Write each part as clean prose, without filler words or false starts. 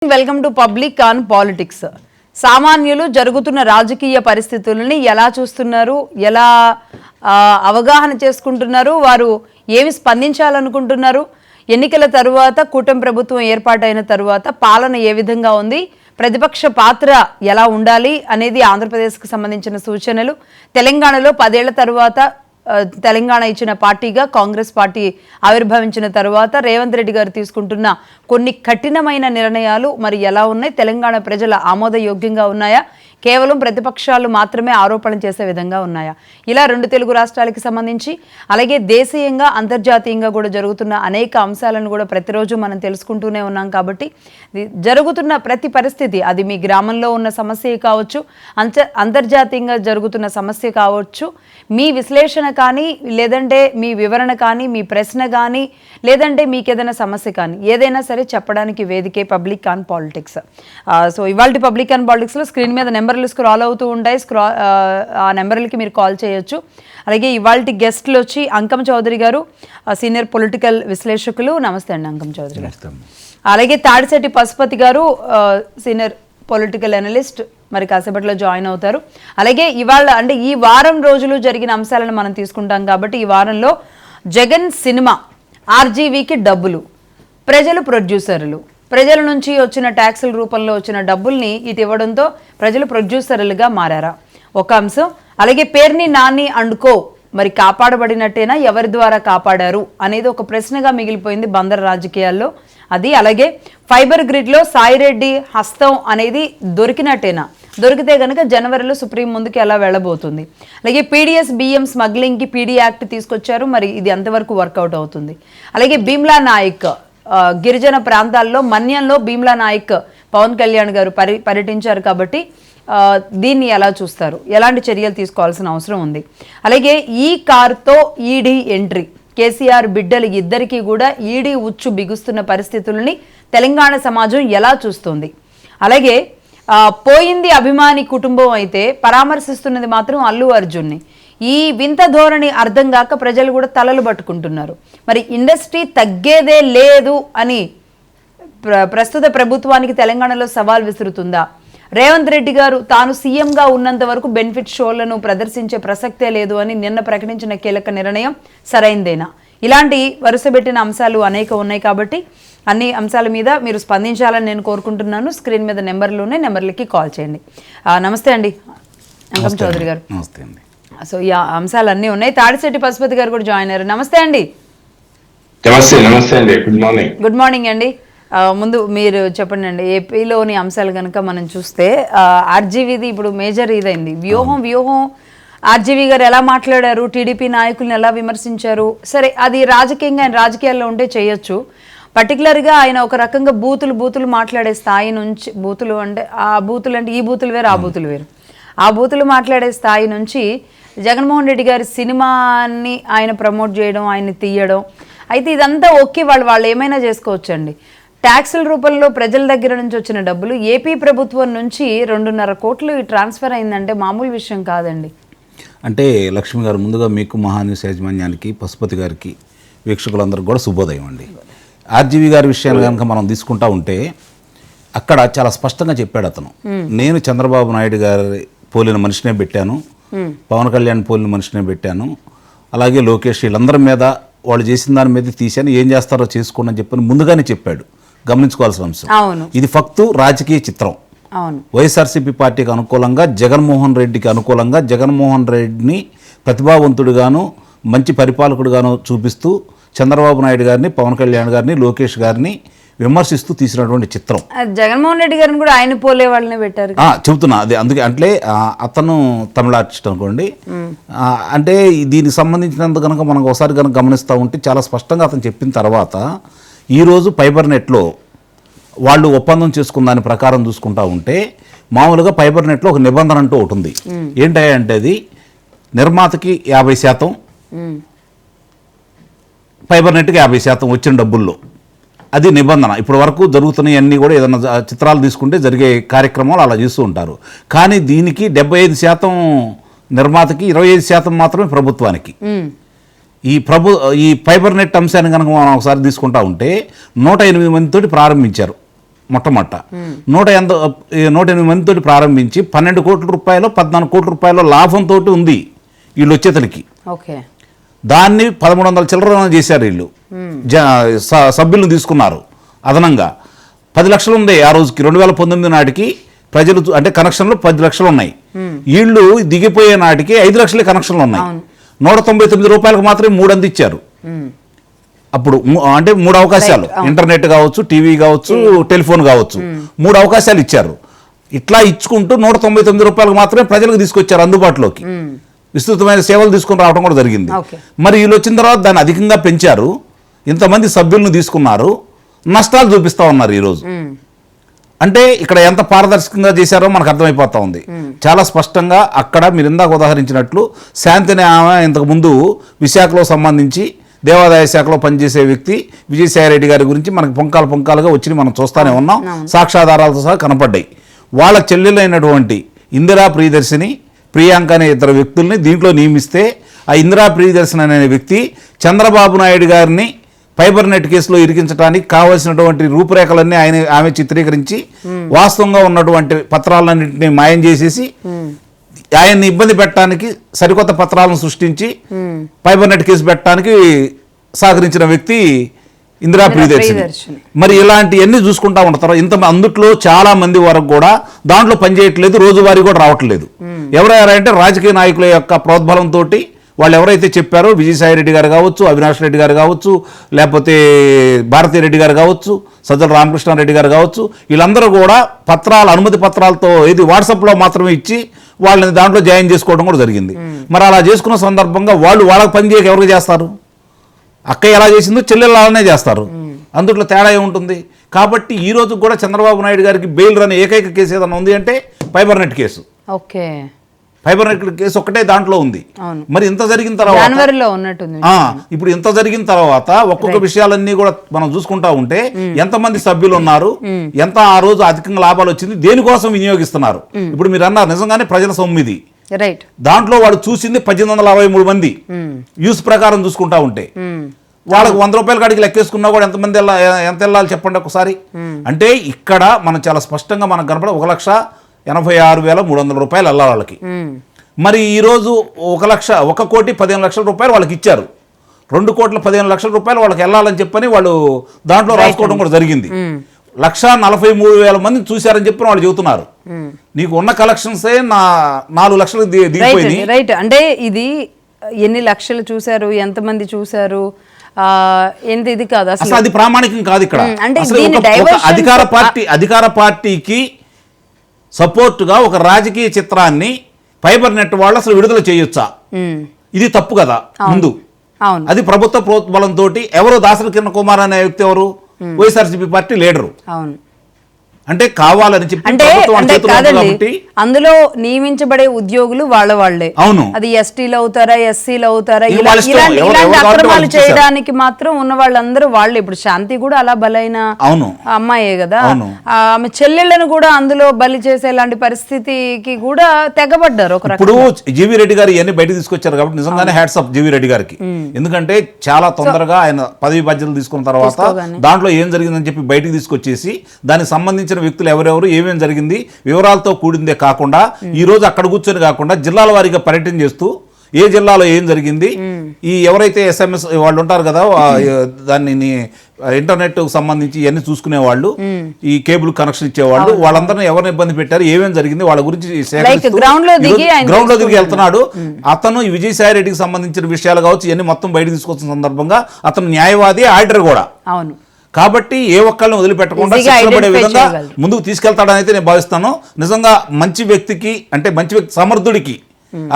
Welcome to public on politics. సామాన్యులు జరుగుతున్న రాజకీయ పరిస్థితులని ఎలా చూస్తున్నారు, ఎలా అవగాహన చేసుకుంటున్నారు, వారు ఏమి స్పందించాలనుకుంటున్నారు, ఎన్నికల తరువాత కూటమి ప్రభుత్వం ఏర్పాటైన తరువాత పాలన ఏ విధంగా ఉంది, ప్రతిపక్ష పాత్ర ఎలా ఉండాలి అనేది ఆంధ్రప్రదేశ్కి సంబంధించిన సూచనలు. తెలంగాణలో 10 ఏళ్ల తరువాత తెలంగాణ ఇచ్చిన పార్టీగా కాంగ్రెస్ పార్టీ ఆవిర్భవించిన తర్వాత రేవంత్ రెడ్డి గారు తీసుకుంటున్న కొన్ని కఠినమైన నిర్ణయాలు మరి ఎలా ఉన్నాయి, తెలంగాణ ప్రజల ఆమోదయోగ్యంగా ఉన్నాయా, కేవలం ప్రతిపక్షాలు మాత్రమే ఆరోపణలు చేసే విధంగా ఉన్నాయా, ఇలా 2 తెలుగు రాష్ట్రాలకి సంబంధించి అలాగే దేశీయంగా అంతర్జాతీయంగా కూడా జరుగుతున్న అనేక అంశాలను కూడా ప్రతిరోజు మనం తెలుసుకుంటూనే ఉన్నాం. కాబట్టి జరుగుతున్న ప్రతి పరిస్థితి, అది మీ గ్రామంలో ఉన్న సమస్య కావచ్చు, అంతర్జాతీయంగా జరుగుతున్న సమస్య కావచ్చు, మీ విశ్లేషణ కానీ, లేదంటే మీ వివరణ కానీ, మీ ప్రశ్న కానీ, లేదంటే మీకు ఏదైనా సమస్య కానీ ఏదైనా సరే చెప్పడానికి వేదికే పబ్లిక్ ఆన్ పాలిటిక్స్. సో ఇవాళ పబ్లిక్ ఆన్ పాలిటిక్స్లో స్క్రీన్ మీద నెంబర్లు స్క్రాల్ అవుతూ ఉంటాయి. ఆ నెంబర్లకి మీరు కాల్ చేయొచ్చు. అలాగే ఇవాళ గెస్ట్లు వచ్చి అంకం చౌదరి గారు, సీనియర్ పొలిటికల్ విశ్లేషకులు. నమస్తే అండి అంకం చౌదరి గారు. అలాగే తాడిశెట్టి పశుపతి గారు, సీనియర్ పొలిటికల్ అనలిస్ట్, మరి కాసేపట్లో జాయిన్ అవుతారు. అలాగే ఇవాళ అంటే ఈ వారం రోజులు జరిగిన అంశాలను మనం తీసుకుంటాం కాబట్టి ఈ వారంలో జగన్ సినిమా, ఆర్జీవీకి డబ్బులు, ప్రజలు ప్రొడ్యూసర్లు, ప్రజల నుంచి వచ్చిన ట్యాక్సుల రూపంలో వచ్చిన డబ్బుల్ని ఇటు ఇవ్వడంతో ప్రజలు ప్రొడ్యూసర్లుగా మారారా ఒక అంశం. అలాగే పేర్ని నాని అండుకో మరి కాపాడబడినట్టేనా, ఎవరి ద్వారా కాపాడారు అనేది ఒక ప్రశ్నగా మిగిలిపోయింది బందర్ రాజకీయాల్లో. అది అలాగే ఫైబర్ గ్రిడ్లో సాయిరెడ్డి హస్తం అనేది దొరికినట్టేనా, దొరికితే కనుక జనవరిలో సుప్రీం ముందుకు ఎలా వెళ్ళబోతుంది. అలాగే పీడిఎస్ బియ్యం స్మగ్లింగ్కి పీడీ యాక్ట్ తీసుకొచ్చారు, మరి ఇది ఎంతవరకు వర్కౌట్ అవుతుంది. అలాగే భీమ్లా నాయక్, గిరిజన ప్రాంతాల్లో మన్యంలో భీమ్లా నాయక్ పవన్ కళ్యాణ్ గారు పర్యటించారు కాబట్టి దీన్ని ఎలా చూస్తారు, ఎలాంటి చర్యలు తీసుకోవాల్సిన అవసరం ఉంది. అలాగే ఈ కారుతో ఈడీ ఎంట్రీ, కేసీఆర్ బిడ్డలు ఇద్దరికీ కూడా ఈడీ ఉచ్చు బిగుస్తున్న పరిస్థితులని తెలంగాణ సమాజం ఎలా చూస్తుంది. అలాగే పోయింది అభిమాని కుటుంబం అయితే పరామర్శిస్తున్నది మాత్రం అల్లు అర్జున్ని. ఈ వింత ధోరణి అర్థం కాక ప్రజలు కూడా తలలు పట్టుకుంటున్నారు. మరి ఇండస్ట్రీ తగ్గేదే లేదు అని ప్రస్తుత ప్రభుత్వానికి తెలంగాణలో సవాల్ విసురుతుందా. రేవంత్ రెడ్డి గారు తాను సీఎంగా ఉన్నంత వరకు బెనిఫిట్ షోలను ప్రదర్శించే ప్రసక్తే లేదు అని నిన్న ప్రకటించిన కీలక నిర్ణయం సరైందేనా. ఇలాంటి వరుసబెట్టిన అంశాలు అనేక ఉన్నాయి కాబట్టి అన్ని అంశాల మీద మీరు స్పందించాలని నేను కోరుకుంటున్నాను. స్క్రీన్ మీద నెంబర్లోనే నెంబర్లకి కాల్ చేయండి. నమస్తే అండి అంకం చౌదరి గారు. నమస్తే అండి. సో ఈ అంశాలు అన్నీ ఉన్నాయి. తాడిశెట్టి పశుపతి గారు కూడా జాయిన్ అయ్యారు. నమస్తే అండి. నమస్తే అండి. Good morning. గుడ్ మార్నింగ్ అండి. ముందు మీరు చెప్పండి అండి, ఏపీలోని అంశాలు కనుక మనం చూస్తే ఆర్జీవీది ఇప్పుడు మేజర్ ఇదైంది. వ్యూహం ఆర్జీవీ గారు ఎలా మాట్లాడారు, టీడీపీ నాయకులను ఎలా విమర్శించారు, సరే అది రాజకీయంగా ఆయన రాజకీయాల్లో ఉంటే చేయొచ్చు. పర్టికులర్గా ఆయన ఒక రకంగా బూతులు మాట్లాడే స్థాయి నుంచి, బూతులు అంటే ఈ బూతులు వేరు, ఆ బూతులు వేరు, ఆ బూతులు మాట్లాడే స్థాయి నుంచి జగన్మోహన్ రెడ్డి గారి సినిమాని ఆయన ప్రమోట్ చేయడం, ఆయన్ని తీయడం, అయితే ఇదంతా ఓకే, వాళ్ళు ఏమైనా చేసుకోవచ్చండి. ట్యాక్సుల రూపంలో ప్రజల దగ్గర నుంచి వచ్చిన డబ్బులు ఏపీ ప్రభుత్వం నుంచి 2.5 కోట్లు ట్రాన్స్ఫర్ అయిందంటే మామూలు విషయం కాదండి. అంటే లక్ష్మి గారు, ముందుగా మీకు మహాన్యూస్ యాజమాన్యానికి, పశుపతి గారికి, వీక్షకులందరికీ కూడా శుభోదయం అండి. ఆర్జీవీ గారి విషయాన్ని కనుక మనం తీసుకుంటా ఉంటే అక్కడ చాలా స్పష్టంగా చెప్పాడు అతను, నేను చంద్రబాబు నాయుడు గారి పోలిన మనిషినే పెట్టాను, పవన్ కళ్యాణ్ పోలిన మనిషినే పెట్టాను, అలాగే లోకేష్, వీళ్ళందరి మీద వాళ్ళు చేసిన దాని మీద తీశాను, ఏం చేస్తారో చేసుకోండి అని చెప్పని ముందుగానే చెప్పాడు. గమనించుకోవాల్సిన అంశం ఇది. ఫక్తు రాజకీయ చిత్రం. వైఎస్ఆర్సీపీ పార్టీకి అనుకూలంగా, జగన్మోహన్ రెడ్డికి అనుకూలంగా, జగన్మోహన్ రెడ్డిని ప్రతిభావంతుడిగాను మంచి పరిపాలకుడిగాను చూపిస్తూ చంద్రబాబు నాయుడు గారిని, పవన్ కళ్యాణ్ గారిని, లోకేష్ గారిని విమర్శిస్తూ తీసినటువంటి చిత్రం. జగన్మోహన్ రెడ్డి గారిని కూడా ఆయన పోలే వాళ్ళని పెట్టారు చెబుతున్నా. అది అందుకే అంటే అతను తమిళ ఆర్టిస్ట్ అనుకోండి. అంటే దీనికి సంబంధించినంత కనుక మనం ఒకసారి కనుక గమనిస్తూ ఉంటే చాలా స్పష్టంగా అతను చెప్పిన తర్వాత ఈరోజు ఫైబర్ నెట్లో వాళ్ళు ఒప్పందం చేసుకున్న దాని ప్రకారం చూసుకుంటా ఉంటే మామూలుగా ఫైబర్ నెట్లో ఒక నిబంధన అంటూ ఒకటి ఉంది. ఏంటంటే అది నిర్మాతకి 50%, ఫైబర్ నెట్కి 50% వచ్చిన డబ్బుల్లో, అది నిబంధన. ఇప్పటి వరకు జరుగుతున్నాయి అన్నీ కూడా ఏదైనా చిత్రాలు తీసుకుంటే జరిగే కార్యక్రమాలు అలా చేస్తూ ఉంటారు. కానీ దీనికి 75% నిర్మాతకి, 25% మాత్రమే ప్రభుత్వానికి. ఈ ఫైబర్ నెట్ అంశాన్ని కనుక మనం ఒకసారి తీసుకుంటా ఉంటే 108 మందితోటి ప్రారంభించారు మొట్టమొదట 108 మందితో ప్రారంభించి 12 కోట్ల రూపాయలు 14 కోట్ల రూపాయల లాభంతో ఉంది వీళ్ళు వచ్చేతలకి. ఓకే, దాన్ని 1100 చిల్లర చేశారు వీళ్ళు. సభ్యులను తీసుకున్నారు అదనంగా. 10 లక్షలు ఉంది ఆ రోజుకి. 2019 నాటికి ప్రజలు అంటే కనెక్షన్లు 10 లక్షలు ఉన్నాయి. వీళ్ళు దిగిపోయే నాటికి 5 లక్షలే కనెక్షన్లు ఉన్నాయి. 199 రూపాయలకు మాత్రమే 3 అందించారు. అప్పుడు అంటే 3 అవకాశాలు, ఇంటర్నెట్ కావచ్చు, టీవీ కావచ్చు, టెలిఫోన్ కావచ్చు, 3 అవకాశాలు ఇచ్చారు. ఇట్లా ఇచ్చుకుంటూ 199 రూపాయలకు మాత్రమే ప్రజలకు తీసుకొచ్చారు అందుబాటులోకి. విస్తృతమైన సేవలు తీసుకుని రావడం కూడా జరిగింది. మరి వీళ్ళు వచ్చిన తర్వాత దాన్ని అధికంగా పెంచారు. ఇంతమంది సభ్యులను తీసుకున్నారు, నష్టాలు చూపిస్తా ఉన్నారు ఈరోజు. అంటే ఇక్కడ ఎంత పారదర్శకంగా చేశారో మనకు అర్థమైపోతా ఉంది. చాలా స్పష్టంగా అక్కడ మీరు ఇందాక ఉదాహరించినట్లు శాంతిని ఆమె ఇంతకుముందు విశాఖలో సంబంధించి దేవాదాయ శాఖలో పనిచేసే వ్యక్తి విజయసాయి రెడ్డి గారి గురించి మనకు పొంకాలుగా వచ్చి మనం చూస్తూనే ఉన్నాం. సాక్ష్యాధారాలతో సహా కనపడ్డాయి. వాళ్ళ చెల్లెలైనటువంటి ఇందిరా ప్రియదర్శిని, ప్రియాంక అనే ఇద్దరు వ్యక్తుల్ని దీంట్లో నియమిస్తే ఆ ఇందిరా ప్రియదర్శిని అనే వ్యక్తి చంద్రబాబు నాయుడు గారిని ఫైబర్ నెట్ కేసులో ఇరికించడానికి కావలసినటువంటి రూపురేఖలన్నీ ఆమె చిత్రీకరించి వాస్తవంగా ఉన్నటువంటి పత్రాలన్నింటినీ మాయం చేసేసి ఆయన్ని ఇబ్బంది పెట్టడానికి సరికొత్త పత్రాలను సృష్టించి ఫైబర్ నెట్ కేసు పెట్టడానికి సహకరించిన వ్యక్తి ఇందిరా ప్రియదర్శిని. మరి ఇలాంటివన్నీ చూసుకుంటా ఉంటారు. అందుట్లో చాలా మంది వరకు కూడా దాంట్లో పనిచేయట్లేదు, రోజువారీ కూడా రావట్లేదు. ఎవరెవరంటే రాజకీయ నాయకుల యొక్క ప్రోద్బలంతో వాళ్ళు ఎవరైతే చెప్పారో విజయసాయి రెడ్డి గారు కావచ్చు, అవినాష్ రెడ్డి గారు కావచ్చు, లేకపోతే భారతీ రెడ్డి గారు కావచ్చు, సజ్జల రామకృష్ణారెడ్డి గారు కావచ్చు, వీళ్ళందరూ కూడా అనుమతి పత్రాలతో ఇది వాట్సాప్లో మాత్రమే ఇచ్చి వాళ్ళని దాంట్లో జాయిన్ చేసుకోవడం కూడా జరిగింది. మరి అలా చేసుకున్న సందర్భంగా వాళ్ళకి పని చేయక ఎవరికి చేస్తారు? అక్కయ్య ఎలా చేసిందో చెల్లెళ్ళు అలానే చేస్తారు. అందుట్లో తేడా ఏముంటుంది? కాబట్టి ఈ రోజు కూడా చంద్రబాబు నాయుడు గారికి బెయిల్ రాని ఏకైక కేసు ఏదైనా ఉంది అంటే fibre net case. Okay, fibre net case ఒక్కటే దాంట్లో ఉంది. మరి ఇంత జరిగిన తర్వాత ఇప్పుడు ఇంత జరిగిన తర్వాత ఒక్కొక్క విషయాలన్నీ కూడా మనం చూసుకుంటా ఉంటే ఎంతమంది సభ్యులు ఉన్నారు, ఎంత ఆ రోజు అధికంగా లాభాలు వచ్చింది, దేనికోసం వినియోగిస్తున్నారు. ఇప్పుడు మీరు అన్నారు నిజంగానే ప్రజల సొమ్మిది. దాంట్లో వాడు చూసింది 1863 మంది యూస్ ప్రకారం చూసుకుంటా ఉంటే వాళ్ళకు 100 రూపాయల కాడికి లెక్కేసుకున్నా కూడా ఎంత వెళ్ళాలి చెప్పండి ఒకసారి. అంటే ఇక్కడ మనం చాలా స్పష్టంగా మనకు కనపడ 1,86,300 రూపాయలు వెళ్ళాలి వాళ్ళకి. మరి ఈరోజు 1,15,00,000 రూపాయలు వాళ్ళకి ఇచ్చారు. 2,15,00,000 రూపాయలు వాళ్ళకి వెళ్ళాలని చెప్పని వాళ్ళు దాంట్లో రాసుకోవడం కూడా జరిగింది. 1,43,000 మంది చూశారని చెప్పి వాళ్ళు చెబుతున్నారు. నీకు ఉన్న కలెక్షన్సే 4 లక్షలు దిగిపోయింది. రైట్, అంటే ఇది ఎన్ని లక్షలు చూశారు, ఎంతమంది చూశారు, ఎంత ఇది కాదు అసలు అది ప్రామాణికం కాదు. ఇక్కడ అధికార పార్టీకి సపోర్టుగా ఒక రాజకీయ చిత్రాన్ని ఫైబర్ నెట్ వాళ్ళు అసలు విడుదల చేయొచ్చా? ఇది తప్పు కదా. ముందు అది ప్రభుత్వ ప్రోత్బలంతో ఎవరు దాసరి కిరణ్ కుమార్ అనే వ్యక్తి ఎవరు వైఎస్ఆర్సీపీ పార్టీ లీడరు. అంటే కావాలని చెప్పి అందులో నియమించబడే ఉద్యోగులు వాళ్ళే. అవును, అది ఎస్టీలు అవుతారా, ఎస్సీలు అవుతారా, ఇలాంటి అక్రమాలు చేయడానికి మాత్రం ఉన్న వాళ్ళందరూ వాళ్ళే. ఇప్పుడు శాంతి కూడా అలా బలైన అమ్మాయే కదా. ఆమె చెల్లెళ్ళను కూడా అందులో బలి చేసేలాంటి పరిస్థితికి కూడా తెగబడ్డారు. ఇప్పుడు జీవీ రెడ్డి గారు ఇవన్నీ బయటకు తీసుకొచ్చారు కాబట్టి నిజంగానే హ్యాట్స్ ఆఫ్ జీవీ రెడ్డి గారికి. ఎందుకంటే చాలా తొందరగా ఆయన పదవి బాధ్యతలు తీసుకున్న తర్వాత దాంట్లో ఏం జరిగిందని చెప్పి బయటకు తీసుకొచ్చేసి దానికి సంబంధించిన వ్యక్తులు ఎవరెవరు ఏమేమి జరిగింది వివరాలతో కూడిందే కాకుండా ఈ రోజు అక్కడ కూర్చొని కాకుండా జిల్లాల వారీగా పర్యటన చేస్తూ ఏ జిల్లాలో ఏం జరిగింది, ఈ ఎవరైతే SMS వాళ్ళు ఉంటారు కదా దాన్ని ఇంటర్నెట్ సంబంధించి ఇవన్నీ చూసుకునే వాళ్ళు, ఈ కేబుల్ కనెక్షన్ ఇచ్చేవాళ్ళు, వాళ్ళందరినీ ఎవరిని ఇబ్బంది పెట్టారు, ఏమేమి జరిగింది వాళ్ళ గురించి గ్రౌండ్ లో దిగి వెళ్తున్నాడు. అతను ఈ విజయసాయి రెడ్డికి సంబంధించిన విషయాలు కావచ్చు ఇవన్నీ మొత్తం బయట తీసుకొచ్చిన సందర్భంగా అతను న్యాయవాది, ఆడిటర్ కూడా. అవును, కాబట్టి ఏ ఒక్కళ్ళని వదిలిపెట్టకుండా శిక్షపడే విధంగా ముందుకు తీసుకెళ్తాడని అయితే నేను భావిస్తాను. నిజంగా మంచి వ్యక్తికి అంటే మంచి వ్యక్తి సమర్థుడికి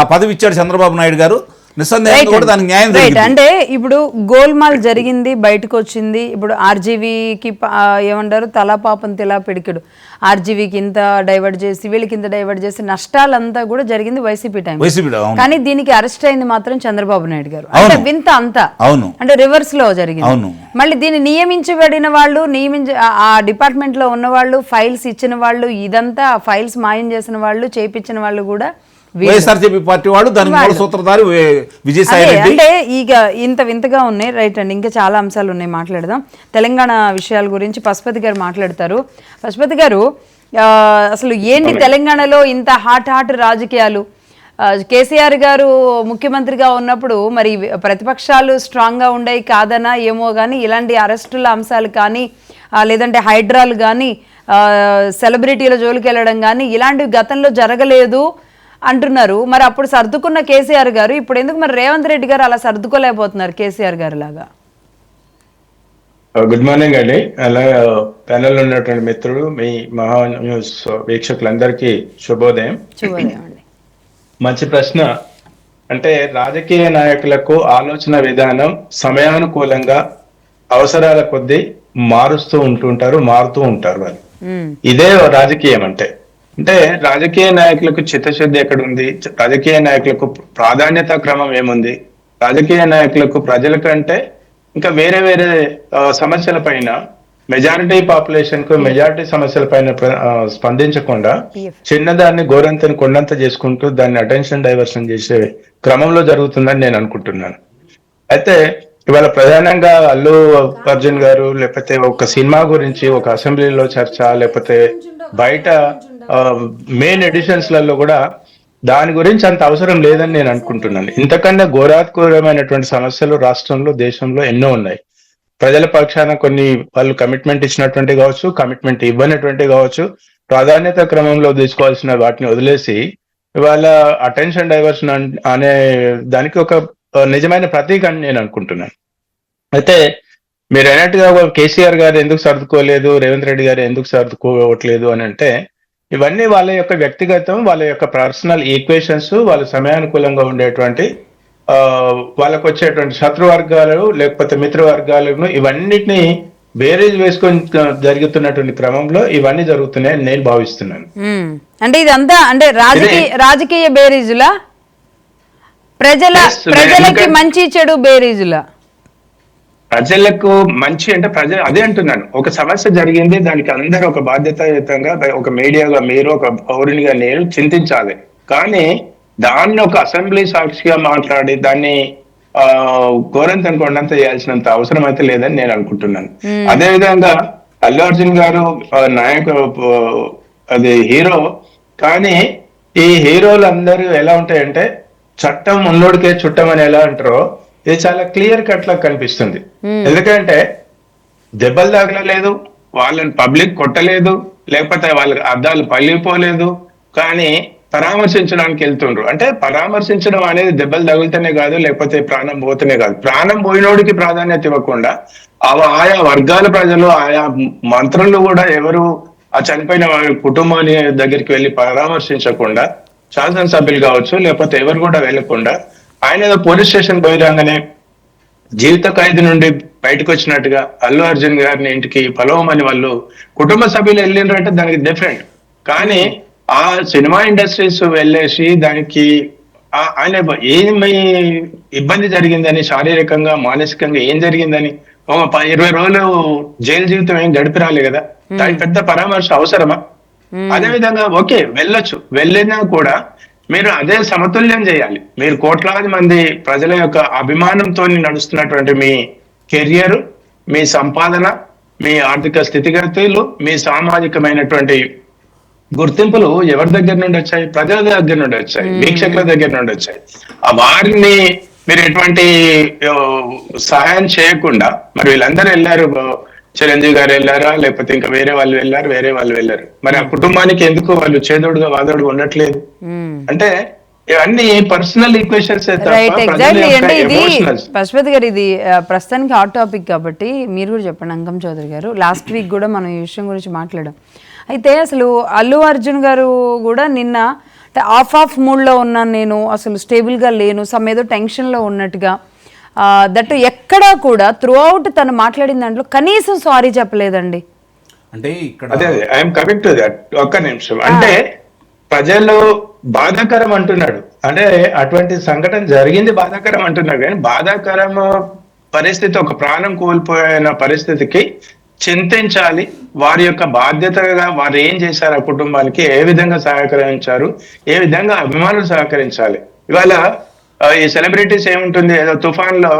ఆ పదవి ఇచ్చాడు చంద్రబాబు నాయుడు గారు. నిస్సందేహంగా కూడా దానికి న్యాయం జరిగింది. అంటే ఇప్పుడు గోల్మాల్ జరిగింది, బయటకు వచ్చింది. ఇప్పుడు ఆర్జీవీకి ఏమంటారు తలా పాపం తెలా పిడికిడు. ఆర్జీవీకి ఇంత డైవర్ట్ చేసి వీళ్ళకి ఇంత డైవర్ట్ చేసి నష్టాలంతా కూడా జరిగింది వైసీపీ టైం. కానీ దీనికి అరెస్ట్ అయింది మాత్రం చంద్రబాబు నాయుడు గారు. అంటే వింత అంతా అంటే రివర్స్ లో జరిగింది. మళ్ళీ దీన్ని నియమించబడిన వాళ్ళు, ఆ డిపార్ట్మెంట్ లో ఉన్న వాళ్ళు, ఫైల్స్ ఇచ్చిన వాళ్ళు, ఇదంతా ఫైల్స్ మాయం చేసిన వాళ్ళు, చేయించిన వాళ్ళు కూడా వైఎస్ఆర్సీపీ పార్టీ వాడు దానికి మూల సూత్రధారి విజయసాయి అదే, రెడ్డి. అంటే ఇక ఇంత వింతగా ఉన్నాయి. రైట్ అండి, ఇంకా చాలా అంశాలు ఉన్నాయి, మాట్లాడదాం. తెలంగాణ విషయాల గురించి పశుపతి గారు మాట్లాడతారు. పశుపతి గారు, అసలు ఏంటి తెలంగాణలో ఇంత హాట్ రాజకీయాలు? కేసీఆర్ గారు ముఖ్యమంత్రిగా ఉన్నప్పుడు మరి ప్రతిపక్షాలు స్ట్రాంగ్గా ఉండేవి కాదనా ఏమో కానీ, ఇలాంటి అరెస్టుల అంశాలు కానీ లేదంటే హైడ్రాలు కానీ సెలబ్రిటీల జోలికి వెళ్ళడం కానీ ఇలాంటివి గతంలో జరగలేదు అంటున్నారు. మరి అప్పుడు సర్దుకున్న కేసీఆర్ గారు ఇప్పుడు ఎందుకు మరి రేవంత్ రెడ్డి గారు అలా సర్దుకోలేకపోతున్నారు కేసీఆర్ గారు లాగా? గుడ్ మార్నింగ్ అండి. అలాగే ప్యానెల్ ఉన్నటువంటి మిత్రుడు మీ మహా న్యూస్ వీక్షకులందరికీ శుభోదయం. చూడండి, మంచి ప్రశ్న. అంటే రాజకీయ నాయకులకు ఆలోచన విధానం సమయానుకూలంగా అవసరాల కొద్దీ మారుతూ ఉంటారు వాళ్ళు. ఇదే రాజకీయం అంటే రాజకీయ నాయకులకు చిత్తశుద్ధి ఎక్కడుంది, రాజకీయ నాయకులకు ప్రాధాన్యత క్రమం ఏముంది, రాజకీయ నాయకులకు ప్రజల కంటే ఇంకా వేరే వేరే సమస్యల పైన మెజారిటీ పాపులేషన్ కు మెజారిటీ సమస్యల పైన స్పందించకుండా చిన్నదాన్ని గోరంతని కొండంత చేసుకుంటూ దాన్ని అటెన్షన్ డైవర్షన్ చేసే క్రమంలో జరుగుతుందని నేను అనుకుంటున్నాను. అయితే ఇవాళ ప్రధానంగా అల్లు అర్జున్ గారు లేకపోతే ఒక సినిమా గురించి ఒక అసెంబ్లీలో చర్చ, లేకపోతే బయట మెయిన్ ఎడిషన్స్ లలో కూడా దాని గురించి అంత అవసరం లేదని నేను అనుకుంటున్నాను. ఇంతకన్నా ఘోరాత్ఘోరమైనటువంటి సమస్యలు రాష్ట్రంలో దేశంలో ఎన్నో ఉన్నాయి. ప్రజల పక్షాన కొన్ని వాళ్ళు కమిట్మెంట్ ఇచ్చినటువంటి కావచ్చు, కమిట్మెంట్ ఇవ్వనటువంటి కావచ్చు, ప్రాధాన్యత క్రమంలో తీసుకోవాల్సిన వాటిని వదిలేసి ఇవాళ అటెన్షన్ డైవర్షన్ అనే దానికి ఒక నిజమైన ప్రతీక అని నేను అనుకుంటున్నాను. అయితే మీరు అన్నట్టుగా కేసీఆర్ గారు ఎందుకు సర్దుకోలేదు, రేవంత్ రెడ్డి గారు ఎందుకు సర్దుకోవట్లేదు అని అంటే ఇవన్నీ వాళ్ళ యొక్క వ్యక్తిగతం, వాళ్ళ యొక్క పర్సనల్ ఈక్వేషన్స్, వాళ్ళ సమయానుకూలంగా ఉండేటువంటి వాళ్ళకు వచ్చేటువంటి శత్రువర్గాలు లేకపోతే మిత్రవర్గాలను ఇవన్నిటిని బేరేజ్ వేసుకొని జరుగుతున్నటువంటి క్రమంలో ఇవన్నీ జరుగుతున్నాయని నేను భావిస్తున్నాను. అంటే ఇదంతా అంటే రాజకీయ బేరీజులా, ప్రజలకి మంచి చెడు బేరీజులా? ప్రజలకు మంచి అంటే ప్రజలు అదే అంటున్నాను, ఒక సమస్య జరిగింది, దానికి అందరూ ఒక బాధ్యతాయుతంగా ఒక మీడియాగా మీరు ఒక పౌరునిగా నేను చింతించాలి. కానీ దాన్ని ఒక అసెంబ్లీ సాక్షిగా మాట్లాడి దాన్ని ఘోరంత కొండంత చేయాల్సినంత అవసరం అయితే లేదని నేను అనుకుంటున్నాను. అదేవిధంగా అల్లు అర్జున్ గారు అది హీరో, కానీ ఈ హీరోలు అందరూ ఎలా ఉంటాయంటే చట్టం ఉన్నోడికే చుట్టం అని ఎలా అంటారో ఇది చాలా క్లియర్ కట్ లా కనిపిస్తుంది. ఎందుకంటే దెబ్బలు తగలలేదు, వాళ్ళని పబ్లిక్ కొట్టలేదు, లేకపోతే వాళ్ళకి అద్దాలు పగిలిపోలేదు, కానీ పరామర్శించడానికి వెళ్తుండ్రు. అంటే పరామర్శించడం అనేది దెబ్బలు తగిలితేనే కాదు, లేకపోతే ప్రాణం పోతేనే కాదు, ప్రాణం పోయినోడికి ప్రాధాన్యత ఇవ్వకుండా ఆయా వర్గాల ప్రజలు, ఆయా మంత్రులు కూడా ఎవరు ఆ చనిపోయిన వారి కుటుంబాన్ని దగ్గరికి వెళ్ళి పరామర్శించకుండా, శాసనసభ్యులు కావచ్చు లేకపోతే ఎవరు కూడా వెళ్ళకుండా ఆయన ఏదో పోలీస్ స్టేషన్ పోయి రాగానే జీవిత ఖైదు నుండి బయటకు వచ్చినట్టుగా అల్లు అర్జున్ గారిని ఇంటికి పొలవమని వాళ్ళు కుటుంబ సభ్యులు వెళ్ళిండ్రంటే దానికి డిఫరెంట్. కానీ ఆ సినిమా ఇండస్ట్రీస్ వెళ్ళేసి దానికి ఆయన ఏమి ఇబ్బంది జరిగిందని, శారీరకంగా మానసికంగా ఏం జరిగిందని 20 రోజులు జైలు జీవితం ఏం గడిపి రాలే కదా, దానికి పెద్ద పరామర్శ అవసరమా? అదే విధంగా ఓకే వెళ్ళొచ్చు, వెళ్ళినా కూడా మీరు అదే సమతుల్యం చేయాలి. మీరు కోట్లాది మంది ప్రజల యొక్క అభిమానంతో నడుస్తున్నటువంటి మీ కెరియర్, మీ సంపాదన, మీ ఆర్థిక స్థితిగతులు, మీ సామాజికమైనటువంటి గుర్తింపులు ఎవరి దగ్గర నుండి వచ్చాయి? ప్రజల దగ్గర నుండి వచ్చాయి, వీక్షకుల దగ్గర నుండి వచ్చాయి. ఆ వారిని మీరు ఎటువంటి సహాయం చేయకుండా మరి వీళ్ళందరూ వెళ్ళారు, చిరంజీవి గారు వెళ్ళారా, లేకపోతే ఇంకా వేరే వాళ్ళు వెళ్ళారు, మరి ఆ కుటుంబానికి ఎందుకు వాళ్ళు చేదోడుగా వాదోడుగా ఉండట్లేదు? అంటే ఇవన్నీ పర్సనల్ ఈక్వేషన్స్. పశుపతి గారు, ఇది ప్రస్తుతానికి హాట్ టాపిక్ కాబట్టి మీరు కూడా చెప్పండి. అంకం చౌదరి గారు, లాస్ట్ వీక్ కూడా మనం ఈ విషయం గురించి మాట్లాడాం. అయితే అసలు అల్లు అర్జున్ గారు కూడా నిన్న ఆఫ్ మూడ్లో ఉన్నాను నేను, అసలు స్టేబుల్గా లేను, ఏదో టెన్షన్లో ఉన్నట్టుగా, దట్ ఎక్కడా కూడా త్రూ అవుట్ తను మాట్లాడిన దాంట్లో కనీసం సారీ చెప్పలేదండి. అంటే ఇక్కడ ఐఎమ్ కమింగ్ టు దట్. ఒక్క నిమిషం. అంటే ప్రజలు బాధాకరం అంటున్నాడు, అంటే అటువంటి సంఘటన జరిగింది బాధాకరం అంటున్నాడు, కానీ బాధాకరం పరిస్థితి, ఒక ప్రాణం కోల్పోయిన పరిస్థితికి చింతించాలి. వారి యొక్క బాధ్యతగా వారు ఏం చేశారు, ఆ కుటుంబానికి ఏ విధంగా సహకరించారు, ఏ విధంగా అభిమానులు సహకరించాలి. ఇవాళ ఈ సెలబ్రిటీస్ ఏముంటుంది, ఏదో తుఫాన్ లో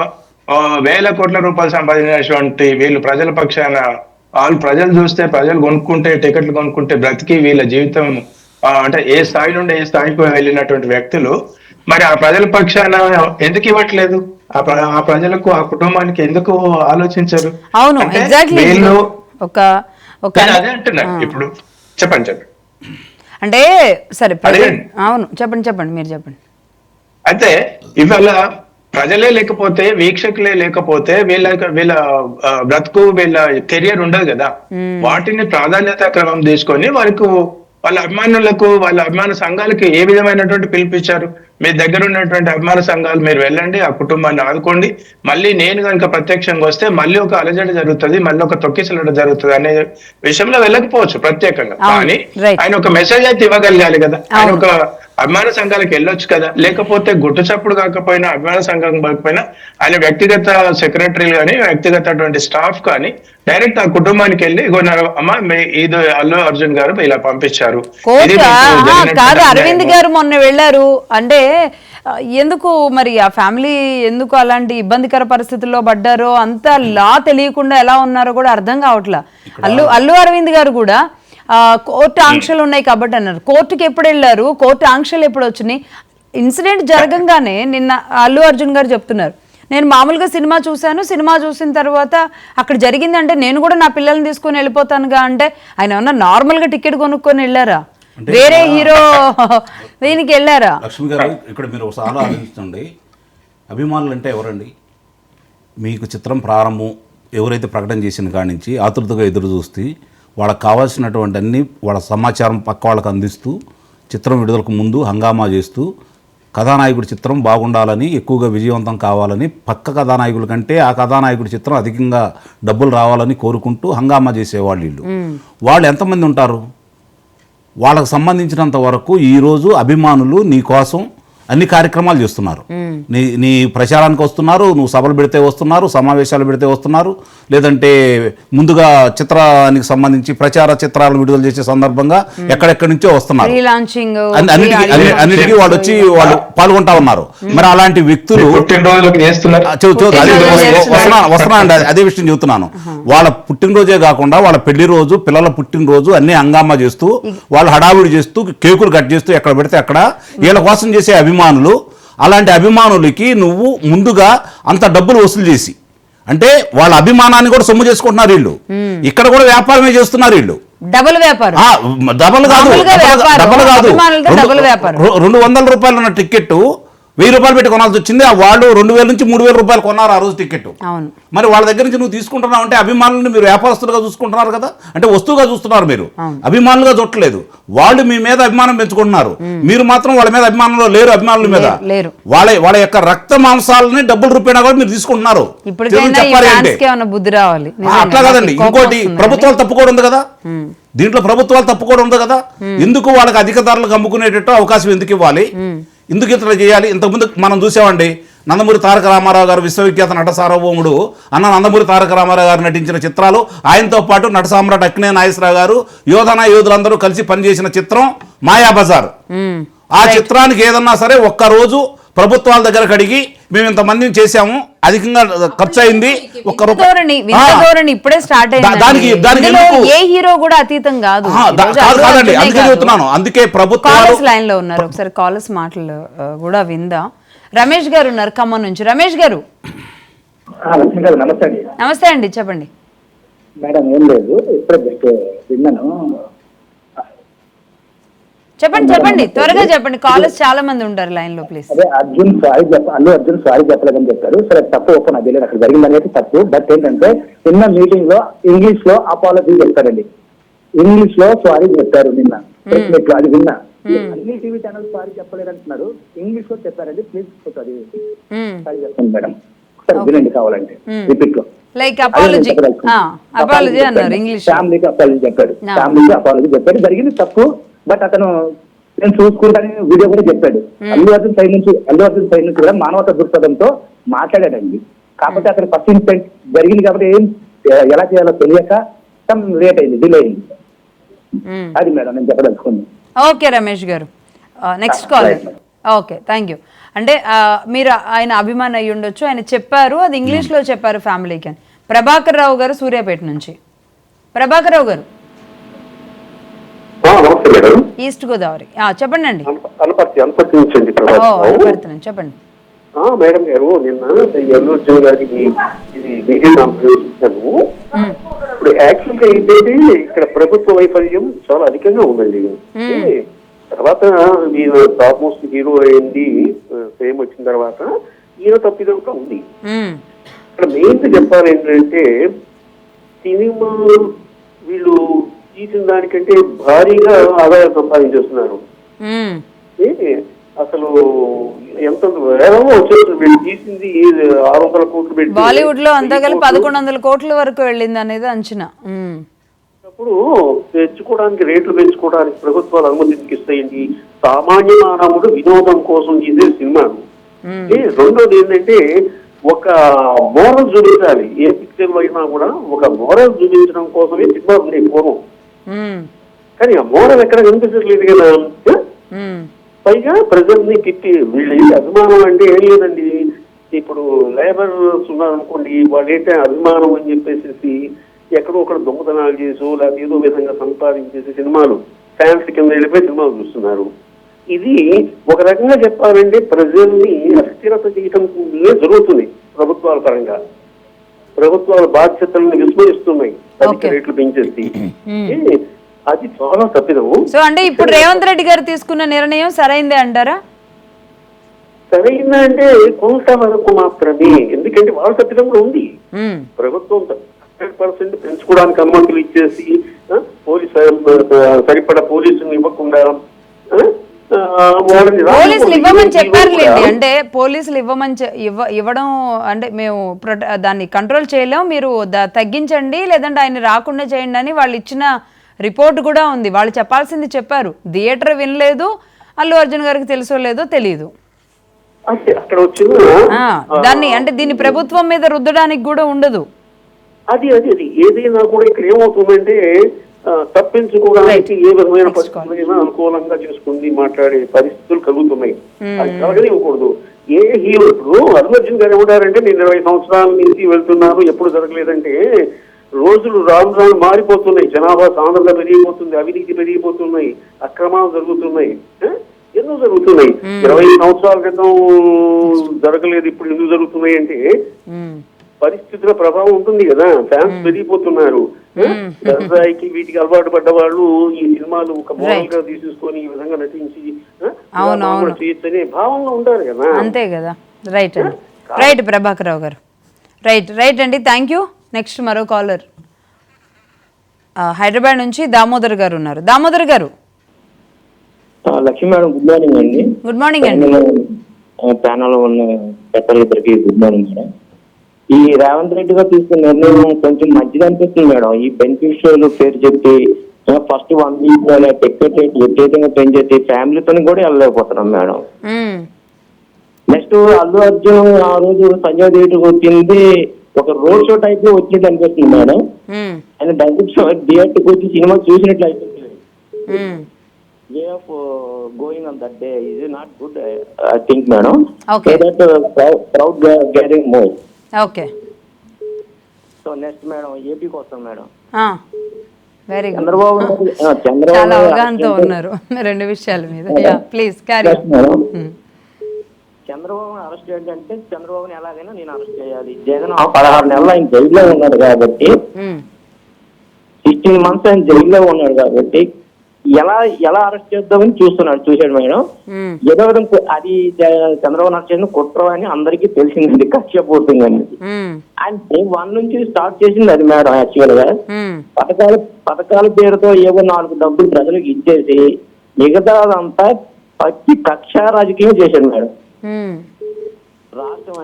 వేల కోట్ల రూపాయలు సంపాదించినటువంటి వీళ్ళు ప్రజల పక్షాన, వాళ్ళు ప్రజలు చూస్తే, ప్రజలు కొనుక్కుంటే, టికెట్లు కొనుక్కుంటే బ్రతికి వీళ్ళ జీవితం అంటే ఏ స్థాయి నుండి ఏ స్థాయికి వెళ్ళినటువంటి వ్యక్తులు మరి ఆ ప్రజల పక్షాన ఎందుకు ఇవ్వట్లేదు, ఆ ప్రజలకు, ఆ కుటుంబానికి ఎందుకు ఆలోచించరు? అవును, అంటే ఎగ్జాక్ట్లీ. వీళ్ళు ఒక అదే అంటున్నారు. ఇప్పుడు చెప్పండి. అంటే సరే, అదేండి. అవును, చెప్పండి మీరు చెప్పండి. అయితే ఇవాళ ప్రజలే లేకపోతే, వీక్షకులే లేకపోతే వీళ్ళ బ్రతుకు, వీళ్ళ కెరియర్ ఉండదు కదా. వాటిని ప్రాధాన్యత క్రమం తీసుకొని వారికి, వాళ్ళ అభిమానులకు, వాళ్ళ అభిమాన సంఘాలకి ఏ విధమైనటువంటి పిలిపించారు. మీ దగ్గర ఉన్నటువంటి అభిమాన సంఘాలు మీరు వెళ్ళండి, ఆ కుటుంబాన్ని ఆదుకోండి. మళ్ళీ నేను కనుక ప్రత్యక్షంగా వస్తే మళ్ళీ ఒక అలజడి జరుగుతుంది, మళ్ళీ ఒక తొక్కిసలట జరుగుతుంది అనే విషయంలో వెళ్ళకపోవచ్చు ప్రత్యేకంగా. కానీ ఆయన ఒక మెసేజ్ అయితే ఇవ్వగలగాలి కదా. ఆయన ఒక అభిమాన సంఘాలకు వెళ్ళొచ్చు కదా. లేకపోతే గుట్టు చప్పుడు కాకపోయినా, అభిమాన సంఘం కాకపోయినా, ఆయన వ్యక్తిగత సెక్రటరీలు కానీ, వ్యక్తిగత స్టాఫ్ కానీ డైరెక్ట్ ఆ కుటుంబానికి వెళ్ళి, అమ్మా ఇది అల్లు అర్జున్ గారు ఇలా పంపించారు. కాదు, అరవింద్ గారు మొన్న వెళ్ళారు అంటే ఎందుకు మరి ఆ ఫ్యామిలీ ఎందుకు అలాంటి ఇబ్బందికర పరిస్థితుల్లో పడ్డారో, అంత లా తెలియకుండా ఎలా ఉన్నారో కూడా అర్థం కావట్లా. అల్లు అరవింద్ గారు కూడా కోర్టు ఆంక్షలు ఉన్నాయి కాబట్టి అన్నారు. కోర్టుకి ఎప్పుడు వెళ్ళారు, కోర్టు ఆంక్షలు ఎప్పుడు వచ్చినాయి? ఇన్సిడెంట్ జరగంగానే నిన్న అల్లు అర్జున్ గారు చెప్తున్నారు, నేను మామూలుగా సినిమా చూశాను, సినిమా చూసిన తర్వాత అక్కడ జరిగిందంటే నేను కూడా నా పిల్లల్ని తీసుకొని వెళ్ళిపోతానుగా. అంటే ఆయన ఏమన్నా నార్మల్గా టికెట్ కొనుక్కొని వెళ్ళారా, వేరే హీరో దీనికి వెళ్ళారా? లక్ష్మి గారు, ఇక్కడ మీరు ఒకసారి ఆలోచించండి. అభిమానులు అంటే ఎవరండి? మీకు చిత్రం ప్రారంభం ఎవరైతే ప్రకటన చేసిన కాడి నుంచి ఆతృతగా ఎదురు చూస్తే, వాళ్ళకి కావాల్సినటువంటి అన్ని వాళ్ళ సమాచారం పక్క వాళ్ళకి అందిస్తూ, చిత్రం విడుదలకు ముందు హంగామా చేస్తూ, కథానాయకుడి చిత్రం బాగుండాలని, ఎక్కువగా విజయవంతం కావాలని, పక్క కథానాయకుల కంటే ఆ కథానాయకుడి చిత్రం అధికంగా డబ్బులు రావాలని కోరుకుంటూ హంగామా చేసేవాళ్ళు వీళ్ళు. వాళ్ళు ఎంతమంది ఉంటారు? వాళ్ళకు సంబంధించినంత వరకు ఈరోజు అభిమానులు నీ కోసం అన్ని కార్యక్రమాలు చేస్తున్నారు. నీ ప్రచారానికి వస్తున్నారు, నువ్వు సభలు పెడితే వస్తున్నారు, సమావేశాలు పెడితే వస్తున్నారు, లేదంటే ముందుగా చిత్రానికి సంబంధించి ప్రచార చిత్రాలు విడుదల చేసే సందర్భంగా ఎక్కడెక్కడి నుంచో వస్తున్నారు. అన్నిటికీ వాళ్ళు వచ్చి వాళ్ళు పాల్గొంటా ఉన్నారు. మరి అలాంటి వ్యక్తులు వస్తున్నా అండి, అదే విషయం చెబుతున్నాను. వాళ్ళ పుట్టినరోజే కాకుండా వాళ్ళ పెళ్లి రోజు, పిల్లల పుట్టినరోజు అన్ని హంగామా చేస్తూ, వాళ్ళు హడావుడి చేస్తూ, కేకులు కట్ చేస్తూ ఎక్కడ పెడితే అక్కడ వీళ్ళ కోసం చేసే అభిమానులు. అలాంటి అభిమానులకి నువ్వు ముందుగా అంత డబ్బులు వసూలు చేసి, అంటే వాళ్ళ అభిమానాన్ని కూడా సొమ్ము చేసుకుంటున్నారు వీళ్ళు. ఇక్కడ కూడా వ్యాపారమే చేస్తున్నారు వీళ్ళు. డబుల్ వ్యాపారం. డబుల్ కాదు, 200 రూపాయలు ఉన్న టికెట్ 1000 రూపాయలు పెట్టి కొనాల్సి వచ్చింది. వాళ్ళు 2000 నుంచి 3000 రూపాయలు కొన్నారు ఆ రోజు టికెట్. మరి వాళ్ళ దగ్గర నుంచి నువ్వు తీసుకుంటున్నావు అంటే అభిమానులను మీరు వ్యాపారస్తులుగా చూసుకుంటున్నారు కదా, అంటే వస్తువుగా చూస్తున్నారు. మీరు అభిమానులుగా చూడలేదు. వాళ్ళు మీ మీద అభిమానం పెంచుకుంటున్నారు, మీరు మాత్రం వాళ్ళ మీద అభిమానంలో లేరు. అభిమానుల మీద వాళ్ళ యొక్క రక్త మాంసాలని డబ్బుల రూపాయన కూడా మీరు తీసుకుంటున్నారు. చెప్పాలి అంటే అట్లా కదండి. ఇంకోటి, ప్రభుత్వాలు తప్పుకోవడం ఉంది కదా, దీంట్లో ప్రభుత్వాలు తప్పుకోవడం ఉంది కదా. ఎందుకు వాళ్ళకి అధిక ధరలకు అమ్ముకునేటట్టు అవకాశం ఎందుకు ఇవ్వాలి, ఎందుకు ఇట్లా చేయాలి? ఇంతకుముందు మనం చూసామండి, నందమూరి తారక రామారావు గారు విశ్వవిఖ్యాత నట సార్వభౌముడు అన్న నందమూరి తారక రామారావు గారు నటించిన చిత్రాలు, ఆయనతో పాటు నట సామ్రాట్ అక్కినేని నాగేశ్వరరావు గారు, యోధులందరూ కలిసి పనిచేసిన చిత్రం మాయాబజార్. ఆ చిత్రానికి ఏదన్నా సరే ఒక్కరోజు ప్రభుత్వాల దగ్గర కడిగి మేము ఇంతమందిని చేశాము, అధికంగా ఖర్చు అయింది, ఇప్పుడే స్టార్ట్ దానికి ఏ హీరో కూడా అతీతం కాదు కాదండి. అందుకే చెబుతున్నాను, అందుకే ప్రభుత్వాలు లైన్ లో ఉన్నారు. ఒకసారి కాలర్స్ మాటలు కూడా విందాం. రమేష్ గారు ఉన్నారు ఖమ్మం నుంచి. రమేష్ గారు నమస్తే అండి, చెప్పండి. మేడం ఏం లేదు, ఇప్పుడే జస్ట్ విన్నాను. చెప్పండి త్వరగా చెప్పండి, కాలర్స్ చాలా మంది ఉంటారు లైన్ లో. ప్లీజ్. అదే అల్లు అర్జున్ సారీ చెప్పలేదని చెప్పారు. సరే, తప్పు ఓపెన్ అది లేదు, అక్కడ జరిగింది అనేది తప్పు. బట్ ఏంటంటే నిన్న మీటింగ్ లో ఇంగ్లీష్ లో అపాలజీ చెప్తారండి, ఇంగ్లీష్ లో సారీ చెప్పారు నిన్న ప్రెస్ మీట్ లో, అది విన్నా. అన్ని టీవీ ఛానల్ సారీ చెప్పలేదు అంటున్నారు, ఇంగ్లీష్ లో చెప్పారండి. ప్లీజ్ అది సారీ చెప్పండి మేడం, ఒకసారి వినండి కావాలంటే రిపీట్ లో. లైక్ అపాలజీ అన్నారు, ఇంగ్లీష్ ఫ్యామిలీకి అపాలజీ చెప్పాడు, ఫ్యామిలీకి అపాలజీ చెప్పాడు, జరిగింది తప్పు. బట్ అతను నేను చూసుకుంటానని వీడియో కూడా చెప్పాడు. అల్లు అర్జున్ సైడ్ నుంచి కూడా మానవతా దృక్పథంతో మాట్లాడాడండి. కాకపోతే అతను ఫస్ట్ ఇన్సిడెంట్ జరిగింది కాబట్టి ఎలా చేయాలో తెలియక సమ్ లేట్ అయింది, డిలే అయింది. మ్మ్. అది మేడం నేను చెప్పదలుచుకుంది. ఓకే రమేష్ గారు, next caller. Okay, thank you. అంటే మీరు ఆయన అభిమాని అయ్యి ఉండొచ్చు, ఆయన చెప్పారు, అది ఇంగ్లీష్లో చెప్పారు ఫ్యామిలీకి అని. ప్రభాకర్ రావు గారు సూర్యాపేట నుంచి. ప్రభాకర్ రావు గారు, నమస్తే మేడం. ఈస్ట్ గోదావరి. చెప్పండి అండి. అనపర్తి నుంచి అండి పెడుతున్నాను, చెప్పండి. మేడం గారు, నిన్న అల్లు అర్జున్ గారికి ఇది మీడియా కాన్ఫరెన్స్ ఇచ్చాను. ఇప్పుడు యాక్చువల్ గా ఏంటంటే ఇక్కడ ప్రభుత్వ వైఫల్యం చాలా అధికంగా ఉందండి. తర్వాత ఈయన టాప్ మోస్ట్ హీరో అయింది, ఫేమ్ వచ్చిన తర్వాత ఈయన తప్పిదంతా ఉంది. ఇక్కడ మెయిన్ చెప్పాలి ఏంటంటే సినిమా వీళ్ళు తీసిన దానికంటే భారీగా ఆదాయం సంపాదించేస్తున్నారు. అసలు ఎంత వేగంగా వచ్చేస్తుంది. వీళ్ళు తీసింది 600 కోట్లు పెట్టి బాలీవుడ్ లో అంతా కలిపి 1100 కోట్ల వరకు వెళ్ళింది అనేది అంచనా. అప్పుడు తెచ్చుకోవడానికి రేట్లు పెంచుకోవడానికి ప్రభుత్వాలు అనుమతికి ఇస్తాయండి. సామాన్య మానవుడు వినోదం కోసం చేసే సినిమాను. రెండోది ఏంటంటే ఒక మోరల్ చూపించాలి. ఏ పిక్చర్ అయినా కూడా ఒక మోరల్ చూపించడం కోసమే సినిమా ఉంది పూర్వం. కానీ ఆ మోరల్ ఎక్కడ కనిపించట్లేదు కదా. పైగా ప్రజల్ని తిట్టి వీళ్ళు అభిమానం అంటే ఏం లేదండి. ఇప్పుడు లేబర్స్ ఉన్నారనుకోండి, వాళ్ళు ఏంటంటే అభిమానం అని చెప్పేసి ఎక్కడో ఒకటి దొంగతనాలు చేసి లేకపోతే ఏదో విధంగా సంపాదించేసి సినిమాలు ఫ్యాన్స్ కింద వెళ్ళిపోయి సినిమాలు చూస్తున్నారు. ఇది ఒక రకంగా చెప్పాలంటే ప్రజల్ని అస్థిరత చేయటం జరుగుతుంది. ప్రభుత్వాల పరంగా ప్రభుత్వాల బాధ్యతలను విస్మరిస్తున్నాయి అధిక రేట్లు పెంచేసి. అది చాలా తప్పిదము. సో అంటే ఇప్పుడు రేవంత్ రెడ్డి గారు తీసుకున్న నిర్ణయం సరైందే అంటారా? సరైన అంటే కొంత వరకు మాత్రమే. ఎందుకంటే వాళ్ళ తప్పిదం కూడా ఉంది. ప్రభుత్వం 100% పెంచుకోవడానికి అనుమతులు ఇచ్చేసి సరిపడా పోలీసులు ఇవ్వకుండా పోలీసులు ఇవ్వమని చెప్పారులేండి. అంటే పోలీసులు ఇవ్వడం అంటే మేము దాన్ని కంట్రోల్ చేయలేము, మీరు తగ్గించండి లేదంటే ఆయన రాకుండా చేయండి అని వాళ్ళు ఇచ్చిన రిపోర్ట్ కూడా ఉంది. వాళ్ళు చెప్పాల్సింది చెప్పారు. థియేటర్ వినలేదు, అల్లు అర్జున్ గారికి తెలుసో లేదో తెలియదు. అక్కడ వచ్చిన దాన్ని అంటే దీన్ని ప్రభుత్వం మీద రుద్దడానికి కూడా ఉండదు. అది ఏదైనా కూడా ఇక్కడ ఏమవుతుందంటే తప్పించుకోవడానికి ఏ విధమైన పరిస్థితులైనా అనుకూలంగా చేసుకుంది మాట్లాడే పరిస్థితులు కలుగుతున్నాయి. అది కలగనే ఇవ్వకూడదు. ఏ హీరో ఇప్పుడు అల్లు అర్జున్ గారు ఏమంటారంటే నేను 20 సంవత్సరాల నుంచి వెళ్తున్నాను, ఎప్పుడు జరగలేదంటే రోజులు రాను రాను మారిపోతున్నాయి. జనాభా సాంద్రత పెరిగిపోతుంది, అవినీతి పెరిగిపోతున్నాయి, అక్రమాలు జరుగుతున్నాయి, ఎన్నో జరుగుతున్నాయి. 20 సంవత్సరాల క్రితం జరగలేదు, ఇప్పుడు ఎందుకు జరుగుతున్నాయి అంటే పరిస్థితుల ప్రభావం ఉంటుంది కదా. ఫ్యాన్స్ పెరిగిపోతున్నారు. వ్యవసాయకి వీటికి అలవాటు పడ్డ వాళ్ళు ఈ సినిమాలు ఒక మోడల్ గా తీసేసుకొని ఈ విధంగా నటించి చేయొచ్చనే భావంలో ఉంటారు కదా. అంతే కదా. రైట్ అండి, రైట్ ప్రభాకర్ రావు గారు, రైట్ అండి, థ్యాంక్ యూ. నెక్స్ట్ మరో కాలర్ హైదరాబాద్ నుంచి దామోదర్ గారు ఉన్నారు. దామోదర్ గారు. లక్ష్మీ మేడం, గుడ్ మార్నింగ్ అండి. గుడ్ మార్నింగ్ అండి. ప్యానల్ ఉన్న పెద్దలిద్దరికి గుడ్ మార్నింగ్ మేడం. ఈ రేవంత్ రెడ్డి గారు తీసుకున్న నిర్ణయం కొంచెం మంచిగా అనిపిస్తుంది మేడం. ఈ బెనిఫిషియల్ పేరు చెప్పి ఫస్ట్ 1 వీక్ టికెట్ రేట్ విపరీతంగా పెంచేసి ఫ్యామిలీతో కూడా వెళ్ళలేకపోతున్నాం మేడం. నెక్స్ట్ అల్లు అర్జున్ ఆ రోజు సంజయ్ థియేటర్కి వచ్చింది ఒక రోడ్ షో టైప్ లో వచ్చినట్టు అనిపిస్తుంది మేడం. ఆయన డైరెక్ట్ థియేటర్కి వచ్చి సినిమా చూసినట్లు అయిపోతుంది. Way of going on that day is not good I think madam. So that crowd gathering more. Okay. So next madam ఏపీకి వస్తాం మేడం. Very good. చంద్రబాబు చాలా అవగాహనతో ఉన్నారు రెండు విషయాల మీద. Please carry on. Chandrababu arrest చేయాలంటే చంద్రబాబుని ఎలాగైనా నేను అరెస్ట్ చేయాలి. జగన్ 16 నెలలు ఆయన జైల్లో ఉన్నాడు కాబట్టి 16 months ఆయన జైల్లో ఉన్నాడు కాబట్టి ఎలా అరెస్ట్ చేద్దామని చూశాడు మేడం. ఏదో విధంగా అది చంద్రబాబు అరెస్ట్ చేసిన కుట్ర అని అందరికీ తెలిసిందండి, కక్షపూర్తిగా అనేది. ఆయన డే 1 నుంచి స్టార్ట్ చేసింది అది మేడం. యాక్చువల్ గా పథకాల పేరుతో ఏవో 4 డబ్బులు ప్రజలకు ఇచ్చేసి మిగతాదంతా పచ్చి కక్ష రాజకీయం చేశాడు మేడం. రాష్ట్రం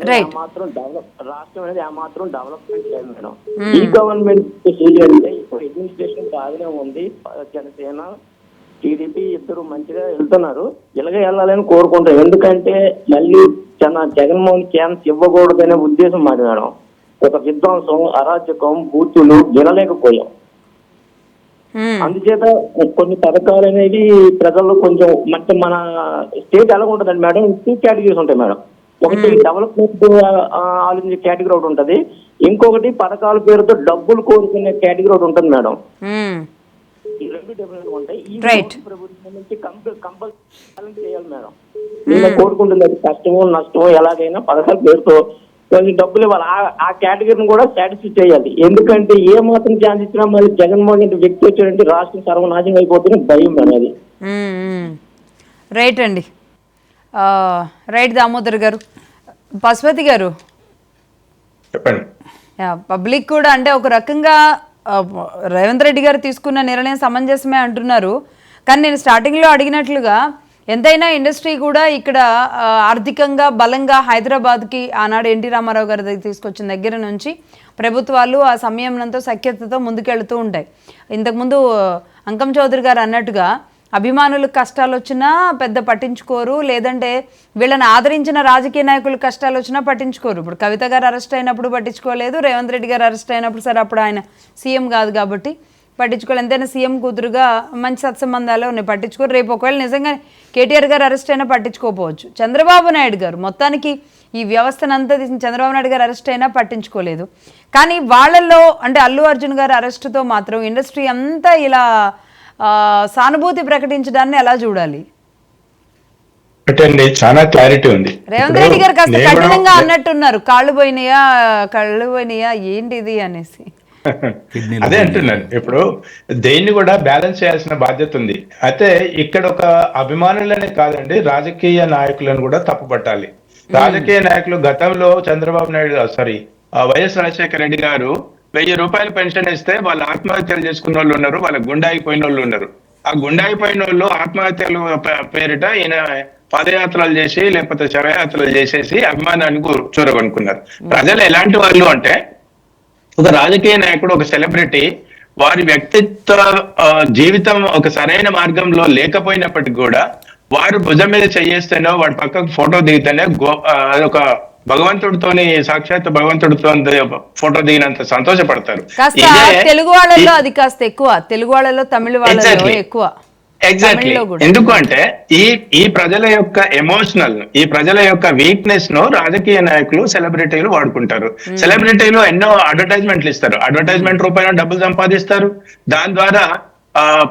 అనేది ఏమాత్రం డెవలప్మెంట్ లేదు మేడం. ఈ గవర్నమెంట్ అంటే ఇప్పుడు అడ్మినిస్ట్రేషన్ బాగానే ఉంది. జనసేన టీడీపీ ఇద్దరు మంచిగా వెళ్తున్నారు. ఇలాగే వెళ్ళాలని కోరుకుంటారు. ఎందుకంటే మళ్ళీ జగన్మోహన్ ఛాన్స్ ఇవ్వకూడదనే ఉద్దేశం మాది మేడం. ఒక విధ్వంసం, అరాచకం, బూతులు వినలేకపోయాం. అందుచేత కొన్ని పథకాలు అనేవి ప్రజల్లో కొంచెం మన స్టేట్ ఎలా ఉంటుందండి మేడం, 2 కేటగిరీస్ ఉంటాయి మేడం. ఒకటి డెవలప్మెంట్ ఆలోచించే కేటగిరీ ఒకటి ఉంటది, ఇంకొకటి పథకాల పేరుతో డబ్బులు కోరుకునే కేటగిరీ ఒకటి ఉంటుంది మేడం. ఈ 2 డిఫరెంట్ ఉంటాయి. ఈ ప్రభుత్వం నుంచి కంపల్సరీ చేయాలి మేడం. నేను కోరుకుంటుంది అది కష్టమో నష్టమో ఎలాగైనా పథకాల పేరుతో కొన్ని డబ్బులు ఇవ్వాలి. ఆ కేటగిరీని కూడా సాటిస్ఫై చేయాలి. ఎందుకంటే ఏ మాత్రం ఛాన్స్ ఇచ్చినా మళ్ళీ జగన్మోహన్ రెడ్డి వ్యక్తి వచ్చాడంటే రాష్ట్రం సర్వనాశనం అయిపోతుంది భయం అనేది. రైట్ అండి, రైట్ దామోదర్ గారు. పశుపతి గారు చెప్పండి. పబ్లిక్ కూడా అంటే ఒక రకంగా రేవంత్ రెడ్డి గారు తీసుకున్న నిర్ణయం సమంజసమే అంటున్నారు. కానీ నేను స్టార్టింగ్లో అడిగినట్లుగా ఎంతైనా ఇండస్ట్రీ కూడా ఇక్కడ ఆర్థికంగా బలంగా హైదరాబాద్కి ఆనాడు ఎన్టీ రామారావు గారి దగ్గర తీసుకొచ్చిన దగ్గర నుంచి ప్రభుత్వాలు ఆ సంయమనంతో సఖ్యతతో ముందుకెళ్తూ ఉంటాయి. ఇంతకుముందు అంకం చౌదరి గారు అన్నట్టుగా అభిమానులకు కష్టాలు వచ్చినా పెద్ద పట్టించుకోరు, లేదంటే వీళ్ళని ఆదరించిన రాజకీయ నాయకులకు కష్టాలు వచ్చినా పట్టించుకోరు. ఇప్పుడు కవిత గారు అరెస్ట్ అయినప్పుడు పట్టించుకోలేదు, రేవంత్ రెడ్డి గారు అరెస్ట్ అయినప్పుడు సరే అప్పుడు ఆయన సీఎం కాదు కాబట్టి పట్టించుకోవాలి. ఎంతైనా సీఎం కూతురుగా మంచి సత్సంబంధాలే ఉన్నాయి, పట్టించుకోరు. రేపు ఒకవేళ నిజంగా కేటీఆర్ గారు అరెస్ట్ అయినా పట్టించుకోకపోవచ్చు. చంద్రబాబు నాయుడు గారు మొత్తానికి ఈ వ్యవస్థనంతా తీసిన చంద్రబాబు నాయుడు గారు అరెస్ట్ అయినా పట్టించుకోలేదు. కానీ వాళ్ళల్లో అంటే అల్లు అర్జున్ గారు అరెస్టుతో మాత్రం ఇండస్ట్రీ అంతా ఇలా సానుభూతి ప్రకటించడాన్ని ఎలా చూడాలి? అంటే చాలా క్లారిటీ ఉంది. రేవంత్ రెడ్డి గారు కాస్త కఠినంగా అన్నట్టున్నారు, కళ్ళు పోయినాయా ఏంటిది అనేసి. అదే అంటున్నాను. ఇప్పుడు దేన్ని కూడా బ్యాలెన్స్ చేయాల్సిన బాధ్యత ఉంది. అయితే ఇక్కడ ఒక అభిమానులనే కాదండి, రాజకీయ నాయకులను కూడా తప్పుపట్టాలి. రాజకీయ నాయకులు గతంలో చంద్రబాబు నాయుడు వైఎస్ రాజశేఖర రెడ్డి గారు 1000 రూపాయలు పెన్షన్ ఇస్తే వాళ్ళు ఆత్మహత్యలు చేసుకున్న వాళ్ళు ఉన్నారు, వాళ్ళ గుండాయిపోయిన వాళ్ళు ఉన్నారు. ఆ గుండాయిపోయిన వాళ్ళు ఆత్మహత్యలు పేరిట ఈయన పాదయాత్రలు చేసి లేకపోతే శవయాత్రలు చేసేసి అభిమానాన్ని చూరగొనుకున్నారు. ప్రజలు ఎలాంటి వాళ్ళు అంటే, ఒక రాజకీయ నాయకుడు, ఒక సెలబ్రిటీ, వారి వ్యక్తిత్వ జీవితం ఒక సరైన మార్గంలో లేకపోయినప్పటికీ కూడా వారు భుజం మీద చేయేస్తేనో వాడి పక్కకు ఫోటో దిగితేనే ఒక భగవంతుడితోని సాక్షాత్ భగవంతుడితో ఫోటో దిగినంత సంతోషపడతారు. తెలుగు వాళ్ళలో అది కాస్త ఎక్కువ, తెలుగు వాళ్ళలో తమిళ వాళ్ళలో ఎక్కువ. ఎగ్జాక్ట్లీ. ఎందుకు అంటే ఈ ప్రజల యొక్క ఎమోషనల్, ఈ ప్రజల యొక్క వీక్నెస్ ను రాజకీయ నాయకులు, సెలబ్రిటీలు వాడుకుంటారు. సెలబ్రిటీలు ఎన్నో అడ్వర్టైజ్మెంట్లు ఇస్తారు, అడ్వర్టైజ్మెంట్ రూపాయన డబ్బులు సంపాదిస్తారు, దాని ద్వారా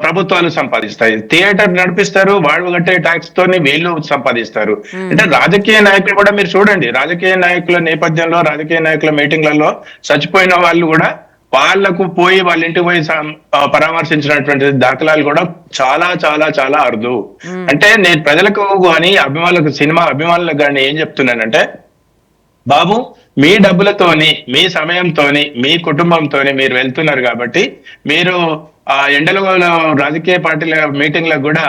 ప్రభుత్వాలు సంపాదిస్తాయి. థియేటర్ నడిపిస్తారు, వాళ్ళు కట్టే ట్యాక్స్ తోని వీళ్ళు సంపాదిస్తారు. అంటే రాజకీయ నాయకులు కూడా మీరు చూడండి, రాజకీయ నాయకుల నేపథ్యంలో, రాజకీయ నాయకుల మీటింగ్లలో చచ్చిపోయిన వాళ్ళు కూడా వాళ్ళకు పోయి వాళ్ళ ఇంటికి పోయి పరామర్శించినటువంటి దాఖలాలు కూడా చాలా చాలా చాలా అరుదు. అంటే నేను ప్రజలకు కానీ అభిమానులకు, సినిమా అభిమానులకు కానీ ఏం చెప్తున్నానంటే, బాబు మీ డబ్బులతోని, మీ సమయంతోని, మీ కుటుంబంతోని మీరు వెళ్తున్నారు కాబట్టి మీరు ఎండలో రాజకీయ పార్టీల మీటింగ్లకు కూడా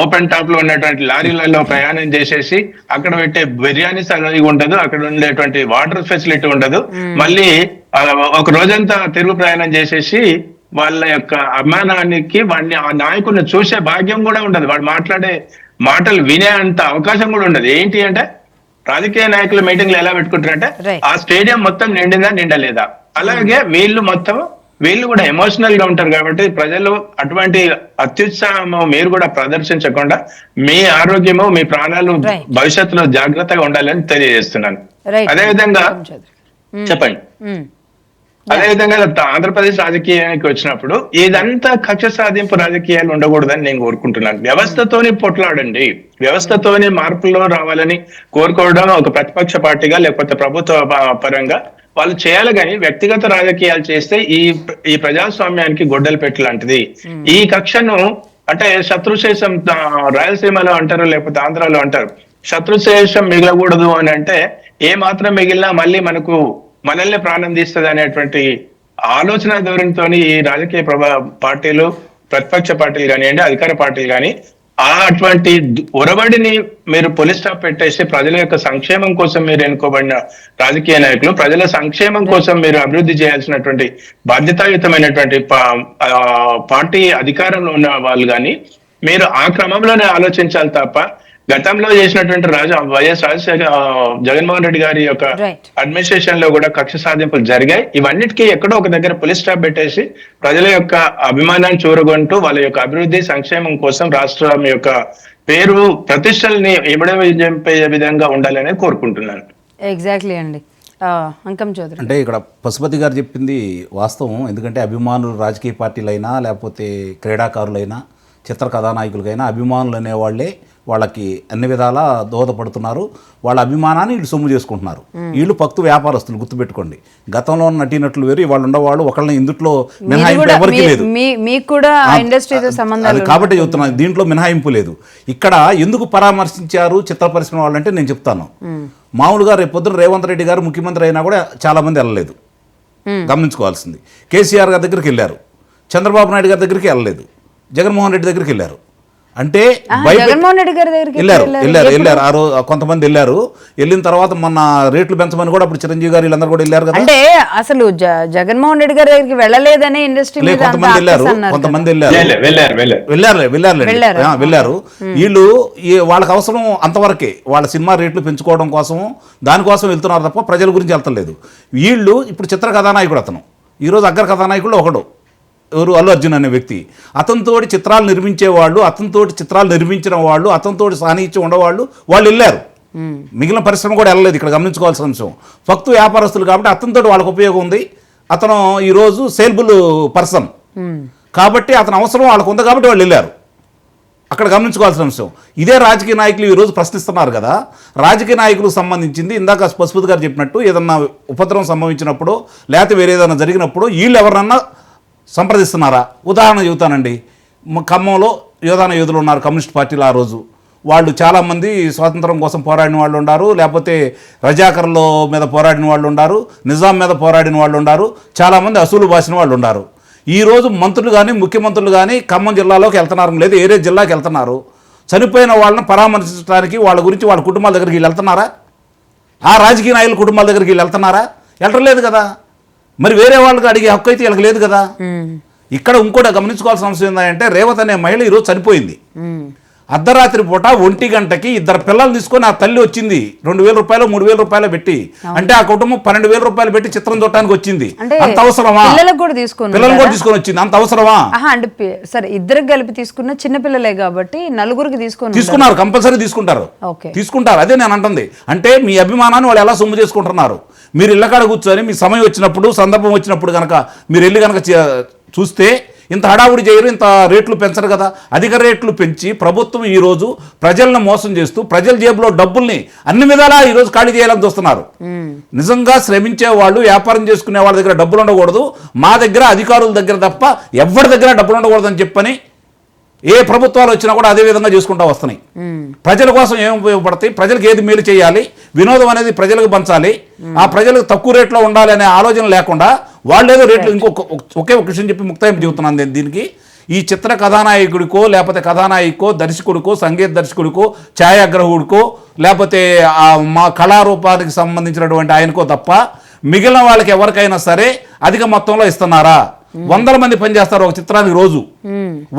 ఓపెన్ టాప్ లో ఉన్నటువంటి లారీలలో ప్రయాణం చేసేసి అక్కడ పెట్టే బిర్యానీ సరిగా ఉండదు, అక్కడ ఉండేటువంటి వాటర్ ఫెసిలిటీ ఉండదు, మళ్ళీ ఒక రోజంతా తిరుగు ప్రయాణం చేసేసి వాళ్ళ యొక్క అభిమానానికి వాడిని, ఆ నాయకుడిని చూసే భాగ్యం కూడా ఉండదు, వాడు మాట్లాడే మాటలు వినే అంత అవకాశం కూడా ఉండదు. ఏంటి అంటే రాజకీయ నాయకుల మీటింగ్లు ఎలా పెట్టుకుంటారంటే ఆ స్టేడియం మొత్తం నిండిందా నిండలేదా, అలాగే వీళ్ళు కూడా ఎమోషనల్ గా ఉంటారు. కాబట్టి ప్రజలు అటువంటి అత్యుత్సాహము మీరు కూడా ప్రదర్శించకుండా మీ ఆరోగ్యము, మీ ప్రాణాలు భవిష్యత్తులో జాగ్రత్తగా ఉండాలని తెలియజేస్తున్నాను. అదేవిధంగా చెప్పండి. అదేవిధంగా ఆంధ్రప్రదేశ్ రాజకీయానికి వచ్చినప్పుడు ఇదంతా కక్ష సాధింపు రాజకీయాలు ఉండకూడదని నేను కోరుకుంటున్నాను. వ్యవస్థతోని పొట్లాడండి, వ్యవస్థతోని మార్పుల్లో రావాలని కోరుకోవడం ఒక ప్రతిపక్ష పార్టీగా లేకపోతే ప్రభుత్వ పరంగా వాళ్ళు చేయాలి. కానీ వ్యక్తిగత రాజకీయాలు చేస్తే ఈ ప్రజాస్వామ్యానికి గొడ్డలు పెట్టి లాంటిది. ఈ కక్షను అంటే శత్రుశేషం రాయలసీమలో అంటారు, లేకపోతే ఆంధ్రాలో అంటారు, శత్రుశేషం మిగలకూడదు అని అంటే ఏ మాత్రం మిగిలినా మళ్ళీ మనల్ని ప్రాణం తీస్తుంది అనేటువంటి ఆలోచన ధోరణితో ఈ రాజకీయ పార్టీలు, ప్రతిపక్ష పార్టీలు కానివ్వండి, అధికార పార్టీలు కానీ అటువంటి ఒరబడిని మీరు పోలీస్ స్టాప్ పెట్టేసి ప్రజల యొక్క సంక్షేమం కోసం మీరు ఎన్నుకోబడిన రాజకీయ నాయకులు, ప్రజల సంక్షేమం కోసం మీరు అభివృద్ధి చేయాల్సినటువంటి బాధ్యతాయుతమైనటువంటి పార్టీ అధికారంలో ఉన్న వాళ్ళు కానీ మీరు ఆ క్రమంలోనే ఆలోచించాలి తప్ప గతంలో చేసినటువంటి వైఎస్ జగన్మోహన్ రెడ్డి గారి యొక్క Right. అడ్మినిస్ట్రేషన్ లో కూడా కక్ష సాధింపులు జరిగాయి. ఇవన్నిటికీ ఎక్కడో ఒక దగ్గర పులిస్ స్టాప్ పెట్టేసి ప్రజల యొక్క అభిమానాన్ని చూరగొంటూ వాళ్ళ యొక్క అభివృద్ధి సంక్షేమం కోసం రాష్ట్రం యొక్క పేరు ప్రతిష్టల్ని విజంపే విధంగా ఉండాలని కోరుకుంటున్నాను. ఎగ్జాక్ట్లీ అండి. అంకం చౌదరి. అంటే ఇక్కడ పశుపతి గారు చెప్పింది వాస్తవం. ఎందుకంటే అభిమానులు రాజకీయ పార్టీలైనా లేకపోతే క్రీడాకారులైనా చిత్ర కథానాయకులకైనా అభిమానులు అనేవాళ్ళే వాళ్ళకి అన్ని విధాలా దోహదపడుతున్నారు. వాళ్ళ అభిమానాన్ని వీళ్ళు సొమ్ము చేసుకుంటున్నారు. వీళ్ళు పక్తు వ్యాపారస్తులు, గుర్తుపెట్టుకోండి. గతంలో నటీనటులు వేరు, వాళ్ళు ఉండేవాళ్ళు. ఒకళ్ళని ఇందుట్లో మినహాయింపు ఎవరికి లేదు. మీకు కూడా ఇండస్ట్రీతో సంబంధాలు కాబట్టి చెప్తున్నాను, దీంట్లో మినహాయింపు లేదు. ఇక్కడ ఎందుకు పరామర్శించారు చిత్ర పరిశ్రమ వాళ్ళంటే నేను చెప్తాను. మామూలుగా రేపు పొద్దున రేవంత్ రెడ్డి గారు ముఖ్యమంత్రి అయినా కూడా చాలా మంది వెళ్ళలేదు, గమనించుకోవాల్సింది. కేసీఆర్ గారి దగ్గరికి వెళ్ళారు, చంద్రబాబు నాయుడు గారి దగ్గరికి వెళ్ళలేదు, జగన్మోహన్ రెడ్డి దగ్గరికి వెళ్ళారు. అంటే జగన్మోహన్ రెడ్డి గారి దగ్గరికి వెళ్ళారు ఆ రోజు కొంతమంది వెళ్ళారు. వెళ్ళిన తర్వాత మొన్న రేట్లు పెంచమని కూడా అప్పుడు చిరంజీవి గారు వీళ్ళందరూ కూడా వెళ్ళారు కదా. అంటే అసలు జగన్మోహన్ రెడ్డి గారి దగ్గరికి వెళ్ళలేదనే ఇండస్ట్రీ కొంతమంది వెళ్ళారు. వీళ్ళు వాళ్ళకి అవసరం అంతవరకే, వాళ్ళ సినిమా రేట్లు పెంచుకోవడం కోసం దానికోసం వెళ్తున్నారు తప్ప ప్రజల గురించి వెళ్తలేదు. వీళ్ళు ఇప్పుడు చిత్ర కథానాయకుడు అతను, ఈరోజు అగ్ర కథానాయకుడు ఒకడు, ఎవరు అల్లు అర్జున్ అనే వ్యక్తి. అతనితోటి చిత్రాలు నిర్మించేవాళ్ళు, అతనితోటి చిత్రాలు నిర్మించిన వాళ్ళు, అతనితోటి సాన్నిహిత్యం ఉండేవాళ్ళు వాళ్ళు వెళ్ళారు. మిగిలిన పరిశ్రమ కూడా వెళ్ళలేదు. ఇక్కడ గమనించుకోవాల్సిన అంశం, భక్తు వ్యాపారస్తులు కాబట్టి అతనితోటి వాళ్ళకి ఉపయోగం ఉంది. అతను ఈరోజు సేల్బుల్ పర్సన్ కాబట్టి అతని అవసరం వాళ్ళకు ఉంది కాబట్టి వాళ్ళు వెళ్ళారు. అక్కడ గమనించుకోవాల్సిన అంశం ఇదే. రాజకీయ నాయకులు ఈరోజు ప్రశ్నిస్తున్నారు కదా, రాజకీయ నాయకులకు సంబంధించింది ఇందాక పశుపతి గారు చెప్పినట్టు ఏదన్నా ఉపద్రవం సంభవించినప్పుడు లేకపోతే వేరే ఏదైనా జరిగినప్పుడు వీళ్ళు ఎవరన్నా సంప్రదిస్తున్నారా? ఉదాహరణ చెబుతానండి. ఖమ్మంలో యోధాన యోధులు ఉన్నారు కమ్యూనిస్ట్ పార్టీలో. ఆ రోజు వాళ్ళు చాలామంది స్వాతంత్రం కోసం పోరాడిన వాళ్ళు ఉన్నారు, లేకపోతే రజాకర్ల మీద పోరాడిన వాళ్ళు ఉన్నారు, నిజాం మీద పోరాడిన వాళ్ళు ఉన్నారు, చాలామంది అసూలు బాసిన వాళ్ళు ఉన్నారు. ఈరోజు మంత్రులు కానీ ముఖ్యమంత్రులు కానీ ఖమ్మం జిల్లాలోకి వెళ్తున్నారు, లేదా ఏరే జిల్లాకి వెళ్తున్నారు. చనిపోయిన వాళ్ళని పరామర్శించడానికి వాళ్ళ గురించి వాళ్ళ కుటుంబాల దగ్గరికి వీళ్ళు వెళ్తున్నారా? ఆ రాజకీయ నాయకుల కుటుంబాల దగ్గరికి వీళ్ళు వెళ్తున్నారా? వెళ్ళలేదు కదా. మరి వేరే వాళ్ళకి అడిగే హక్కు అయితే వీళ్ళకి లేదు కదా. ఇక్కడ ఇంకోటి గమనించుకోవాల్సిన అంశం ఏంటంటే, రేవత్ అనే మహిళ ఈరోజు చనిపోయింది. అర్ధరాత్రి పూట 1 గంటకి 2 పిల్లలు తీసుకొని ఆ తల్లి వచ్చింది 2,000 రూపాయలు 3,000 రూపాయలు పెట్టి. అంటే ఆ కుటుంబం 12,000 రూపాయలు పెట్టి చిత్రం చూడటానికి వచ్చింది. అంత అవసరమా? పిల్లలకు కూడా తీసుకొని వచ్చింది, అంత అవసరమా? అంటే సరే, ఇద్దరికి కలిపి తీసుకున్న చిన్న పిల్లలే కాబట్టి నలుగురికి తీసుకున్నారు, కంపల్సరీ తీసుకుంటారు. అదే నేను అంటుంది. అంటే మీ అభిమానాన్ని వాళ్ళు ఎలా సొమ్ము చేసుకుంటున్నారు. మీరు ఇళ్ళకాడ కూర్చొని మీ సమయం వచ్చినప్పుడు సందర్భం వచ్చినప్పుడు కనుక మీరు వెళ్ళి కనుక చూస్తే ఇంత హడావుడి చేయరు, ఇంత రేట్లు పెంచరు కదా. అధిక రేట్లు పెంచి ప్రభుత్వం ఈరోజు ప్రజలను మోసం చేస్తూ ప్రజల జేబులో డబ్బుల్ని అన్ని విధాలా ఈరోజు ఖాళీ చేయాలని చూస్తున్నారు. నిజంగా శ్రమించే వాళ్ళు, వ్యాపారం చేసుకునే వాళ్ళ దగ్గర డబ్బులు ఉండకూడదు, మా దగ్గర అధికారుల దగ్గర తప్ప ఎవరి దగ్గర డబ్బులు ఉండకూడదు అని చెప్పని ఏ ప్రభుత్వాలు వచ్చినా కూడా అదే విధంగా చేసుకుంటూ వస్తున్నాయి. ప్రజల కోసం ఏం ఉపయోగపడతాయి, ప్రజలకు ఏది మేలు చేయాలి, వినోదం అనేది ప్రజలకు పంచాలి, ఆ ప్రజలకు తక్కువ రేట్లో ఉండాలి అనే ఆలోచన లేకుండా వాళ్ళు ఏదో రేట్లు ఒకే ఒక విషయం చెప్పి ముక్తాయింపు చెబుతున్నాను నేను దీనికి. ఈ చిత్ర కథానాయకుడికో లేకపోతే కథానాయకో దర్శకుడికో సంగీత దర్శకుడికో ఛాయాగ్రహుడికో లేకపోతే మా కళారూపానికి సంబంధించినటువంటి ఆయనకో తప్ప మిగిలిన వాళ్ళకి ఎవరికైనా సరే అధిక మొత్తంలో ఇస్తున్నారా? 100 మంది పనిచేస్తారు ఒక చిత్రానికి రోజు,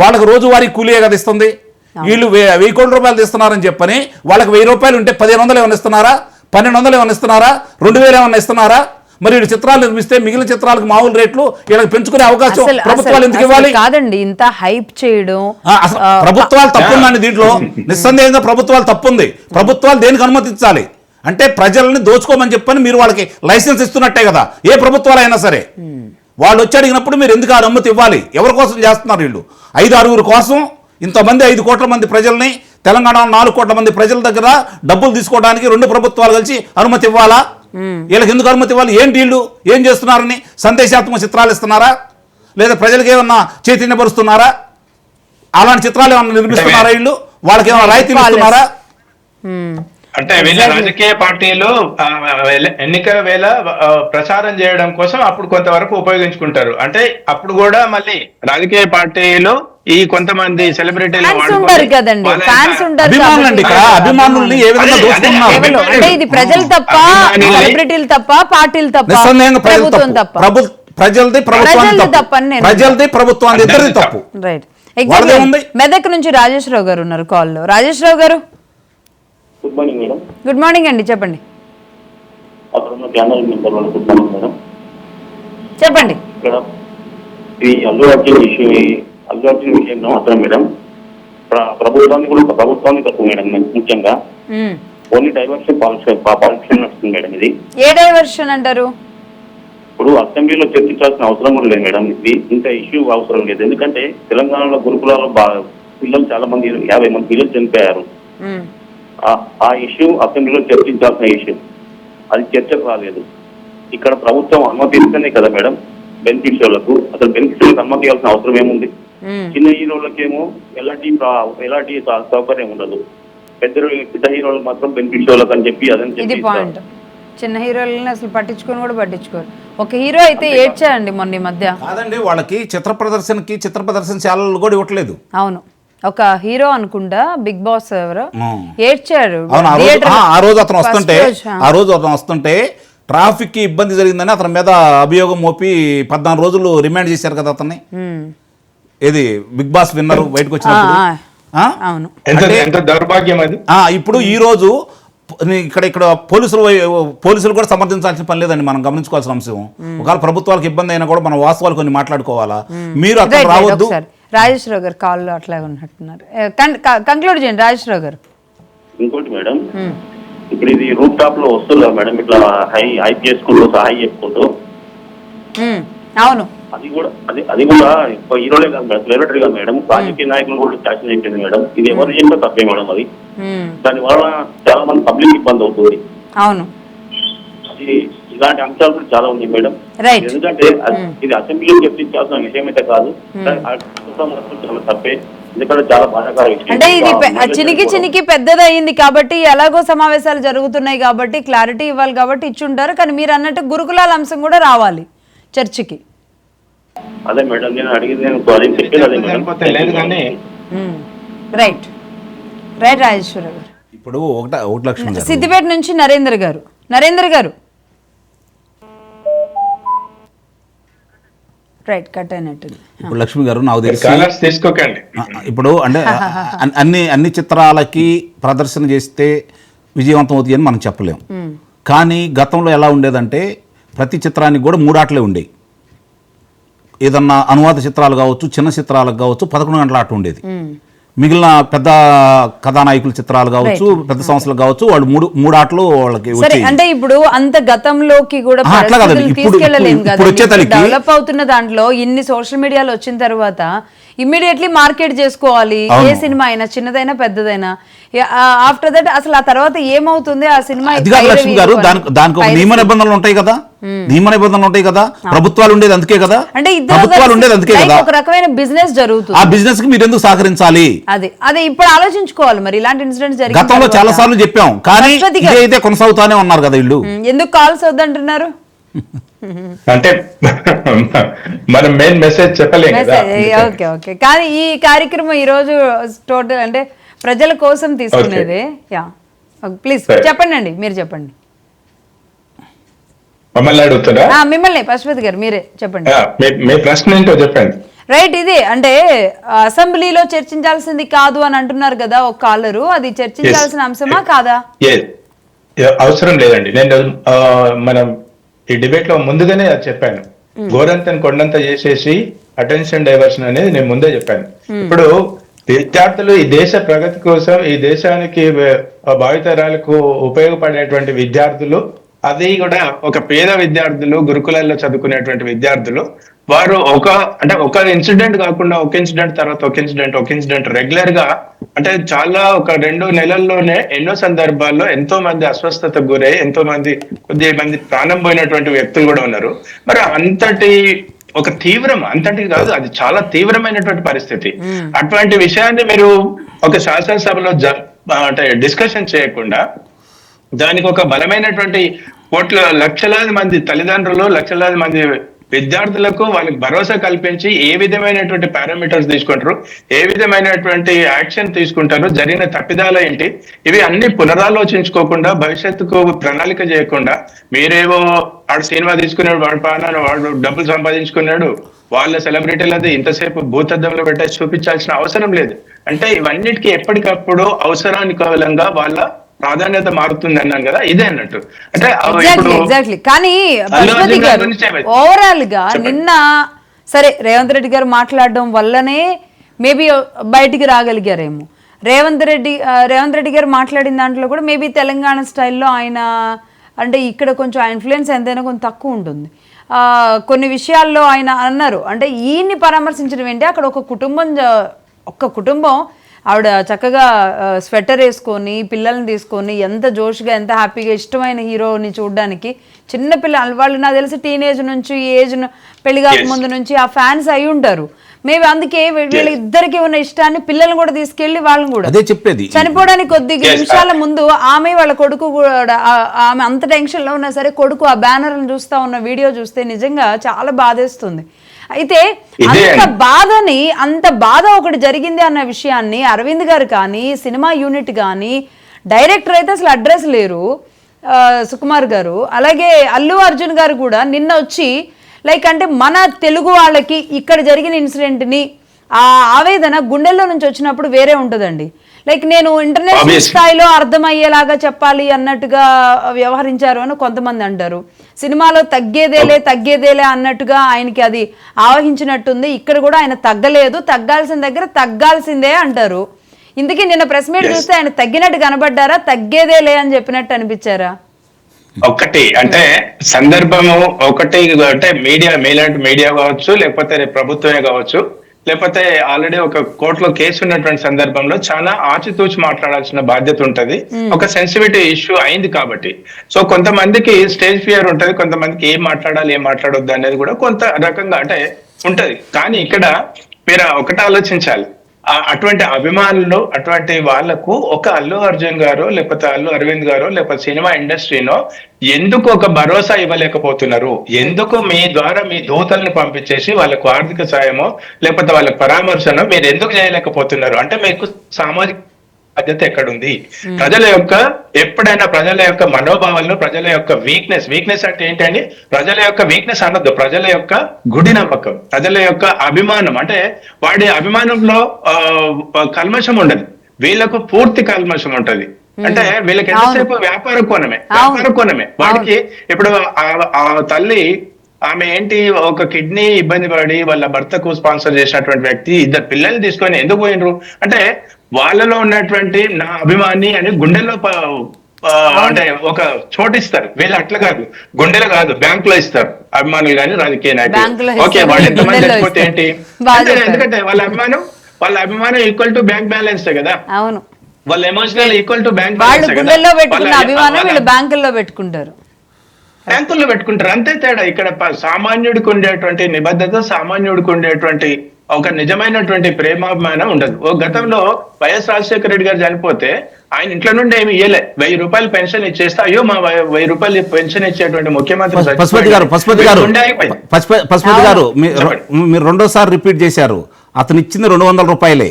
వాళ్ళకి రోజువారీ కూలీయే కదా ఇస్తుంది. వీళ్ళు 1,000 కోట్ల రూపాయలు ఇస్తున్నారని చెప్పని వాళ్ళకి 1,000 రూపాయలు ఉంటే 1,500 ఏమైనా ఇస్తున్నారా? 1,200 ఏమైనా ఇస్తున్నారా? 2,000 ఏమైనా ఇస్తున్నారా? మరి వీళ్ళు చిత్రాలు నిర్మిస్తే మిగిలిన చిత్రాలకు మామూలు రేట్లు వీళ్ళకి పెంచుకునే అవకాశం ప్రభుత్వాలు ఎందుకు ఇవ్వాలి? కాదండి, ఇంత హైప్ చేయడం ప్రభుత్వాలు తప్పుందండి. దీంట్లో నిస్సందేహంగా ప్రభుత్వాలు తప్పుంది. ప్రభుత్వాలు దేనికి అనుమతించాలి అంటే ప్రజల్ని దోచుకోమని చెప్పని మీరు వాళ్ళకి లైసెన్స్ ఇస్తున్నట్టే కదా ఏ ప్రభుత్వాలు అయినా సరే. వాళ్ళు వచ్చి అడిగినప్పుడు మీరు ఎందుకు ఆ అనుమతి ఇవ్వాలి? ఎవరి కోసం చేస్తున్నారు వీళ్ళు? 5-6 కోసం ఇంతమంది 5 కోట్ల మంది ప్రజల్ని, తెలంగాణలో 4 కోట్ల మంది ప్రజల దగ్గర డబ్బులు తీసుకోవడానికి 2 ప్రభుత్వాలు కలిసి అనుమతి ఇవ్వాలా? వీళ్ళకి ఎందుకు అనుమతి ఇవ్వాలి? ఏంటి వీళ్ళు ఏం చేస్తున్నారని సందేశాత్మక చిత్రాలు ఇస్తున్నారా? లేదా ప్రజలకు ఏమన్నా చైతన్యపరుస్తున్నారా? అలాంటి చిత్రాలు ఏమన్నా నిర్మిస్తున్నారా? వీళ్ళు వాళ్ళకి ఏమైనా రాయితీలు ఇస్తున్నారా? అంటే వీళ్ళ రాజకీయ పార్టీలు ఎన్నికల వేళ ప్రచారం చేయడం కోసం అప్పుడు కొంతవరకు ఉపయోగించుకుంటారు. అంటే అప్పుడు కూడా మళ్ళీ రాజకీయ పార్టీలు ఈ కొంతమంది సెలబ్రిటీలు అభిమానుల్ని ఏ విధంగా దోచుకుంటున్నారు? అంటే ఇది ప్రజలు తప్ప, సెలబ్రిటీలు తప్ప, పార్టీలు తప్ప, ప్రభుత్వం తప్ప. ప్రజలది ప్రభుత్వాన్ని ఇద్దరిది తప్పు. రైట్. మెదక్ నుంచి రాజేశ్వరరావు గారు ఉన్నారు కాల్లో. రాజేశ్వరరావు గారు, good morning madam. Good morning అండి, చెప్పండి అక్కడ ఉన్న ప్యానల్ మెంబర్ వాళ్ళు గుడ్ మార్నింగ్ మేడం. చెప్పండి. ఇక్కడ ఈ అల్లు అర్జున్ విషయం మాత్రం మేడం ప్రభుత్వాన్ని తప్పు మేడం. ముఖ్యంగా మ్మ్. ఓన్లీ డైవర్షన్ పాలిటిక్స్ నడుస్తుంది మేడం. ఇది ఏ డైవర్షన్ అంటారు? ఇప్పుడు అసెంబ్లీలో చర్చించాల్సిన అవసరం కూడా లేదు మేడం. ఇది ఇంత ఇష్యూ అవసరం లేదు. ఎందుకంటే తెలంగాణలో గురుకులాల్లో పిల్లలు చాలా మంది 50 మంది పిల్లలు చనిపోయారు. మ్మ్. ఆ ఇష్యూ అసెంబ్లీలో చర్చించాల్సిన ఇష్యూ, అది చర్చకు రాలేదు. ఇక్కడ ప్రభుత్వం అనుమతి ఇస్తేనే కదా మేడం బెనిఫిట్స్ వాళ్ళకు. అసలు బెనిఫిట్స్ వాళ్ళకి అనుమతి ఇవ్వాల్సిన అవసరం ఏముంది? మ్మ్. చిన్న హీరోలకేమో ఎలాంటి సౌకర్యం ఉండదు. పెద్ద హీరోలకు మాత్రం బెనిఫిట్స్ వాళ్ళకి అని చెప్పి అదని ఇది చెప్పి పాయింట్. చిన్న హీరోలని అసలు పట్టించుకొని కూడా పట్టించుకోరు. ఒక హీరో అయితే ఏడ్చాయండి మొన్న ఈ మధ్య. కాదండి, వాళ్ళకి చిత్ర ప్రదర్శన ఛానళ్ళు కూడా ఇవ్వట్లేదు. అవును, ఒక హీరో అనుకుంటా, బిగ్ బాస్ ఎవరో ఆ. ఏడ్చాడు. అవును, థియేటర్ ఆ రోజు అతను వస్తుంటే first రోజు, ఆ రోజు అతను వస్తుంటే ట్రాఫిక్ కి ఇబ్బంది జరిగిందని అతని మీద అభియోగం మోపి 14 రోజులు రిమాండ్ చేశారు కదా అతన్ని. మ్మ్. ఏది బిగ్ బాస్ విన్నర్ బయటకు వచ్చినప్పుడు. ఆ? అవును. ఎంత దౌర్భాగ్యం అది. ఇప్పుడు ఈ రోజు ఇక్కడ పోలీసులు కూడా సమర్థించాల్సిన పని లేదండి, మనం గమనించుకోవాల్సిన అంశం. ఒకవేళ ప్రభుత్వాలకు ఇబ్బంది అయినా కూడా మనం వాస్తవాలు కొన్ని మాట్లాడుకోవాలా. మీరు అక్కడ Right, రావద్దు. ఒకసారి రాజేశ్వరరావు గారు కాల్లో అట్లాగే ఉన్నట్టున్నారు. కంక్లూడ్ చేయండి రాజేశ్వరరావు గారు. ఇంకోటి మేడం, మ్మ్. ఇప్పుడు ఇది రూప్ టాప్ లో వస్తుందా మేడం ఇట్లా హై చేసుకుంటూ సహాయం చేసుకుంటూ? మ్మ్. అవును. అది కూడా హీరోలే కాదు మేడం, సెలబ్రిటీ కాదు మేడం, రాజకీయ నాయకులు కూడా ఫ్యాషన్ అయిపోయింది మేడం. ఇది ఎవరు చేసినా తప్పే మేడం. అది మ్మ్. దాని వల్ల చాలా మంది పబ్లిక్ ఇబ్బంది అవుతుంది. అవును. ఇలాంటి అంశాలు కూడా చాలా ఉన్నాయి మేడం. Right. ఎందుకంటే ఇది అసెంబ్లీలో చర్చించాల్సిన విషయం అయితే కాదు. చాలా తప్పే. ఎందుకంటే చాలా బాధాకర విషయం. అంటే ఇది చినికి పెద్దది అయింది కాబట్టి, ఎలాగో సమావేశాలు జరుగుతున్నాయి కాబట్టి క్లారిటీ ఇవ్వాలి కాబట్టి ఇచ్చుంటారు. కానీ మీరు అన్నట్టు గురుకులాల అంశం కూడా రావాలి చర్చికి. అదే మేడం నేను అడిగింది, నేను చెప్పేది అదే మేడం. లేదు కానీ రైట్ రైట్ రాజేశ్వరరావు గారు. ఇప్పుడు ఒకటి లక్ష్మి గారు. సిద్దిపేట నుంచి నరేంద్ర గారు రైట్ కట్ అయినట్టుంది. ఇప్పుడు లక్ష్మి గారు నాకు తెలిసి కాలర్స్ తీసుకోకండి. ఇప్పుడు అంటే అన్ని చిత్రాలకి ప్రదర్శన చేస్తే విజయవంతం అవుతుంది అని మనం చెప్పలేం. కానీ గతంలో ఎలా ఉండేదంటే ప్రతి చిత్రానికి కూడా 3 ఆటలే ఉండేవి. ఏదన్నా అనువాద చిత్రాలు కావచ్చు, చిన్న చిత్రాలకు కావచ్చు 11 గంటల ఆట ఉండేది. మిగిలిన పెద్ద కథానాయకుల చిత్రాలు కావచ్చు, పెద్ద సంస్థలు కావచ్చు, వాళ్ళు మూడు ఆటలు వాళ్ళకి సరే. వచ్చాయి. అంటే ఇప్పుడు అంత గతంలోకి కూడా అట్లా కాదండి. తీసుకెళ్ళలేము ఇప్పుడు వచ్చే కదా. తలకి డెవలప్ అవుతున్న దాంట్లో ఇన్ని సోషల్ మీడియాలో వచ్చిన తర్వాత ఇమ్మీడియట్లీ మార్కెట్ చేసుకోవాలి. ఏ సినిమా అయినా, చిన్నదైనా పెద్దదైనా. ఆఫ్టర్ దట్ అసలు ఆ తర్వాత ఏమవుతుంది ఆ సినిమా? అది కాదు లక్ష్మి గారు, దానికి ఒక నియమ నిబంధనలు ఉంటాయి కదా. ప్రభుత్వాలు ఉండేది అందుకే కదా. అంటే ప్రభుత్వాలు ఉండేది అందుకే కదా. ఒక రకమైన బిజినెస్ జరుగుతుంది. ఆ బిజినెస్ కి మీరు ఎందుకు సహకరించాలి? అదే ఇప్పుడు ఆలోచించుకోవాలి. మరి ఇలాంటి ఇన్సిడెంట్స్ జరిగిన గతంలో చాలా సార్లు చెప్పాం, కానీ ఇదైతే కొనసాగుతానే ఉన్నారు కదా వీళ్ళు. ఎందుకు కాల్స్ వద్దంటున్నారు? అంటే మనం మెయిన్ మెసేజ్ చెప్పలేం కదా. Okay okay. కానీ ఈ కార్యక్రమం ఈ రోజు టోటల్ అంటే ప్రజల కోసం తీసుకునేది. యా ప్లీజ్ చెప్పండి అండి, మీరు చెప్పండి. మమ్మల్ని అడుగుతారా? మిమ్మల్ని పశుపతి గారు మీరే చెప్పండి. మీ ప్రశ్న ఏంటో చెప్పండి. రైట్, ఇది అంటే అసెంబ్లీలో చర్చించాల్సింది కాదు అని అంటున్నారు కదా ఒక కాలరు. అది చర్చించాల్సిన అంశమా కాదా? అవసరం లేదండి. నేను మనం ఈ డిబేట్ లో ముందుగానే అది చెప్పాను. గోరంతని కొండంత చేసేసి అటెన్షన్ డైవర్షన్ అనేది నేను ముందే చెప్పాను. ఇప్పుడు విద్యార్థులు ఈ దేశ ప్రగతి కోసం, ఈ దేశానికి భావితరాలకు ఉపయోగపడేటువంటి విద్యార్థులు, అది కూడా ఒక పేద విద్యార్థులు, గురుకులాల్లో చదువుకునేటువంటి విద్యార్థులు, వారు ఒక ఇన్సిడెంట్ కాకుండా ఒక ఇన్సిడెంట్ రెగ్యులర్ గా, అంటే చాలా ఒక 2 నెలల్లోనే ఎన్నో సందర్భాల్లో ఎంతో మంది అస్వస్థతకు గురై, కొద్ది మంది ప్రాణం పోయినటువంటి వ్యక్తులు కూడా ఉన్నారు. మరి అంతటి కాదు, అది చాలా తీవ్రమైనటువంటి పరిస్థితి. అటువంటి విషయాన్ని మీరు ఒక శాసనసభలో అంటే డిస్కషన్ చేయకుండా, దానికి ఒక బలమైనటువంటి లక్షలాది మంది తల్లిదండ్రులు, లక్షలాది మంది విద్యార్థులకు వాళ్ళకి భరోసా కల్పించి ఏ విధమైనటువంటి పారామీటర్స్ తీసుకుంటారు, ఏ విధమైనటువంటి యాక్షన్ తీసుకుంటారు, జరిగిన తప్పిదాలు ఏంటి, ఇవి అన్ని పునరాలోచించుకోకుండా, భవిష్యత్తుకు ప్రణాళిక చేయకుండా, మీరేవో వాడు సినిమా తీసుకున్నాడు, వాడు డబ్బులు సంపాదించుకున్నాడు, వాళ్ళ సెలబ్రిటీలది ఇంతసేపు భూతద్దంలో పెట్టేసి చూపించాల్సిన అవసరం లేదు. అంటే ఇవన్నిటికీ ఎప్పటికప్పుడు అవసరానికి మూలంగా వాళ్ళ ప్రాధాన్యత మారుతుంది అన్నాను కదా, ఇదే అన్నట్టు. అంటే ఎగ్జాక్ట్లీ. కానీ అల్లు పశుపతి అర్జున్ గారు గురించి చెప్పండి. ఓవరాల్ గా నిన్న సరే రేవంత్ రెడ్డి గారు మాట్లాడడం వల్లనే మేబీ బయటికి రాగలిగారేమో. రేవంత్ రెడ్డి గారు మాట్లాడిన దాంట్లో కూడా మేబీ తెలంగాణ స్టైల్లో ఆయన అంటే ఇక్కడ కొంచెం ఆ ఇన్ఫ్లుయెన్స్ ఎంతైనా కొంచెం తక్కువ ఉంటుంది. కొన్ని విషయాల్లో ఆయన అన్నారు, అంటే ఈయన్ని పరామర్శించడం ఏంటి, అక్కడ ఒక్క కుటుంబం ఆవిడ చక్కగా స్వెటర్ వేసుకొని పిల్లల్ని తీసుకొని ఎంత జోష్గా ఎంత హ్యాపీగా ఇష్టమైన హీరోని చూడడానికి చిన్న వాళ్ళు నాకు తెలిసి టీనేజ్ నుంచి ఈ ఏజ్ పెళ్లి కాకముందు నుంచి ఆ ఫ్యాన్స్ అయి ఉంటారు. మేబీ అందుకే వీళ్ళిద్దరికి ఉన్న ఇష్టాన్ని పిల్లల్ని కూడా తీసుకెళ్లి వాళ్ళని కూడా అదే చెప్పేది చనిపోవడానికి కొద్ది నిమిషాల ముందు ఆమె వాళ్ళ కొడుకు కూడా ఆమె అంత టెన్షన్ లో ఉన్నా సరే కొడుకు ఆ బ్యానర్లను చూస్తా ఉన్న వీడియో చూస్తే నిజంగా చాలా బాధేస్తుంది. అయితే అంత బాధ ఒకటి జరిగింది అన్న విషయాన్ని అరవింద్ గారు కానీ సినిమా యూనిట్ కానీ డైరెక్టర్ అయితే అసలు అడ్రస్ లేరు సుకుమార్ గారు. అలాగే అల్లు అర్జున్ గారు కూడా నిన్న వచ్చి లైక్ అంటే మన తెలుగు వాళ్ళకి ఇక్కడ జరిగిన ఇన్సిడెంట్ని ఆ ఆవేదన గుండెల్లో నుంచి వచ్చినప్పుడు వేరే ఉంటుందండి. లైక్ నేను ఇంటర్నేషనల్ స్థాయిలో అర్థమయ్యేలాగా చెప్పాలి అన్నట్టుగా వ్యవహరించారు అని కొంతమంది అంటారు. సినిమాలో తగ్గేదేలే అన్నట్టుగా ఆయనకి అది ఆవహించినట్టుంది. ఇక్కడ కూడా ఆయన తగ్గలేదు, తగ్గాల్సిన దగ్గర తగ్గాల్సిందే అంటారు. ఇందుకే నిన్న ప్రెస్ మీట్ చూస్తే ఆయన తగ్గినట్టు కనబడ్డారా, తగ్గేదేలే అని చెప్పినట్టు అనిపించారా? ఒకటి అంటే సందర్భము ఒకటి అంటే మీలాంటి మీడియా కావచ్చు, లేకపోతే ప్రభుత్వమే కావచ్చు, లేకపోతే ఆల్రెడీ ఒక కోర్టులో కేసు ఉన్నటువంటి సందర్భంలో చాలా ఆచితూచి మాట్లాడాల్సిన బాధ్యత ఉంటది. ఒక సెన్సిటివిటీ ఇష్యూ అయింది కాబట్టి. సో కొంతమందికి స్టేజ్ ఫియర్ ఉంటది, కొంతమందికి ఏం మాట్లాడాలి ఏం మాట్లాడొద్దు అనేది కూడా కొంత రకంగా అంటే ఉంటది. కానీ ఇక్కడ మీరు ఒకటి ఆలోచించాలి, అటువంటి అభిమానులు అటువంటి వాళ్లకు ఒక అల్లు అర్జున్ గారు లేకపోతే అల్లు అరవింద్ గారు లేకపోతే సినిమా ఇండస్ట్రీలో ఎందుకు ఒక భరోసా ఇవ్వలేకపోతున్నారు? ఎందుకు మీ ద్వారా మీ దూతల్ని పంపించేసి వాళ్ళకు ఆర్థిక సాయమో లేకపోతే వాళ్ళ పరామర్శనో మీరు ఎందుకు చేయలేకపోతున్నారు? అంటే మీకు సామాజిక బాధ్యత ఎక్కడుంది? ప్రజల యొక్క ఎప్పుడైనా ప్రజల యొక్క మనోభావాలను, ప్రజల యొక్క వీక్నెస్ అంటే ఏంటండి, ప్రజల యొక్క వీక్నెస్ అనొద్దు, ప్రజల యొక్క గుడి నమ్మకం, ప్రజల యొక్క అభిమానం. అంటే వాడి అభిమానంలో కల్మషం ఉండదు, వీళ్ళకు పూర్తి కల్మషం ఉంటది. అంటే వీళ్ళకి ఎంతసేపు వ్యాపార కోణమే. వాడికి ఇప్పుడు ఆ తల్లి ఆమె ఏంటి ఒక కిడ్నీ ఇబ్బంది పడి వాళ్ళ భర్తకు స్పాన్సర్ చేసినటువంటి వ్యక్తి 2 పిల్లల్ని తీసుకొని ఎందుకు పోయినరు అంటే వాళ్ళలో ఉన్నటువంటి నా అభిమాని అని గుండెల్లో అంటే ఒక చోటిస్తారు. వీళ్ళు అట్లా కాదు, గుండెలో కాదు, బ్యాంక్ లో ఇస్తారు అభిమానులు కానీ రాజకీయ నాయకులు. ఓకే, వాళ్ళు ఎంతమంది చచ్చిపోతే ఏంటి, ఎందుకంటే వాళ్ళ అభిమానం ఈక్వల్ టు బ్యాంక్ బ్యాలెన్స్ కదా. అవును, వాళ్ళ emotional equal to bank balance. బ్యాంకుల్లో పెట్టుకుంటారు, అంతే తేడా. ఇక్కడ సామాన్యుడికి ఉండేటువంటి నిబద్ధత, సామాన్యుడికి ఉండేటువంటి ఒక నిజమైనటువంటి ప్రేమాభిమానం ఉండదు. గతంలో వైఎస్ రాజశేఖర రెడ్డి గారు చనిపోతే ఆయన ఇంట్లో నుండి ఏమి ఇయ్యలే, 1000 రూపాయలు పెన్షన్ ఇచ్చేస్తే అయ్యో మా 1000 రూపాయలు పెన్షన్ ఇచ్చేటువంటి ముఖ్యమంత్రి. పశుపతి గారు మీరు రెండోసారి రిపీట్ చేశారు, అతను ఇచ్చింది 200 రూపాయలే.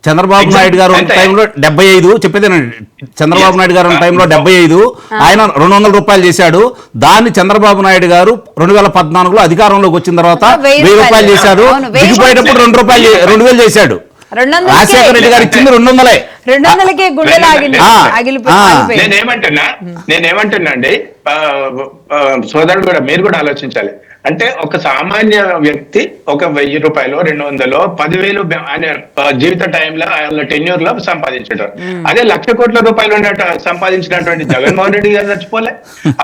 చంద్రబాబు నాయుడు గారు టైంలో 75 చెప్పేదేనండి, చంద్రబాబు నాయుడు గారు టైంలో 75, ఆయన 200 రూపాయలు చేశాడు. దాన్ని చంద్రబాబు నాయుడు గారు 2014లో అధికారంలోకి వచ్చిన తర్వాత 1000 రూపాయలు చేశాడు. దిగిపోయేటప్పుడు 2000 చేశాడు. రాజశేఖర రెడ్డి గారు ఇచ్చింది 200. నేనేమంటున్నా అండి, సోదరుడు కూడా మీరు కూడా ఆలోచించాలి. అంటే ఒక సామాన్య వ్యక్తి ఒక 1000 రూపాయలు 200 10,000 ఆయన జీవిత టైంలో ఆయన టెన్యూర్ లో సంపాదించారు. అదే 1,00,000 కోట్ల రూపాయలు సంపాదించినటువంటి జగన్మోహన్ రెడ్డి గారు చచ్చిపోలే.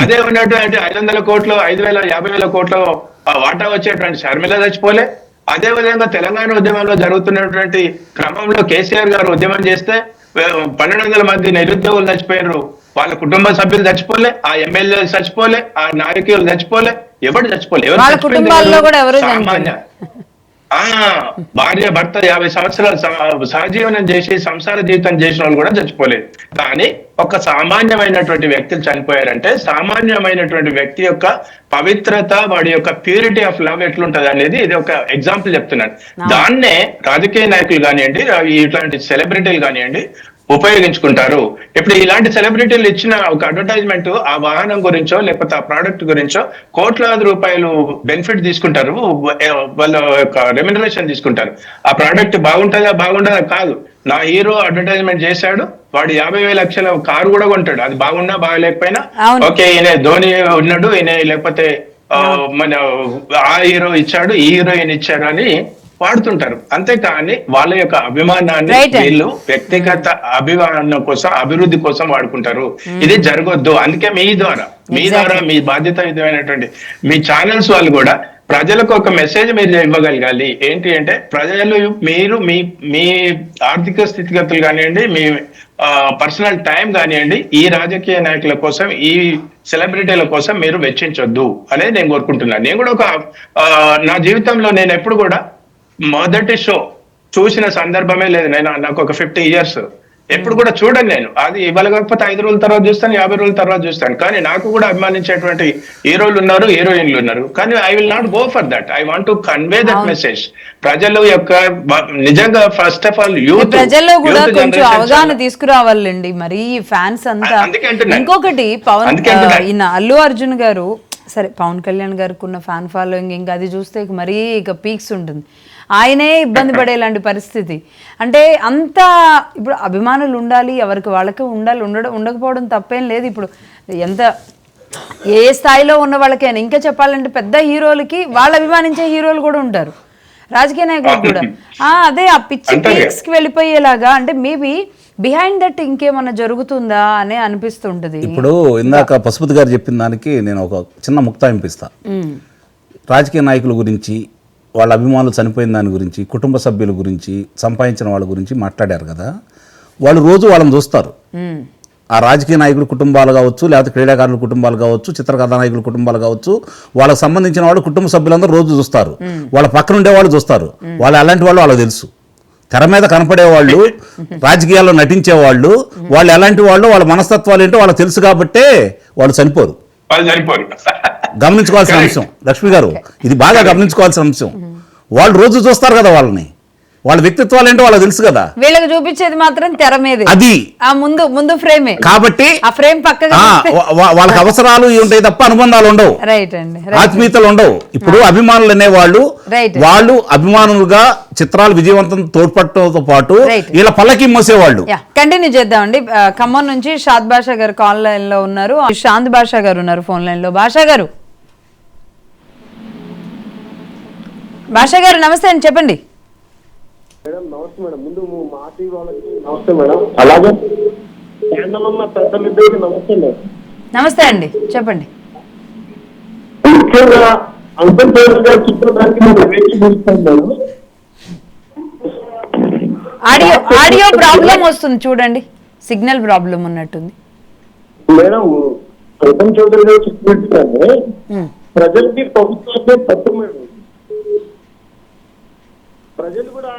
అదే ఉన్నటువంటి 500 కోట్లు 5,000 కోట్ల వాటా వచ్చేటువంటి షర్మిల చచ్చిపోలే. అదే విధంగా తెలంగాణ ఉద్యమంలో జరుగుతున్నటువంటి క్రమంలో కేసీఆర్ గారు ఉద్యమం చేస్తే 1,200 మంది నిరుద్యోగులు చచ్చిపోయారు, వాళ్ళ కుటుంబ సభ్యులు చచ్చిపోలే, ఆ ఎమ్మెల్యేలు చచ్చిపోలే, ఆ నాయకులు చచ్చిపోలే, ఎవరు చచ్చిపోలే. సామాన్య భార్య భర్త 50 సంవత్సరాలు సహజీవనం చేసి సంసార జీవితం చేసిన వాళ్ళు కూడా చచ్చిపోలేదు. కానీ ఒక సామాన్యమైనటువంటి వ్యక్తులు చనిపోయారంటే సామాన్యమైనటువంటి వ్యక్తి యొక్క పవిత్రత, వాడి యొక్క ప్యూరిటీ ఆఫ్ లవ్ ఎట్లుంటది అనేది ఇది ఒక ఎగ్జాంపుల్ చెప్తున్నాను. దాన్నే రాజకీయ నాయకులు కానివ్వండి, ఇట్లాంటి సెలబ్రిటీలు కానివ్వండి ఉపయోగించుకుంటారు. ఇప్పుడు ఇలాంటి సెలబ్రిటీలు ఇచ్చిన ఒక అడ్వర్టైజ్మెంట్ ఆ వాహనం గురించో లేకపోతే ఆ ప్రోడక్ట్ గురించో కోట్లాది రూపాయలు బెనిఫిట్ తీసుకుంటారు, వాళ్ళ యొక్క రెమ్యునరేషన్ తీసుకుంటారు. ఆ ప్రోడక్ట్ బాగుంటుందా బాగుంటుందా కాదు, నా హీరో అడ్వర్టైజ్మెంట్ చేశాడు, వాడు 50,000 లక్షల కారు కూడా కొంటాడు, అది బాగున్నా బాగలేకపోయినా. అవును. ఓకే, ఈయన ధోని ఉన్నాడు, ఈయన లేకపోతే మన ఆ హీరో ఇచ్చాడు, ఈ హీరోయిన్ ఇచ్చారు అని వాడుతుంటారు. అంతేకాని వాళ్ళ యొక్క అభిమానాన్ని Right. వీళ్ళు వ్యక్తిగత అభిమానం కోసం, అభివృద్ధి కోసం వాడుకుంటారు. ఇది జరగొద్దు. అందుకే మీ ద్వారా మీ బాధ్యతాయుతమైనటువంటి మీ ఛానల్స్ వాళ్ళు కూడా ప్రజలకు ఒక మెసేజ్ మీరు ఇవ్వగలగాలి. ఏంటి అంటే ప్రజలు మీరు మీ మీ ఆర్థిక స్థితిగతులు కానివ్వండి, మీ పర్సనల్ టైం కానివ్వండి, ఈ రాజకీయ నాయకుల కోసం, ఈ సెలబ్రిటీల కోసం మీరు వెచ్చించొద్దు అనేది నేను కోరుకుంటున్నాను. నేను కూడా నా జీవితంలో నేను ఎప్పుడు కూడా మొదటి షో చూసిన సందర్భమే లేదు. నాకు ఒక 50 years ఎప్పుడు కూడా చూడండి. నేను అది ఇవాళ కాకపోతే 5 రోజుల తర్వాత చూస్తాను, 50 రోజుల తర్వాత చూస్తాను. కానీ నాకు కూడా అభిమానించేటువంటి హీరోలు ఉన్నారు, హీరోయిన్లు ఉన్నారు. కానీ I will not go for that. I want to convey that message. ప్రజల యొక్క నిజంగా ఫస్ట్ ఆఫ్ ఆల్ యూత్, ప్రజల్లో కూడా కొంచెం అవగాహన తీసుకురావాలండి. మరి ఫ్యాన్స్ అంతా. ఇంకొకటి ఈయన అల్లు అర్జున్ గారు, సరే పవన్ కళ్యాణ్ గారికి ఉన్న ఫ్యాన్ ఫాలోయింగ్ ఇంకా అది చూస్తే మరీ ఇక పీక్స్ ఉంటుంది. ఆయనే ఇబ్బంది పడేలాంటి పరిస్థితి. అంటే అంత ఇప్పుడు అభిమానులు ఉండాలి, ఎవరికి వాళ్ళకి ఉండాలి, ఉండకపోవడం తప్పేం లేదు. ఇప్పుడు ఎంత ఏ స్థాయిలో ఉన్న వాళ్ళకైనా, ఇంకా చెప్పాలంటే పెద్ద హీరోలకి వాళ్ళు అభిమానించే హీరోలు కూడా ఉంటారు, రాజకీయ నాయకులు కూడా. అదే ఆ పిచ్చి పీక్స్కి వెళ్ళిపోయేలాగా, అంటే మేబీ బిహైండ్ దట్ ఇంకేమన్నా జరుగుతుందా అని అనిపిస్తుంటది. ఇప్పుడు ఇందాక పశుపతి గారు చెప్పిన దానికి నేను ఒక చిన్న ముక్తాయింపు ఇస్తా. రాజకీయ నాయకుల గురించి, వాళ్ళ అభిమానులు చనిపోయిన దాని గురించి, కుటుంబ సభ్యుల గురించి, సంపాదించిన వాళ్ళ గురించి మాట్లాడారు కదా. వాళ్ళు రోజు వాళ్ళని చూస్తారు. ఆ రాజకీయ నాయకుల కుటుంబాలు కావచ్చు, లేకపోతే క్రీడాకారుల కుటుంబాలు కావచ్చు, చిత్రకథా నాయకుల కుటుంబాలు కావచ్చు, వాళ్ళకి సంబంధించిన వాళ్ళు కుటుంబ సభ్యులందరూ రోజు చూస్తారు. వాళ్ళ పక్కన ఉండే వాళ్ళు చూస్తారు. వాళ్ళు ఎలాంటి వాళ్ళు వాళ్ళకి తెలుసు. తెర మీద కనపడే వాళ్ళు, రాజకీయాల్లో నటించే వాళ్ళు, వాళ్ళు ఎలాంటి వాళ్ళు, వాళ్ళ మనస్తత్వాలు ఏంటో వాళ్ళకి తెలుసు కాబట్టే వాళ్ళు చనిపోరు. గమనించుకోవాల్సిన అంశం లక్ష్మి గారు, ఇది బాగా గమనించుకోవాల్సిన అంశం. వాళ్ళు రోజు చూస్తారు కదా వాళ్ళని, వాళ్ళ వ్యక్తిత్వాలు ఏంటో వాళ్ళకి తెలుసు కదా. వీళ్ళకి చూపించేది మాత్రం తెర మీద, అది ఆ ముందు ఫ్రేమే. కాబట్టి ఆ ఫ్రేమ్ పక్కగా వాళ్ళకి అవసరాలు ఉంటాయి తప్ప అనుబంధాలు ఉండవు, రైట్ అండి, ఆత్మీయతలు ఉండవు. ఇప్పుడు అభిమానులు అనేవాళ్ళు వాళ్ళు అభిమానులుగా చిత్రాలు విజయవంతం తోడ్పడటంతో పాటు వీళ్ళ పల్లకి మోసేవాళ్ళు. కంటిన్యూ చేద్దామండి. ఖమ్మం నుంచి షాద్ బాషా గారు కాల్ లైన్ లో ఉన్నారు, శాంత్ బాషా గారు ఉన్నారు ఫోన్ లైన్ లో. బాషా గారు నమస్తే అండి, చెప్పండి. మేడం నమస్తే మేడం. ముందు మా టీవీ వాళ్ళకి నమస్తే మేడం, అలాగే పెద్దలిద్దరికి నమస్తే మేడం. నమస్తే అండి, చెప్పండి. ముఖ్యంగా అంకుల్ గారు చిత్రానికి మేడం, ఆడియో ప్రాబ్లం వస్తుంది చూడండి, సిగ్నల్ ప్రాబ్లం ఉన్నట్టుంది మేడం. అంకుల్ చౌదరి గారు చెప్పినట్టుగానే ప్రజలకి ప్రభుత్వాన్ని తప్పు మేడం. ప్రజలు కూడా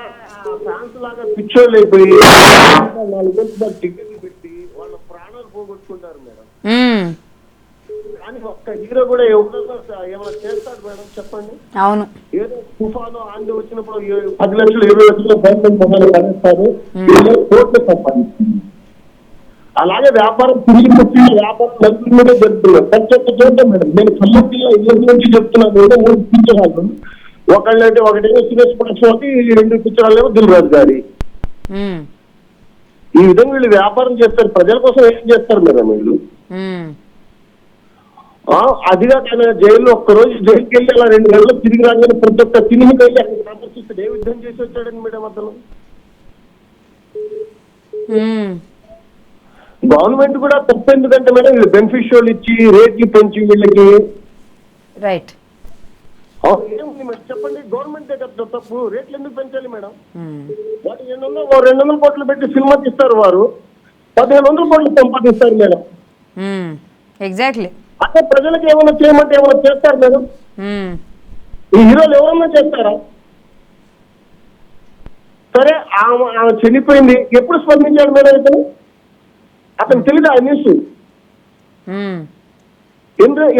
ఫ్యాన్స్ లాగా పిచ్చోళ్ళు అయిపోయి 4,000 టికెట్లు పెట్టి వాళ్ళ ప్రాణాలు పోగొట్టుకుంటారు మేడం. కానీ ఒక్క హీరో కూడా ఏమైనా చేస్తాడు మేడం చెప్పండి? అవును. ఏదో తుఫాను ఆంధ్ర వచ్చినప్పుడు 10 లక్షలు 20 లక్షలు గవర్నమెంట్ పనిస్తారు, కోట్లు సంపాదిస్తుంది. అలాగే వ్యాపారం తిరిగి వ్యాపారం నలుగురి మీదే జరుగుతున్నారు. ప్రతి ఒక్క చోట మేడం నేను కళ్ళపిల్ల ఇళ్ళ నుంచి చెప్తున్నాను, ఏదో 3 పిచ్చగాళ్ళు. ఒకళ్ళంటే ఒకటేమో సురేష్ ప్రొడక్షన్, 2 పిచ్చగాళ్ళేమో దిల్ రాజు గారి. ఈ విధంగా వీళ్ళు వ్యాపారం చేస్తారు, ప్రజల కోసం ఏం చేస్తారు మేడం వీళ్ళు? అదిగా తన జైల్లో ఒక్కరోజు జైలుకి వెళ్ళి అలా 2 గంటలు తిరిగి రాగానే ప్రతి ఒక్క తిరిగి వెళ్ళి అక్కడ ప్రదర్శిస్తే ఏ యుద్ధం చేసి వచ్చాడని మేడం అతను. గవర్నమెంట్ కూడా తప్పు ఎందుకంటే మేడం వీళ్ళు బెనిఫిషియల్ ఇచ్చి రేట్లు పెంచి వీళ్ళకి రైట్ ఏముంది మేడం చెప్పండి? గవర్నమెంట్ కదా తప్పు, రేట్లు ఎందుకు పెంచాలి మేడం? వాటి 200 కోట్లు పెట్టి సినిమా తీస్తారు, వారు 1500 కోట్లు సంపాదిస్తారు మేడం. ఎగ్జాక్ట్లీ. అదే ప్రజలకు ఏమైనా చేయమంటే ఏమైనా చేస్తారు మేడం? ఈ హీరోలు ఎవరన్నా చేస్తారా? సరే ఆమె చనిపోయింది, ఎప్పుడు స్పందించాడు మేడం ఇతను? అతను తెలియదు ఆ న్యూస్.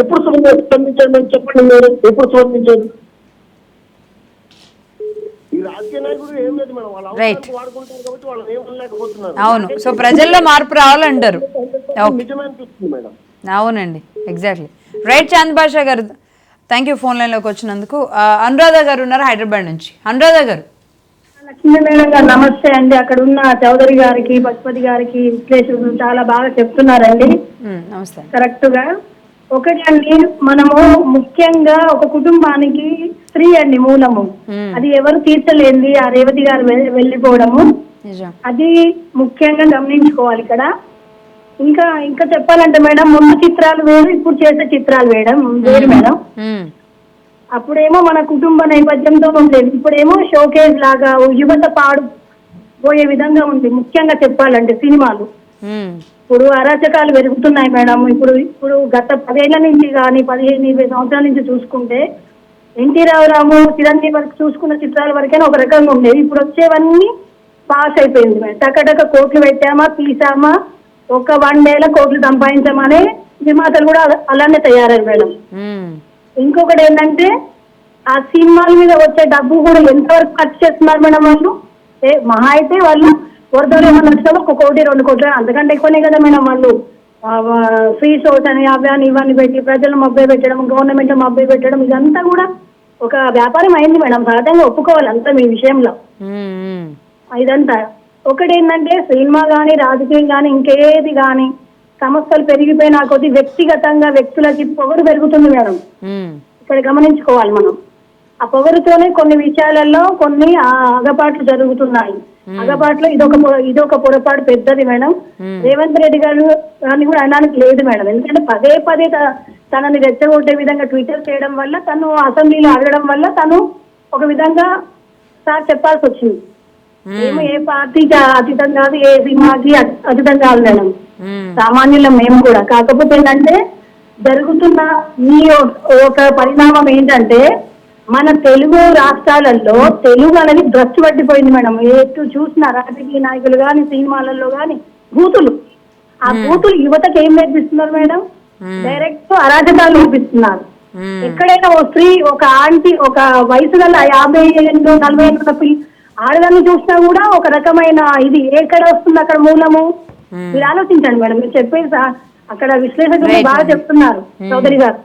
ఎప్పుడు స్పందించాడు మేడం చెప్పండి మేడం, ఎప్పుడు స్పందించాడు? ఈ రాజకీయ నాయకుడు ఏం లేదు మేడం, వాళ్ళ వాడుకుంటారు కాబట్టి వాళ్ళని ఏం లేకపోతున్నారు. అవును. సో ప్రజల్లో మార్పు రావాలంటారు. నిజమే అనిపిస్తుంది మేడం. అవునండి, ఎగ్జాక్ట్లీ రైట్. చాంద్ బాషా గారు థ్యాంక్ యూ ఫోన్ లైన్లోకి వచ్చినందుకు. అనురాధ గారు ఉన్నారు హైదరాబాద్ నుంచి. అనురాధ గారు లక్ష్మీ మేడం గారు నమస్తే అండి. అక్కడ ఉన్న చౌదరి గారికి, పశుపతి గారికి విశ్లేషకులు చాలా బాగా చెప్తున్నారండి నమస్తే. కరెక్ట్ గా. ఒకటి అండి, మనము ముఖ్యంగా ఒక కుటుంబానికి స్త్రీ అండి మూలము. అది ఎవరు తీర్చలేంది ఆ రేవతి గారు వెళ్ళిపోవడము, అది ముఖ్యంగా గమనించుకోవాలి ఇక్కడ. ఇంకా చెప్పాలంటే మేడం, ముందు చిత్రాలు వేరు, ఇప్పుడు చేసే చిత్రాలు వేరు మేడం. అప్పుడేమో మన కుటుంబ నేపథ్యంతో ఉండేది, ఇప్పుడేమో షోకేజ్ లాగా యువత పాడుపోయే విధంగా ఉంది. ముఖ్యంగా చెప్పాలంటే సినిమాలు ఇప్పుడు అరాచకాలు పెరుగుతున్నాయి మేడం. ఇప్పుడు గత 10 ఏళ్ల నుంచి కానీ 15-20 సంవత్సరాల నుంచి చూసుకుంటే ఎన్టీ రామారావు, చిరంజీవి వరకు చూసుకున్న చిత్రాల వరకైనా ఒక రకంగా ఉండేది. ఇప్పుడు వచ్చేవన్నీ పాస్ అయిపోయింది మేడం. టకటక కోట్లు పెట్టామా, తీసామా, ఒక 1 డేలో కోట్లు సంపాదించామనే నిర్మాతలు కూడా అలానే తయారయ్యారు మేడం. ఇంకొకటి ఏంటంటే, ఆ సినిమాల మీద వచ్చే డబ్బు కూడా ఎంతవరకు ఖర్చు చేస్తున్నారు మేడం వాళ్ళు. మహా అయితే వాళ్ళు వరదలు ఏమన్నా వచ్చినప్పుడు 1 కోటి 2 కోట్లు, అంతకంటే ఎక్కువనే కదా మేడం వాళ్ళు ఫ్రీ షోస్ అని అవ్వని ఇవన్నీ పెట్టి ప్రజలు మభ్య పెట్టడం, గవర్నమెంట్ మభ్య పెట్టడం, ఇదంతా కూడా ఒక వ్యాపారం అయింది మేడం. సహజంగా ఒప్పుకోవాలి అంతా మీ విషయంలో. ఇదంతా ఒకటి ఏంటంటే, సినిమా కానీ రాజకీయం కానీ ఇంకేది కానీ సమస్యలు పెరిగిపోయినా కొద్ది వ్యక్తిగతంగా వ్యక్తులకి పొగరు పెరుగుతుంది మేడం. ఇక్కడ గమనించుకోవాలి మనం. ఆ పొగరుతోనే కొన్ని విషయాలలో కొన్ని అగపాట్లు జరుగుతున్నాయి. అగపాట్లు ఇదొక పొరపాటు పెద్దది మేడం. రేవంత్ రెడ్డి గారు అని కూడా అనడానికి లేదు మేడం. ఎందుకంటే పదే తనని రెచ్చగొట్టే విధంగా ట్విట్టర్ చేయడం వల్ల, తను అసెంబ్లీలో అడగడం వల్ల తను ఒక విధంగా సార్ చెప్పాల్సి వచ్చింది. మేము ఏ పార్టీకి అతీతం కాదు, ఏ సినిమాకి అతీతం కాదు మేడం. సామాన్యులం మేము కూడా. కాకపోతే ఏంటంటే జరుగుతున్న ఈ ఒక పరిణామం ఏంటంటే, మన తెలుగు రాష్ట్రాలలో తెలుగు అనేది భ్రష్టు పట్టిపోయింది మేడం. ఎటు చూసిన రాజకీయ నాయకులు కానీ సినిమాలలో కానీ బూతులు, ఆ బూతులు యువతకి ఏం నేర్పిస్తున్నారు మేడం? డైరెక్ట్ అరాజకాలు నేర్పిస్తున్నారు. ఎక్కడైనా ఓ స్త్రీ, ఒక ఆంటీ, ఒక వయసు గల 50 ఏళ్ళు 40 ఏళ్ళు ఆడదాన్ని చూసినా కూడా ఒక రకమైన ఇది ఎక్కడ వస్తుంది అక్కడ మూలము? మీరు ఆలోచించండి మేడం. మీరు చెప్పేసి అక్కడ విశ్లేషకులు బాగా చెప్తున్నారు చౌదరి గారు.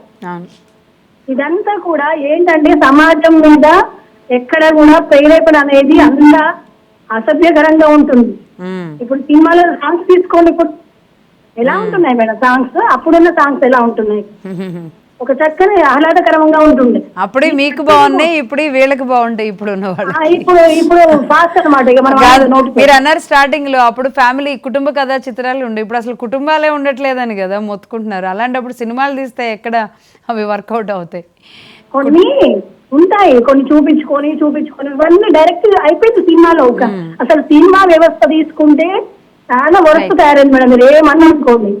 ఇదంతా కూడా ఏంటంటే సమాజం మీద ఎక్కడ కూడా ప్రేరేపణ అనేది అంత అసభ్యకరంగా ఉంటుంది. ఇప్పుడు సినిమాలో సాంగ్స్ తీసుకోండి, ఇప్పుడు ఎలా ఉంటున్నాయి మేడం సాంగ్స్? అప్పుడున్న సాంగ్స్ ఎలా ఉంటున్నాయి? ఒక చక్కని ఆహ్లాదకరంగా ఉంటుంది. అప్పుడే మీకు బాగున్నాయి, ఇప్పుడు వీళ్ళకి బాగుంటాయి ఇప్పుడు ఉన్న వాళ్ళు. ఇప్పుడు ఫాస్ట్ అనమాట. మీరు అన్నారు స్టార్టింగ్ లో, అప్పుడు ఫ్యామిలీ కుటుంబ కథా చిత్రాలు ఉండే, ఇప్పుడు అసలు కుటుంబాలే ఉండట్లేదని కదా మొత్తుకుంటున్నారు. అలాంటప్పుడు సినిమాలు తీస్తే ఎక్కడ అవి వర్కౌట్ అవుతాయి? కొన్ని ఉంటాయి, కొన్ని చూపించుకొని ఇవన్నీ డైరెక్ట్ అయిపోయింది సినిమాలో. అసలు సినిమా వ్యవస్థ తీసుకుంటే చాలా వరకు తయారైంది మేడం. మీరు ఏమన్నా అనుకోండి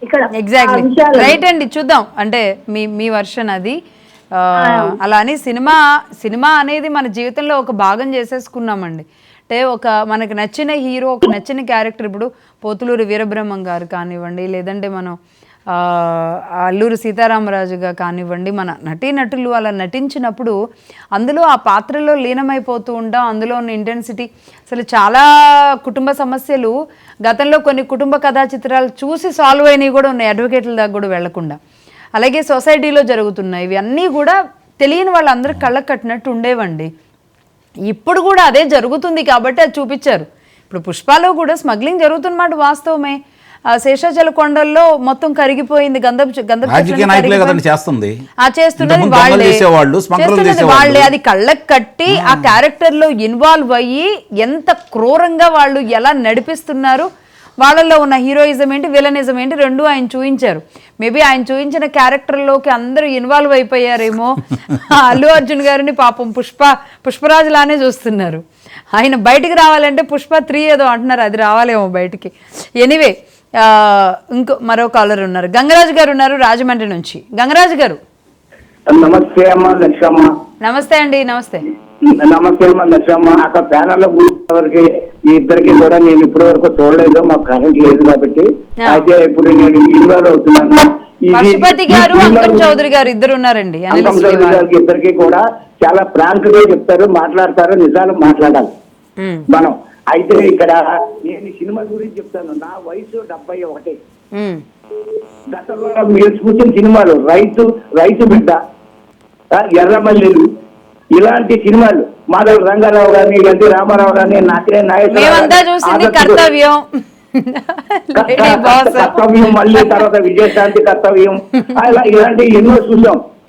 ఇక్కడ. ఎగ్జాక్ట్లీ రైట్ అండి. చూద్దాం అంటే మీ వర్షన్ అది. అలా అని సినిమా అనేది మన జీవితంలో ఒక భాగం చేసేసుకున్నామండి. అంటే మనకు నచ్చిన హీరో, ఒక నచ్చిన క్యారెక్టర్, ఇప్పుడు పోతులూరి వీరబ్రహ్మం గారు కానివ్వండి, లేదంటే మనం అల్లూరి సీతారామరాజుగా కానివ్వండి, మన నటీనటులు అలా నటించినప్పుడు అందులో ఆ పాత్రలో లీనమైపోతూ ఉంటాం. అందులో ఉన్న ఇంటెన్సిటీ, అసలు చాలా కుటుంబ సమస్యలు గతంలో కొన్ని కుటుంబ కథా చిత్రాలు చూసి సాల్వ్ అయినవి కూడా ఉన్నాయి, అడ్వకేట్ల దాకా కూడా వెళ్లకుండా. అలాగే సొసైటీలో జరుగుతున్నాయి ఇవి అన్నీ కూడా తెలియని వాళ్ళందరూ కళ్ళకు కట్టినట్టు ఉండేవండి. ఇప్పుడు కూడా అదే జరుగుతుంది కాబట్టి అది చూపించారు. ఇప్పుడు పుష్పలో కూడా స్మగ్లింగ్ జరుగుతున్నమాట వాస్తవమే. శేషాచల కొండల్లో మొత్తం కరిగిపోయింది, చేస్తున్నది వాళ్ళే. అది కళ్ళకు కట్టి ఆ క్యారెక్టర్ లో ఇన్వాల్వ్ అయ్యి ఎంత క్రూరంగా వాళ్ళు ఎలా నడిపిస్తున్నారు, వాళ్ళల్లో ఉన్న హీరోయిజం ఏంటి, విలనిజం ఏంటి, రెండు ఆయన చూపించారు. మేబీ ఆయన చూపించిన క్యారెక్టర్లోకి అందరూ ఇన్వాల్వ్ అయిపోయారేమో. అల్లు అర్జున్ గారిని పాపం పుష్పరాజు లానే చూస్తున్నారు. ఆయన బయటికి రావాలంటే పుష్ప 3 ఏదో అంటున్నారు, అది రావాలేమో బయటికి. ఎనీవే, మరో కాలర్ ఉన్నారు, గంగరాజు గారు ఉన్నారు రాజమండ్రి నుంచి. గంగరాజు గారు నమస్తే అమ్మా లక్ష్మమ్మ. నమస్తే అండి. నమస్తే అమ్మా లక్ష్మమ్మ. అక్కడ ప్యానల్ లో కూర్చున్నవరికి ఈ ఇద్దరికి కూడా నేను ఇప్పటి వరకు చూడలేదు, మాకు కరెంట్ లేదు కాబట్టి. అయితే ఇప్పుడు నేను ఇన్వాల్వ్ అవుతున్నాను. పశుపతి గారు, అంకం చౌదరి గారు ఇద్దరు ఉన్నారండి. ఇద్దరికి కూడా చాలా ఫ్రాంక్ గా చెప్తారు, మాట్లాడతారు, నిజాలు మాట్లాడాలి మనం. అయితే ఇక్కడ నేను సినిమా గురించి చెప్తాను. నా వయసు 71. గతంలో మీరు చూసిన సినిమాలు రైతు బిడ్డ, ఎర్రమల్లెలు, ఇలాంటి సినిమాలు మాధవ రంగారావు గారిని, ఎన్టీ రామారావు గారిని, నాకే మేమంతా చూసింది కర్తవ్యం, లేడీ బాస్, కర్తవ్యం, మళ్ళీ తర్వాత విజయశాంతి కర్తవ్యం, అలా ఇలాంటి ఎన్నో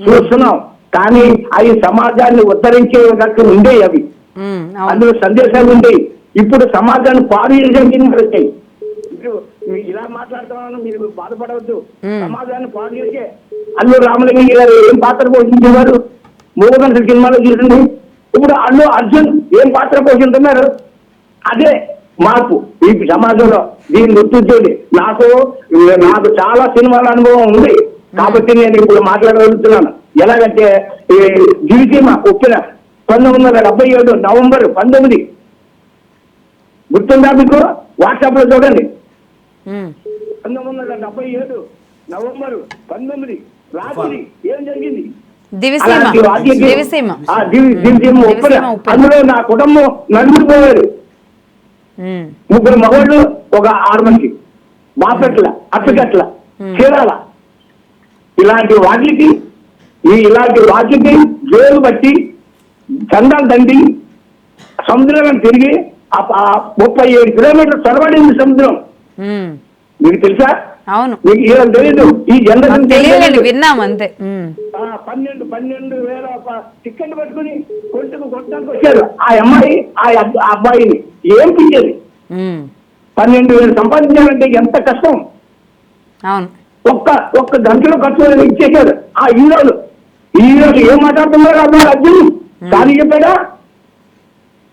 చూస్తున్నాం. కానీ అవి సమాజాన్ని ఉద్ధరించేటట్టు ఉండేవి అవి. అందులో సందేశాలు ఉండేవి. ఇప్పుడు సమాజాన్ని పాడు చేసే సినిమాలు వచ్చాయి. మీరు ఇలా మాట్లాడుతున్నాను, మీరు బాధపడవద్దు. సమాజాన్ని పాడు చేసే అల్లు రామలింగయ్య గారు ఏం పాత్ర పోషించేవారు మూగదంశ సినిమాలో చూసింది. ఇప్పుడు అల్లు అర్జున్ ఏం పాత్ర పోషిస్తున్నారు? అదే మార్పు ఈ సమాజంలో. దీన్ని గుర్తించేది నాకు చాలా సినిమాల అనుభవం ఉంది కాబట్టి నేను ఇప్పుడు మాట్లాడగలుగుతున్నాను. ఎలాగంటే దివిసీమ ఒప్పిన 1977 నవంబర్ 19 గుర్తుందా మీకు? వాట్సాప్ లో చూడండి. 1977 నవంబర్ 19 రాత్రి ఏం జరిగింది? దివిసీమ ఒప్పిన. అందులో నా కుటుంబం నలుగురు పోయారు. 3 మగవాళ్ళు, ఒక 6 మంది. బాపట్ల, అప్పగట్ల, చీరాల. ఇలాంటి వాటికి జోలు బట్టి చందాలు దండి సముద్రం తిరిగి 37 కిలోమీటర్లు చొరబడింది సముద్రం. మీకు తెలుసా? అవును, మీకు ఏం తెలీదు. ఈ జనరేషన్ విన్నాం అంతే. 12,000 టికెట్ పట్టుకుని కొట్టడానికి వచ్చారు. ఆ అమ్మాయి ఆ అబ్బాయిని ఏం పిచ్చేది? 12,000 సంపాదించాలంటే ఎంత కష్టం. అవును, ఒక్క గంటలో ఖర్చు ఇచ్చేశారు. ఆ హీరోలు ఏం మాట్లాడుతున్నారు? అబ్బాయి అర్జున్ సారీ చెప్పాడా?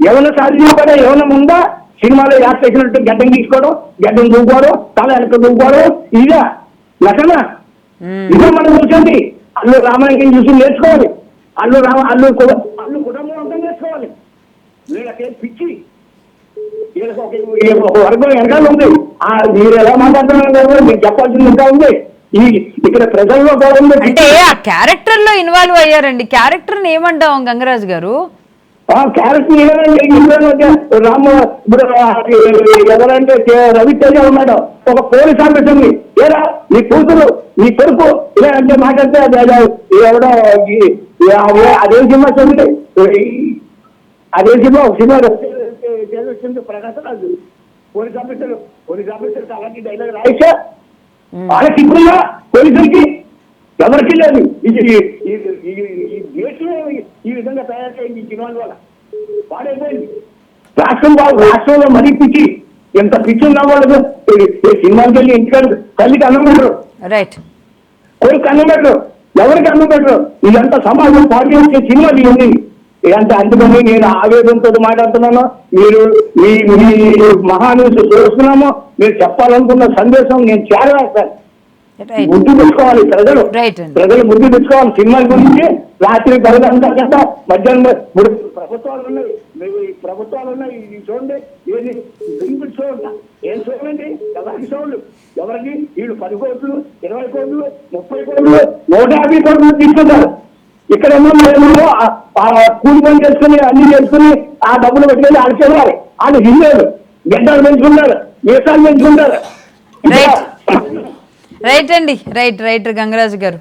ఏమన్నా సారీ చెప్పాడా? ఏమన్నా ఉందా? సినిమాలో యాక్ట్ చేసినట్టు గడ్డం తీసుకోవడం, గడ్డం దూకోవడం, తల వెనక దూకోవడం, ఇదా నటన? ఇదే మనం చూసండి. అల్లు రామలింగం చూసి నేర్చుకోవాలి. అల్లు కుటుంబం అంతా నేర్చుకోవాలి. వీళ్ళకి పిచ్చి, వీళ్ళకి ఒక వర్గం వెనకాల ఉంది. మీరు ఎలా మాట్లాడుతున్నారు? మీకు చెప్పాల్సింది ఇంకా ఉంది. ఇక్కడ ప్రజల్లో అంటే ఆ క్యారెక్టర్ లో ఇన్వాల్వ్ అయ్యారండి. క్యారెక్టర్ ఏమంటాం గంగరాజు గారు? క్యారెక్టర్ రామ ఎవరంటే రవితేజ ఉన్నాడు, ఒక పోలీస్ ఆఫీసర్ని. ఏరా నీ కూతురు, నీ కొడుకు ఇలా అంటే మాట్లాడితే ఎవడో అదే సినిమా చూడండి, అదే సినిమా ఒక సినిమా వచ్చింది ప్రకాశరాజు. పోలీస్ ఆఫీసర్ అలాంటి డైలాగ్ రాయిసా? వాళ్ళకి ఇప్పుడున్నా పోలీసులకి ఎవరికి లేదు. ఇది ఈ దేశమే ఈ విధంగా తయారు చేయండి. ఈ సినిమాల వల్ల వాడైపోయింది. రాష్ట్రంలో మరీ పిచ్చి. ఎంత పిచ్చి ఉన్న వాళ్ళు సినిమాకి వెళ్ళి ఇంటికాడ తల్లికి అన్నం పెట్టరు, కొడుకు అన్నం పెట్టరు, ఎవరికి అన్నం పెట్టరు. ఇదంతా సమాజం పాటు చేసే సినిమాలు ఇవన్నీ. ఇదంతా అందుకని నేను ఆవేదనతో మాట్లాడుతున్నాను. మీరు మీ మహాన్యూస్ చూస్తున్నాము. మీరు చెప్పాలనుకున్న సందేశం నేను చేరవేస్తాను. బుద్ధి తెచ్చుకోవాలి ప్రజలు బుద్ధి తెచ్చుకోవాలి. సినిమాల గురించి రాత్రి 10 గంటల కంటే మధ్యాహ్నం ప్రభుత్వాలు ఉన్నాయి. ఇది చూడండి, ఏది బెనిఫిట్ చూడండి. ఏం చూడండి, ఎవరికి చూడండి, ఎవరికి వీళ్ళు 10 కోట్లు, 20 కోట్లు, 30 కోట్లు, 150 కోట్లు తీసుకుంటారు. ఇక్కడ ఏమో కూలి పని చేసుకుని అన్ని చేసుకుని ఆ డబ్బులు పెట్టుకొని వాళ్ళు చదవాలి. వాళ్ళు హిందువులు గడ్డలు పెంచుకుంటారు, మీసాలు పెంచుకుంటారు. రైట్ అండి, రైట్ గంగరాజు గారు.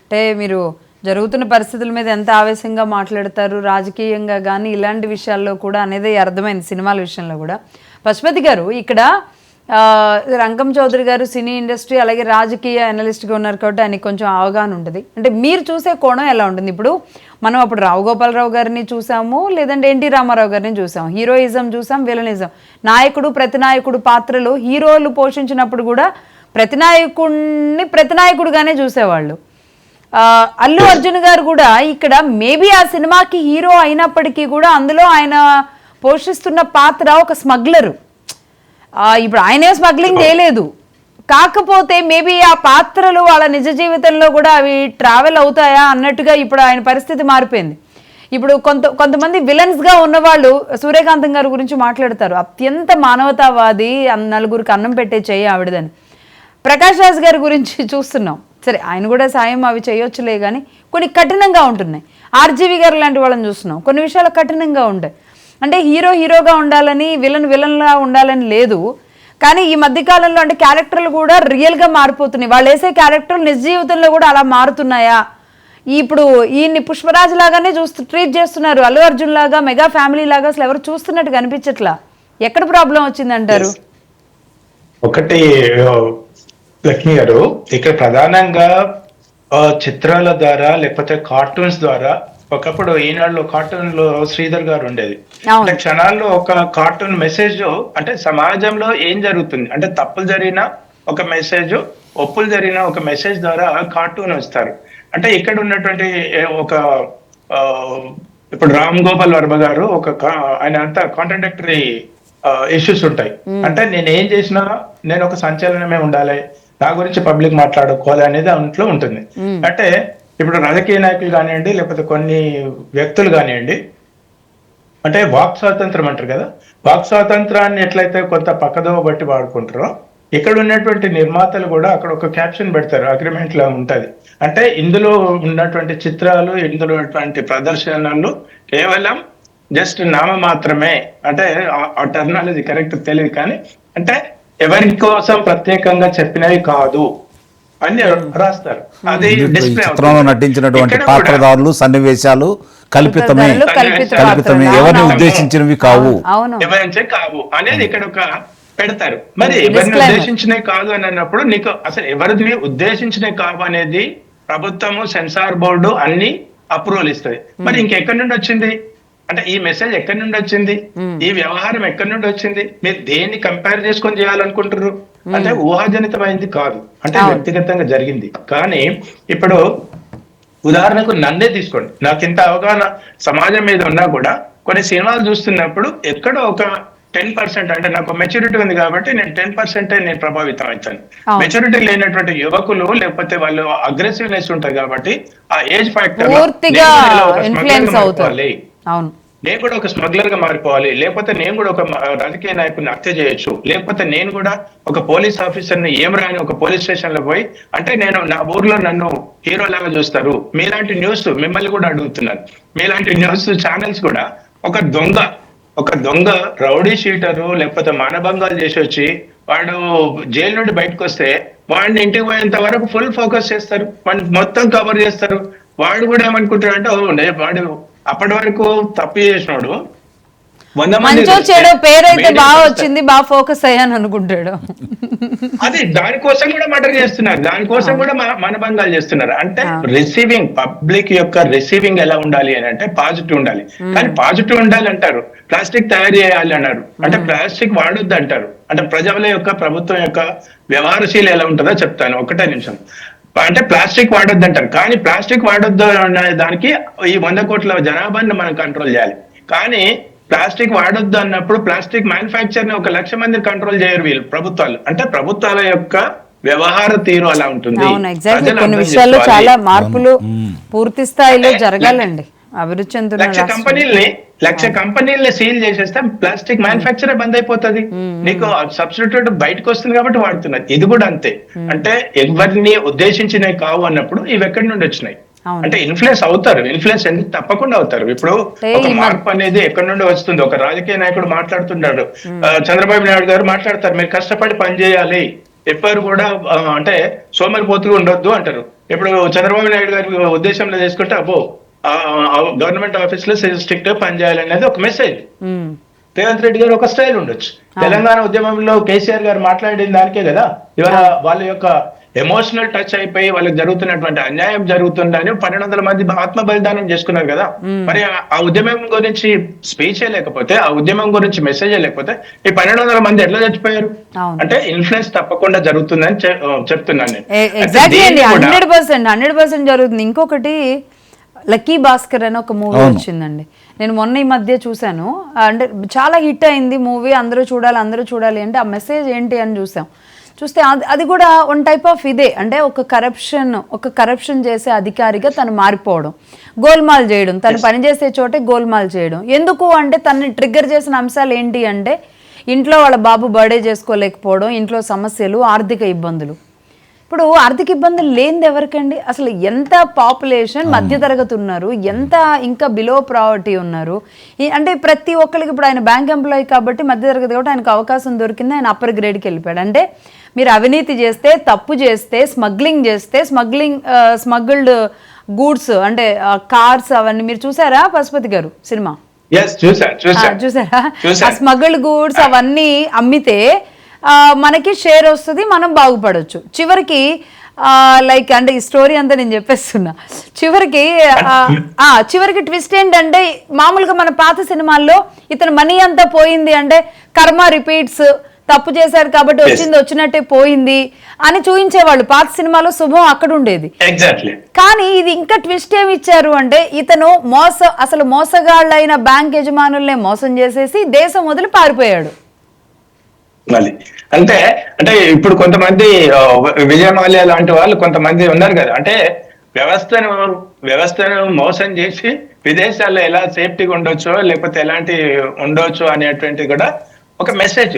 అంటే మీరు జరుగుతున్న పరిస్థితుల మీద ఎంత ఆవేశంగా మాట్లాడతారు, రాజకీయంగా కానీ ఇలాంటి విషయాల్లో కూడా అనేది అర్థమైంది. సినిమాల విషయంలో కూడా. పశుపతి గారు, ఇక్కడ రంగం చౌదరి గారు సినీ ఇండస్ట్రీ అలాగే రాజకీయ అనలిస్ట్గా ఉన్నారు కాబట్టి ఆయనకి కొంచెం అవగాహన ఉంటుంది. అంటే మీరు చూసే కోణం ఎలా ఉంటుంది? ఇప్పుడు మనం అప్పుడు రావు గోపాలరావు గారిని చూసాము, లేదంటే ఎన్టీ రామారావు గారిని చూసాం. హీరోయిజం చూసాం, విలనిజం. నాయకుడు ప్రతినాయకుడు పాత్రలు హీరోలు పోషించినప్పుడు కూడా ప్రతినాయకుడుగానే చూసేవాళ్ళు. అల్లు అర్జున్ గారు కూడా ఇక్కడ మేబీ ఆ సినిమాకి హీరో అయినప్పటికీ కూడా అందులో ఆయన పోషిస్తున్న పాత్ర ఒక స్మగ్లరు. ఇప్పుడు ఆయనే స్మగ్లింగ్ చేయలేదు, కాకపోతే మేబీ ఆ పాత్రలు వాళ్ళ నిజ జీవితంలో కూడా అవి ట్రావెల్ అవుతాయా అన్నట్టుగా ఇప్పుడు ఆయన పరిస్థితి మారిపోయింది. ఇప్పుడు కొంతమంది విలన్స్గా ఉన్నవాళ్ళు సూర్యకాంతం గారి గురించి మాట్లాడతారు, అత్యంత మానవతావాది, నలుగురికి అన్నం పెట్టే చెయ్యి ఆవిడదని. ప్రకాష్ రాజ్ గారి గురించి చూస్తున్నాం, సరే ఆయన కూడా సాయం అవి చేయొచ్చులే, కానీ కొన్ని కఠినంగా ఉంటున్నాయి. ఆర్జీవి గారు లాంటి వాళ్ళని చూస్తున్నాం, కొన్ని విషయాలు కఠినంగా ఉంటాయి. అంటే హీరోగా ఉండాలని, విలన్లా ఉండాలని లేదు, కానీ ఈ మధ్యకాలంలో అంటే క్యారెక్టర్లు కూడా రియల్గా మారిపోతున్నాయి. వాళ్ళు వేసే క్యారెక్టర్లు నిజ జీవితంలో కూడా అలా మారుతున్నాయా? ఇప్పుడు ఈయన్ని పుష్పరాజ్ లాగానే ట్రీట్ చేస్తున్నారు, అల్లు అర్జున్ లాగా, మెగా ఫ్యామిలీ లాగా అసలు ఎవరు చూస్తున్నట్టు కనిపించట్లా. ఎక్కడ ప్రాబ్లం వచ్చింది అంటారు? ఒకటి లక్ష్మి గారు, ఇక్కడ ప్రధానంగా చిత్రాల ద్వారా లేకపోతే కార్టూన్స్ ద్వారా, ఒకప్పుడు ఈనాడులో కార్టూన్ లో శ్రీధర్ గారు ఉండేది, అంటే క్షణాల్లో ఒక కార్టూన్ మెసేజ్, అంటే సమాజంలో ఏం జరుగుతుంది అంటే తప్పులు జరిగినా ఒక మెసేజ్, ఒప్పులు జరిగిన ఒక మెసేజ్ ద్వారా కార్టూన్ వస్తారు. అంటే ఇక్కడ ఉన్నటువంటి ఒక ఇప్పుడు రామ్ గోపాల్ వర్మ గారు ఆయన అంతా కాంట్రడిక్టరీ ఇష్యూస్ ఉంటాయి. అంటే నేను ఏం చేసినా నేను ఒక సంచలనమే ఉండాలి, నా గురించి పబ్లిక్ మాట్లాడుకోవాలి అనేది దాంట్లో ఉంటుంది. అంటే ఇప్పుడు రాజకీయ నాయకులు కానివ్వండి, లేకపోతే కొన్ని వ్యక్తులు కానివ్వండి, అంటే వాక్ స్వాతంత్రం అంటారు కదా, వాక్ స్వాతంత్రాన్ని ఎట్లయితే కొంత పక్కదోవ బట్టి వాడుకుంటారో, ఇక్కడ ఉన్నటువంటి నిర్మాతలు కూడా అక్కడ ఒక క్యాప్షన్ పెడతారు, అగ్రిమెంట్ లా ఉంటది. అంటే ఇందులో ఉన్నటువంటి చిత్రాలు, ఇందులో ఉన్నటువంటి ప్రదర్శనలు కేవలం జస్ట్ నామ మాత్రమే, అంటే ఆ టెర్మినాలజీ కరెక్ట్ తెలియదు కానీ, అంటే ఎవరి కోసం ప్రత్యేకంగా చెప్పినవి కాదు అని రాస్తారు. అది డిస్ప్లే చిత్రంలో నటించినటువంటి పాత్రధారులు, సన్నివేశాలు కల్పితమే, ఎవరిని ఉద్దేశించినవి కావు, ఎవరించే కావు అనేది ఇక్కడ ఒక పెడతారు. మరి ఎవరిని ఉద్దేశించినవి కాదు అని అన్నప్పుడు నీకు అసలు ఎవరిని ఉద్దేశించినవి కావు అనేది ప్రభుత్వము, సెన్సార్ బోర్డు అన్ని అప్రూవల్ ఇస్తుంది. మరి ఇంకెక్కడి నుండి వచ్చింది అంటే ఈ మెసేజ్ ఎక్కడి నుండి వచ్చింది, ఈ వ్యవహారం ఎక్కడి నుండి వచ్చింది, మీరు దేన్ని కంపేర్ చేసుకొని చేయాలనుకుంటారు? అంటే ఊహాజనితమైంది కాదు, అంటే వ్యక్తిగతంగా జరిగింది. కానీ ఇప్పుడు ఉదాహరణకు నన్నే తీసుకోండి, నాకు ఇంత అవగాహన సమాజం మీద ఉన్నా కూడా కొన్ని సినిమాలు చూస్తున్నప్పుడు ఎక్కడో ఒక 10%, అంటే నాకు మెచ్యూరిటీ ఉంది కాబట్టి నేను 10% నేను ప్రభావితం అవుతాను. మెచ్యూరిటీ లేనటువంటి యువకులు లేకపోతే వాళ్ళు అగ్రెసివ్నెస్ ఉంటారు కాబట్టి ఆ ఏజ్ ఫ్యాక్టర్ నేను కూడా ఒక స్మగ్లర్ గా మారిపోవాలి, లేకపోతే నేను కూడా ఒక రాజకీయ నాయకుడిని హత్య చేయొచ్చు, లేకపోతే నేను కూడా ఒక పోలీస్ ఆఫీసర్ని ఏం రాని ఒక పోలీస్ స్టేషన్ లో పోయి, అంటే నేను నా ఊర్లో నన్ను హీరో లాగా చూస్తారు. మీలాంటి న్యూస్ మిమ్మల్ని కూడా అడుగుతున్నాను, మీలాంటి న్యూస్ ఛానల్స్ కూడా ఒక దొంగ రౌడీ షీటరు లేకపోతే మానభంగాలు చేసి వచ్చి వాడు జైలు నుండి బయటకు వస్తే వాడిని ఇంటికి పోయేంత వరకు ఫుల్ ఫోకస్ చేస్తారు, వాడిని మొత్తం కవర్ చేస్తారు. వాడు కూడా ఏమనుకుంటాడు అంటే వాడు అప్పటి వరకు తప్పు చేసినాడు, 100 మంది పేరైతే బాగా వచ్చింది, బాగా ఫోకస్ అయ్యాను అనుకుంటాడు. అది దానికోసం కూడా మర్డర్ చేస్తున్నారు, దానికోసం కూడా మనభంగాలు చేస్తున్నారు. అంటే రిసీవింగ్, పబ్లిక్ యొక్క రిసీవింగ్ ఎలా ఉండాలి అని అంటే పాజిటివ్ ఉండాలి. కానీ పాజిటివ్ ఉండాలి అంటారు, ప్లాస్టిక్ తయారు చేయాలి అన్నారు, అంటే ప్లాస్టిక్ వాడొద్దు అంటారు. అంటే ప్రజల యొక్క, ప్రభుత్వం యొక్క వ్యవహారశీల ఎలా ఉంటుందో చెప్తాను, ఒకటే నిమిషం. అంటే ప్లాస్టిక్ వాడొద్దు అంటారు, కానీ ప్లాస్టిక్ వాడొద్దు అనే దానికి ఈ 100 కోట్ల జనాభాని మనం కంట్రోల్ చేయాలి. కానీ ప్లాస్టిక్ వాడొద్దు అన్నప్పుడు ప్లాస్టిక్ మ్యానుఫ్యాక్చర్ ని 1 లక్ష మంది కంట్రోల్ చేయరు వీళ్ళు ప్రభుత్వాలు. అంటే ప్రభుత్వాల యొక్క వ్యవహార తీరు అలా ఉంటుంది. కొన్ని విషయాల్లో చాలా మార్పులు పూర్తి స్థాయిలో జరగాలండి. అభివృద్ధి చెందుతున్న 1,00,000 కంపెనీల్ని సీల్ చేసేస్తే ప్లాస్టిక్ మ్యానుఫ్యాక్చరే బంద్ అయిపోతుంది. నీకు సబ్స్టిట్యూట్ బయటకు వస్తుంది కాబట్టి వాడుతున్నది. ఇది కూడా అంతే, అంటే ఎవరిని ఉద్దేశించినవి కావు అన్నప్పుడు ఇవి ఎక్కడి నుండి వచ్చినాయి అంటే ఇన్ఫ్లుయెన్స్ అవుతారు, ఇన్ఫ్లుయెన్స్ ఎందుకు తప్పకుండా అవుతారు. ఇప్పుడు ఒక మార్పు అనేది ఎక్కడి నుండి వస్తుంది. ఒక రాజకీయ నాయకుడు మాట్లాడుతున్నాడు, చంద్రబాబు నాయుడు గారు మాట్లాడతారు, మీరు కష్టపడి పనిచేయాలి, ఎవ్వరు కూడా అంటే సోమరిపోతుగా ఉండొద్దు అంటారు. ఇప్పుడు చంద్రబాబు నాయుడు గారి ఉద్దేశంలో చేసుకుంటే అబ్బో గవర్నమెంట్ ఆఫీస్ లో స్ట్రిక్ట్ గా పనిచేయాలనేది ఒక మెసేజ్. రేవంత్ రెడ్డి గారు ఒక స్టైల్ ఉండొచ్చు. తెలంగాణ ఉద్యమంలో కేసీఆర్ గారు మాట్లాడిన దానికే కదా ఇవాళ వాళ్ళ యొక్క ఎమోషనల్ టచ్ అయిపోయి వాళ్ళకి జరుగుతున్నటువంటి అన్యాయం జరుగుతుందని 1,200 మంది ఆత్మ బలిదానం చేసుకున్నారు కదా. మరి ఆ ఉద్యమం గురించి స్పీచే లేకపోతే, ఆ ఉద్యమం గురించి మెసేజే లేకపోతే ఈ 1,200 మంది ఎట్లా చచ్చిపోయారు? అంటే ఇన్ఫ్లుయెన్స్ తప్పకుండా జరుగుతుందని చెప్తున్నాను నేను. 100% జరుగుతుంది. ఇంకొకటి లక్కీ భాస్కర్ అని ఒక మూవీ వచ్చిందండి, నేను మొన్న ఈ మధ్య చూశాను. అంటే చాలా హిట్ అయింది మూవీ, అందరూ చూడాలి అంటే ఆ మెసేజ్ ఏంటి అని చూస్తే అది కూడా వన్ టైప్ ఆఫ్ ఇదే. అంటే ఒక కరప్షన్ చేసే అధికారిగా తను మారిపోవడం, గోల్మాల్ చేయడం, తను పనిచేసే చోటే గోల్మాల్ చేయడం. ఎందుకు అంటే తనని ట్రిగ్గర్ చేసిన అంశాలు ఏంటి అంటే ఇంట్లో వాళ్ళ బాబు బర్త్డే చేసుకోలేకపోవడం, ఇంట్లో సమస్యలు, ఆర్థిక ఇబ్బందులు. ఇప్పుడు ఆర్థిక ఇబ్బందులు లేనిది ఎవరికండి? అసలు ఎంత పాపులేషన్ మధ్యతరగతి ఉన్నారు, ఎంత ఇంకా బిలో ప్రావర్టీ ఉన్నారు. అంటే ప్రతి ఒక్కరికి ఇప్పుడు ఆయన బ్యాంక్ ఎంప్లాయీ కాబట్టి మధ్యతరగతి కాబట్టి ఆయనకు అవకాశం దొరికింది, ఆయన అప్పర్ గ్రేడ్కి వెళ్ళిపోయాడు. అంటే మీరు అవినీతి చేస్తే, తప్పు చేస్తే, స్మగ్లింగ్ చేస్తే, స్మగ్ల్డ్ గూడ్స్ అంటే కార్స్ అవన్నీ మీరు చూసారా పశుపతి గారు సినిమా? ఎస్ చూసారా? ఆ స్మగుల్డ్ గూడ్స్ అవన్నీ అమ్మితే మనకి షేర్ వస్తుంది, మనం బాగుపడవచ్చు. చివరికి లైక్ అంటే ఈ స్టోరీ అంతా నేను చెప్పేస్తున్నా. చివరికి ట్విస్ట్ ఏంటంటే మామూలుగా మన పాత సినిమాల్లో ఇతను మనీ అంతా పోయింది అంటే కర్మ రిపీట్స్, తప్పు చేశారు కాబట్టి వచ్చినట్టే పోయింది అని చూపించేవాళ్ళు. పాత సినిమాలో శుభం అక్కడ ఉండేది. కానీ ఇది ఇంకా ట్విస్ట్ ఏమి ఇచ్చారు అంటే ఇతను అసలు మోసగాళ్ళైన బ్యాంక్ యజమానుల్నే మోసం చేసేసి దేశం వదిలి పారిపోయాడు. అంటే ఇప్పుడు కొంతమంది విజయ మాల్యా లాంటి వాళ్ళు కొంతమంది ఉన్నారు కదా, అంటే వ్యవస్థను మోసం చేసి విదేశాల్లో ఎలా సేఫ్టీగా ఉండొచ్చో లేకపోతే ఎలాంటి ఉండొచ్చు అనేటువంటిది కూడా ఒక మెసేజ్.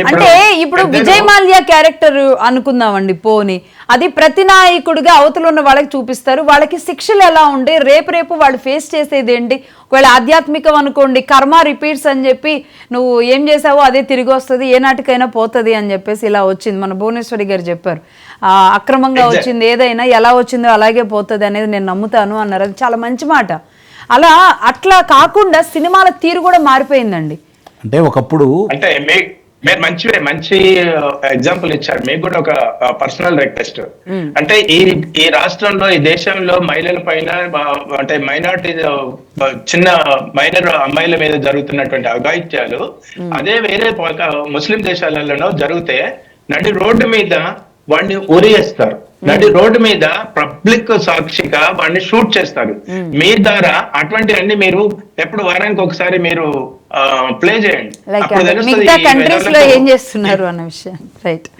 అంటే ఇప్పుడు విజయ్ మాల్యా క్యారెక్టర్ అనుకుందామండి పోని, అది ప్రతి నాయకుడిగా అవతల ఉన్న వాళ్ళకి చూపిస్తారు. వాళ్ళకి శిక్షలు ఎలా ఉండే, రేపు వాళ్ళు ఫేస్ చేసేది ఏంటి, ఒకవేళ ఆధ్యాత్మికం అనుకోండి కర్మ రిపీట్స్ అని చెప్పి నువ్వు ఏం చేసావో అదే తిరిగి వస్తుంది, ఏ నాటికైనా పోతుంది అని చెప్పేసి ఇలా వచ్చింది. మన భువనేశ్వరి గారు చెప్పారు అక్రమంగా వచ్చింది ఏదైనా ఎలా వచ్చిందో అలాగే పోతుంది అనేది నేను నమ్ముతాను అన్నారు. అది చాలా మంచి మాట. అట్లా కాకుండా సినిమాల తీరు కూడా మారిపోయిందండి. అంటే ఒకప్పుడు అంటే మీరు మంచి ఎగ్జాంపుల్ ఇచ్చారు. మీకు కూడా ఒక పర్సనల్ రిక్వెస్ట్. అంటే ఈ రాష్ట్రంలో ఈ దేశంలో మహిళల పైన అంటే మైనారిటీ చిన్న మైనర్ అమ్మాయిల మీద జరుగుతున్నటువంటి అఘాయిత్యాలు అదే వేరే ముస్లిం దేశాలలో జరిగితే నడి రోడ్డు మీద వాడిని ఉరియేస్తారు, నడి రోడ్డు మీద పబ్లిక్ సాక్షిగా వాడిని షూట్ చేస్తారు. మీ ద్వారా అటువంటివన్నీ మీరు ఎప్పుడు వారానికి ఒకసారి మీరు ప్లే చేయండి.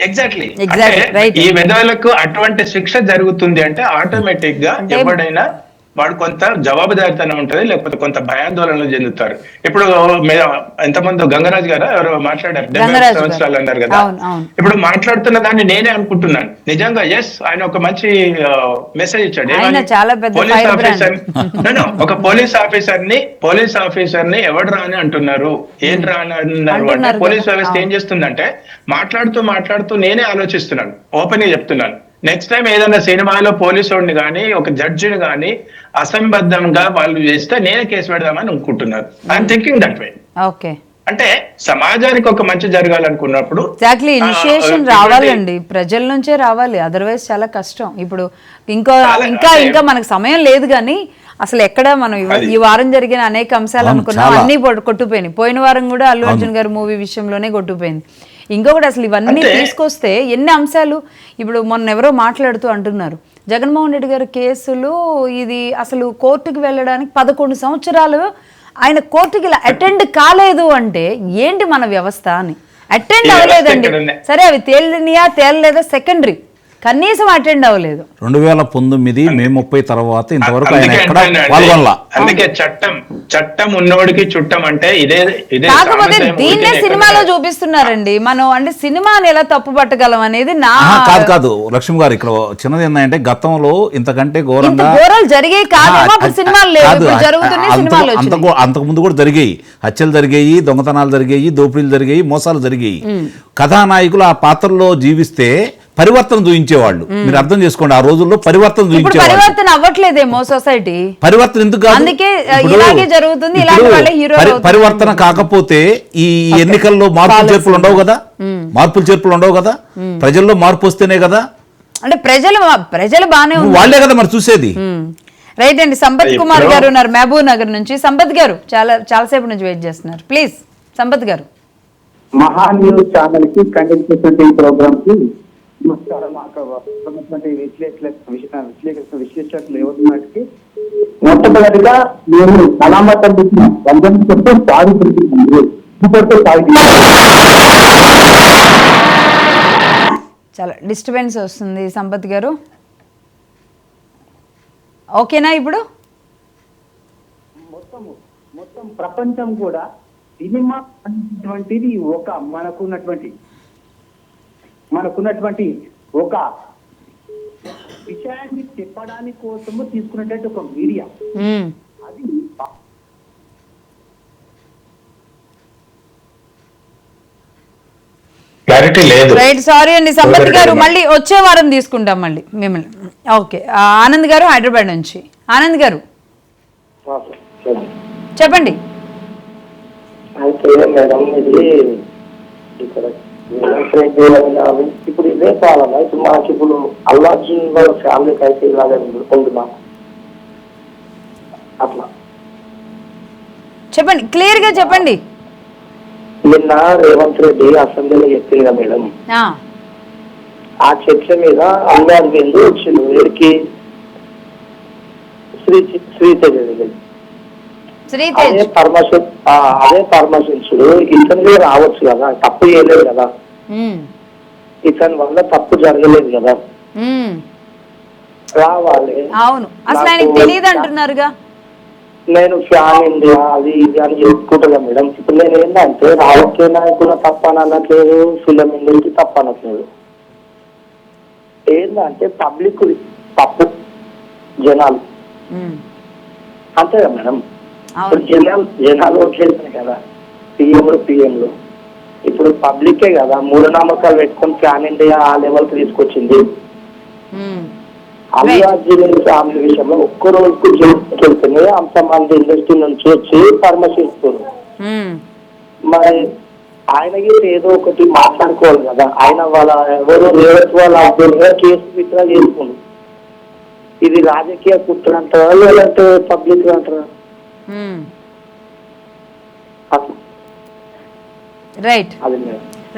ఎగ్జాక్ట్లీ ఈ విధాలకు అటువంటి శిక్ష జరుగుతుంది అంటే ఆటోమేటిక్ గా ఎవడైనా వాడు కొంత జవాబుదారితనం ఉంటది, లేకపోతే కొంత భయాందోళనలు చెందుతారు. ఇప్పుడు ఎంతమంది గంగరాజు గారు ఎవరు మాట్లాడారు 70 సంవత్సరాలు అన్నారు కదా, ఇప్పుడు మాట్లాడుతున్న దాన్ని నేనే అనుకుంటున్నాను. నిజంగా ఎస్ ఆయన ఒక మంచి మెసేజ్ ఇచ్చాడు. పోలీస్ ఆఫీసర్ ఒక పోలీస్ ఆఫీసర్ ని ఎవడు రాని అంటున్నారు, ఏం రాని అన్నారు అంటే పోలీస్ వ్యవస్థ ఏం చేస్తుందంటే మాట్లాడుతూ నేనే ఆలోచిస్తున్నాను, ఓపెన్ గా చెప్తున్నాను. నెక్స్ట్ టైం ఏదైనా సినిమాలో పోలీసుడిని కానీ ఒక జడ్జిని కానీ అసంబద్ధంగా వాళ్ళు చేస్తే నేనే కేసు పెడదామని అనుకుంటున్నారు. I'm thinking that way. Okay, అంటే సమాజానికి ఒక మంచి జరగాలనుకున్నప్పుడు ఎగ్జాక్ట్లీ ఇనిషియేషన్ రావాలండి, ప్రజల నుంచే రావాలి. అదర్వైజ్ చాలా కష్టం. ఇప్పుడు ఇంకా మనకు సమయం లేదు కానీ అసలు ఎక్కడ మనం ఈ వారం జరిగిన అనేక అంశాలు అనుకున్నాం, అన్ని కొట్టుపోయినాయి. పోయిన వారం కూడా అల్లు అర్జున్ గారి మూవీ విషయంలోనే కొట్టుపోయింది. ఇంకొకటి అసలు ఇవన్నీ తీసుకొస్తే ఎన్ని అంశాలు. ఇప్పుడు మొన్న ఎవరో మాట్లాడుతూ అంటున్నారు జగన్మోహన్ రెడ్డి గారి కేసులు ఇది అసలు కోర్టుకు వెళ్ళడానికి 11 సంవత్సరాలు ఆయన కోర్టుకి అటెండ్ కాలేదు అంటే ఏంటి మన వ్యవస్థ అని. అటెండ్ అవ్వలేదండి, సరే అవి తేలలేదా సెకండరీ, కనీసం అటెండ్ అవ్వలేదు. 2019 మే 30 తర్వాత ఇంతవరకు ఆయన ఎక్కడ పాల్గొనలా. అందుకే చట్టం ఉన్నోడికి చుట్టం అంటే ఇదే. కాకపోతే దీన్నే సినిమాలో చూపిస్తున్నారండి. మనం అంటే సినిమాని ఎలా తప్పు పట్టగలం అనేది కాదు లక్ష్మి గారు. ఇక్కడ చిన్నది ఏంటంటే గతంలో ఇంతకంటే ఘోరంగా జరిగాయి కాదేమో, అప్పుడు సినిమాలు లేవు, జరుగుతున్నాయి సినిమాలు. అంతకు ముందు కూడా జరిగాయి, హత్యలు జరిగాయి, దొంగతనాలు జరిగాయి, దోపిడీలు జరిగాయి, మోసాలు జరిగాయి. కథానాయకులు ఆ పాత్రలో జీవిస్తే పరివర్తన చూపించేవాళ్ళు. మీరు అర్థం చేసుకోండి, ఆ రోజుల్లో పరివర్తన చూపించేవాళ్ళు. పరివర్తన అవ్వట్లేదేమో సొసైటీ, పరివర్తన ఎందుకు కాదు, అందుకే ఇలాగే జరుగుతుంది. పరివర్తన కాకపోతే ఈ ఎన్నికల్లో మార్పులు చేర్పులు ఉండవు కదా, ప్రజల్లో మార్పు వస్తేనే కదా. అంటే ప్రజలు బానే వాళ్ళే కదా మరి చూసేది. రైట్ అండి. సంపత్ కుమార్ గారు ఉన్నారు మహబూబ్ నగర్ నుంచి. సంపత్ గారు చాలాసేపు నుంచి వెయిట్ చేస్తున్నారు. ప్లీజ్ సంపత్ గారు. మహా న్యూస్ ఛానల్ కి కండక్ట్ చేసిన ప్రోగ్రామ్ కి నమస్కారం. విశ్లేషకులు ఎవరికి మొట్టమొదటిగా నేను సలామతం చాలా డిస్టర్బెన్స్ వస్తుంది సంపత్ గారు. ఓకేనా ఇప్పుడు? మొత్తం ప్రపంచం కూడా సినిమా అనేటువంటిది ఒక మనకున్నటువంటి ఒక విషయాన్ని చెప్పడానికి కోసము తీసుకున్నటువంటి ఒక మీడియా. అది క్లారిటీ లేదు. రైట్, సారీ అండి సంపత్ గారు, మళ్ళీ వచ్చే వారం తీసుకుంటాం మళ్ళీ మిమ్మల్ని. ఓకే, ఆనంద్ గారు హైదరాబాద్ నుంచి. ఆనంద్ గారు చెప్పండి. అయితే మేడం ఇది ఇక్కడ ఇప్పుడు ఇదే కావాలన్నా ఇప్పుడు మాకు ఇప్పుడు అల్లు అర్జున్ వాళ్ళ ఫ్యామిలీకి అయితే ఇలాగే ఉంటున్నాం అట్లా. చెప్పండి, క్లియర్ గా చెప్పండి. నిన్న రేవంత్ రెడ్డి అసెంబ్లీలో చెప్పింది కదా మేడం, ఆ చర్చ మీద అల్లు అర్జున్ వచ్చింది వీరికి అదే పరమశించుడు ఇతను రావచ్చు కదా, తప్పు చేయలేదు కదా, ఇతని వల్ల తప్పు జరగలేదు కదా, రావాలి. అవును, అసలు ఆయనకు తెలియదు అంటున్నారుగా. నేను ఫ్యాన్ ఇండియా అది ఇది అని చెప్పుకుంటా మేడం. ఇప్పుడు నేను ఏంటంటే రాజకీయ నాయకులు తప్ప అనట్లేదు, ఫిలిం ఇండస్ట్రీ తప్ప అనట్లేదు. ఏంటంటే పబ్లిక్ తప్పు, జనాలు అంతే కదా మేడం. ఇప్పుడు జనాలు ఓట్లేస్తాయి కదా పిఎంలు. ఇప్పుడు పబ్లికే కదా మూఢనమ్మకాలు పెట్టుకొని ఫ్యాన్ ఇండియా ఆ లెవెల్ కి తీసుకొచ్చింది. అల్లు అర్జున్ ఫ్యామిలీ విషయంలో ఒక్క రోజుకు జైలుకి వెళ్తుంది, అంతమంది ఇండస్ట్రీ నుంచి వచ్చి పరామర్శిస్తారు. మరి ఆయనకి ఏదో ఒకటి మాట్లాడుకోవాలి కదా. ఆయన వాళ్ళ ఎవరు రేవంత్ వాళ్ళ అభ్యర్థిగా కేసు విత్డ్రా చేసుకుంది. ఇది రాజకీయ కుట్ర అంటారా లేదంటే పబ్లిక్ అంటారా? రైట్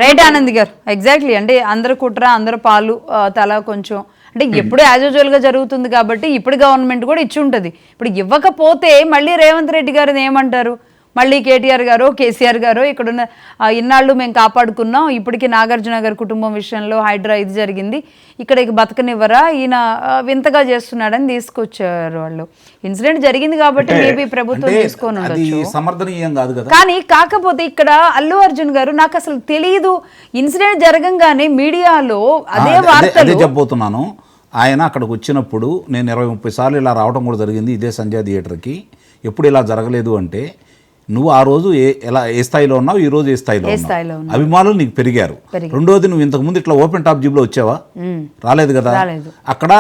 రైట్ ఆనంద్ గారు, ఎగ్జాక్ట్లీ. అంటే అందరు కుట్ర, అందరు పాలు తల కొంచెం, అంటే ఎప్పుడు యాజ్ యూజువల్ గా జరుగుతుంది కాబట్టి ఇప్పుడు గవర్నమెంట్ కూడా ఇచ్చి ఉంటుంది. ఇప్పుడు ఇవ్వకపోతే మళ్ళీ రేవంత్ రెడ్డి గారిని ఏమంటారు, మళ్ళీ కేటీఆర్ గారు కేసీఆర్ గారు ఇక్కడున్న ఇన్నాళ్ళు మేము కాపాడుకున్నాం, ఇప్పటికీ నాగార్జున గారి కుటుంబం విషయంలో హైడ్రా ఇది జరిగింది, ఇక్కడ బతకనివ్వరా, ఈయన వింతగా చేస్తున్నాడని తీసుకొచ్చారు వాళ్ళు. ఇన్సిడెంట్ జరిగింది కాబట్టి మేబీ ప్రభుత్వం తీసుకొని ఉండొచ్చు, సమర్థనీయం కాదు కదా. కానీ కాకపోతే ఇక్కడ అల్లు అర్జున్ గారు నాకు అసలు తెలియదు, ఇన్సిడెంట్ జరగంగానే మీడియాలో అదే వార్తలు చెప్పబోతున్నాను. ఆయన అక్కడికి వచ్చినప్పుడు నేను 20-30 సార్లు ఇలా రావడం కూడా జరిగింది ఇదే సంజయ్ థియేటర్కి. ఎప్పుడు ఇలా జరగలేదు అంటే నువ్వు ఆ రోజు ఏ స్థాయిలో ఉన్నావు, ఈ రోజు ఏ స్థాయిలో ఉన్నావు, అభిమానులు నీకు పెరిగారు. రెండోది, నువ్వు ఇంతకుముందు ఇట్లా ఓపెన్ టాప్ జిప్లో వచ్చావా? రాలేదు కదా. అక్కడ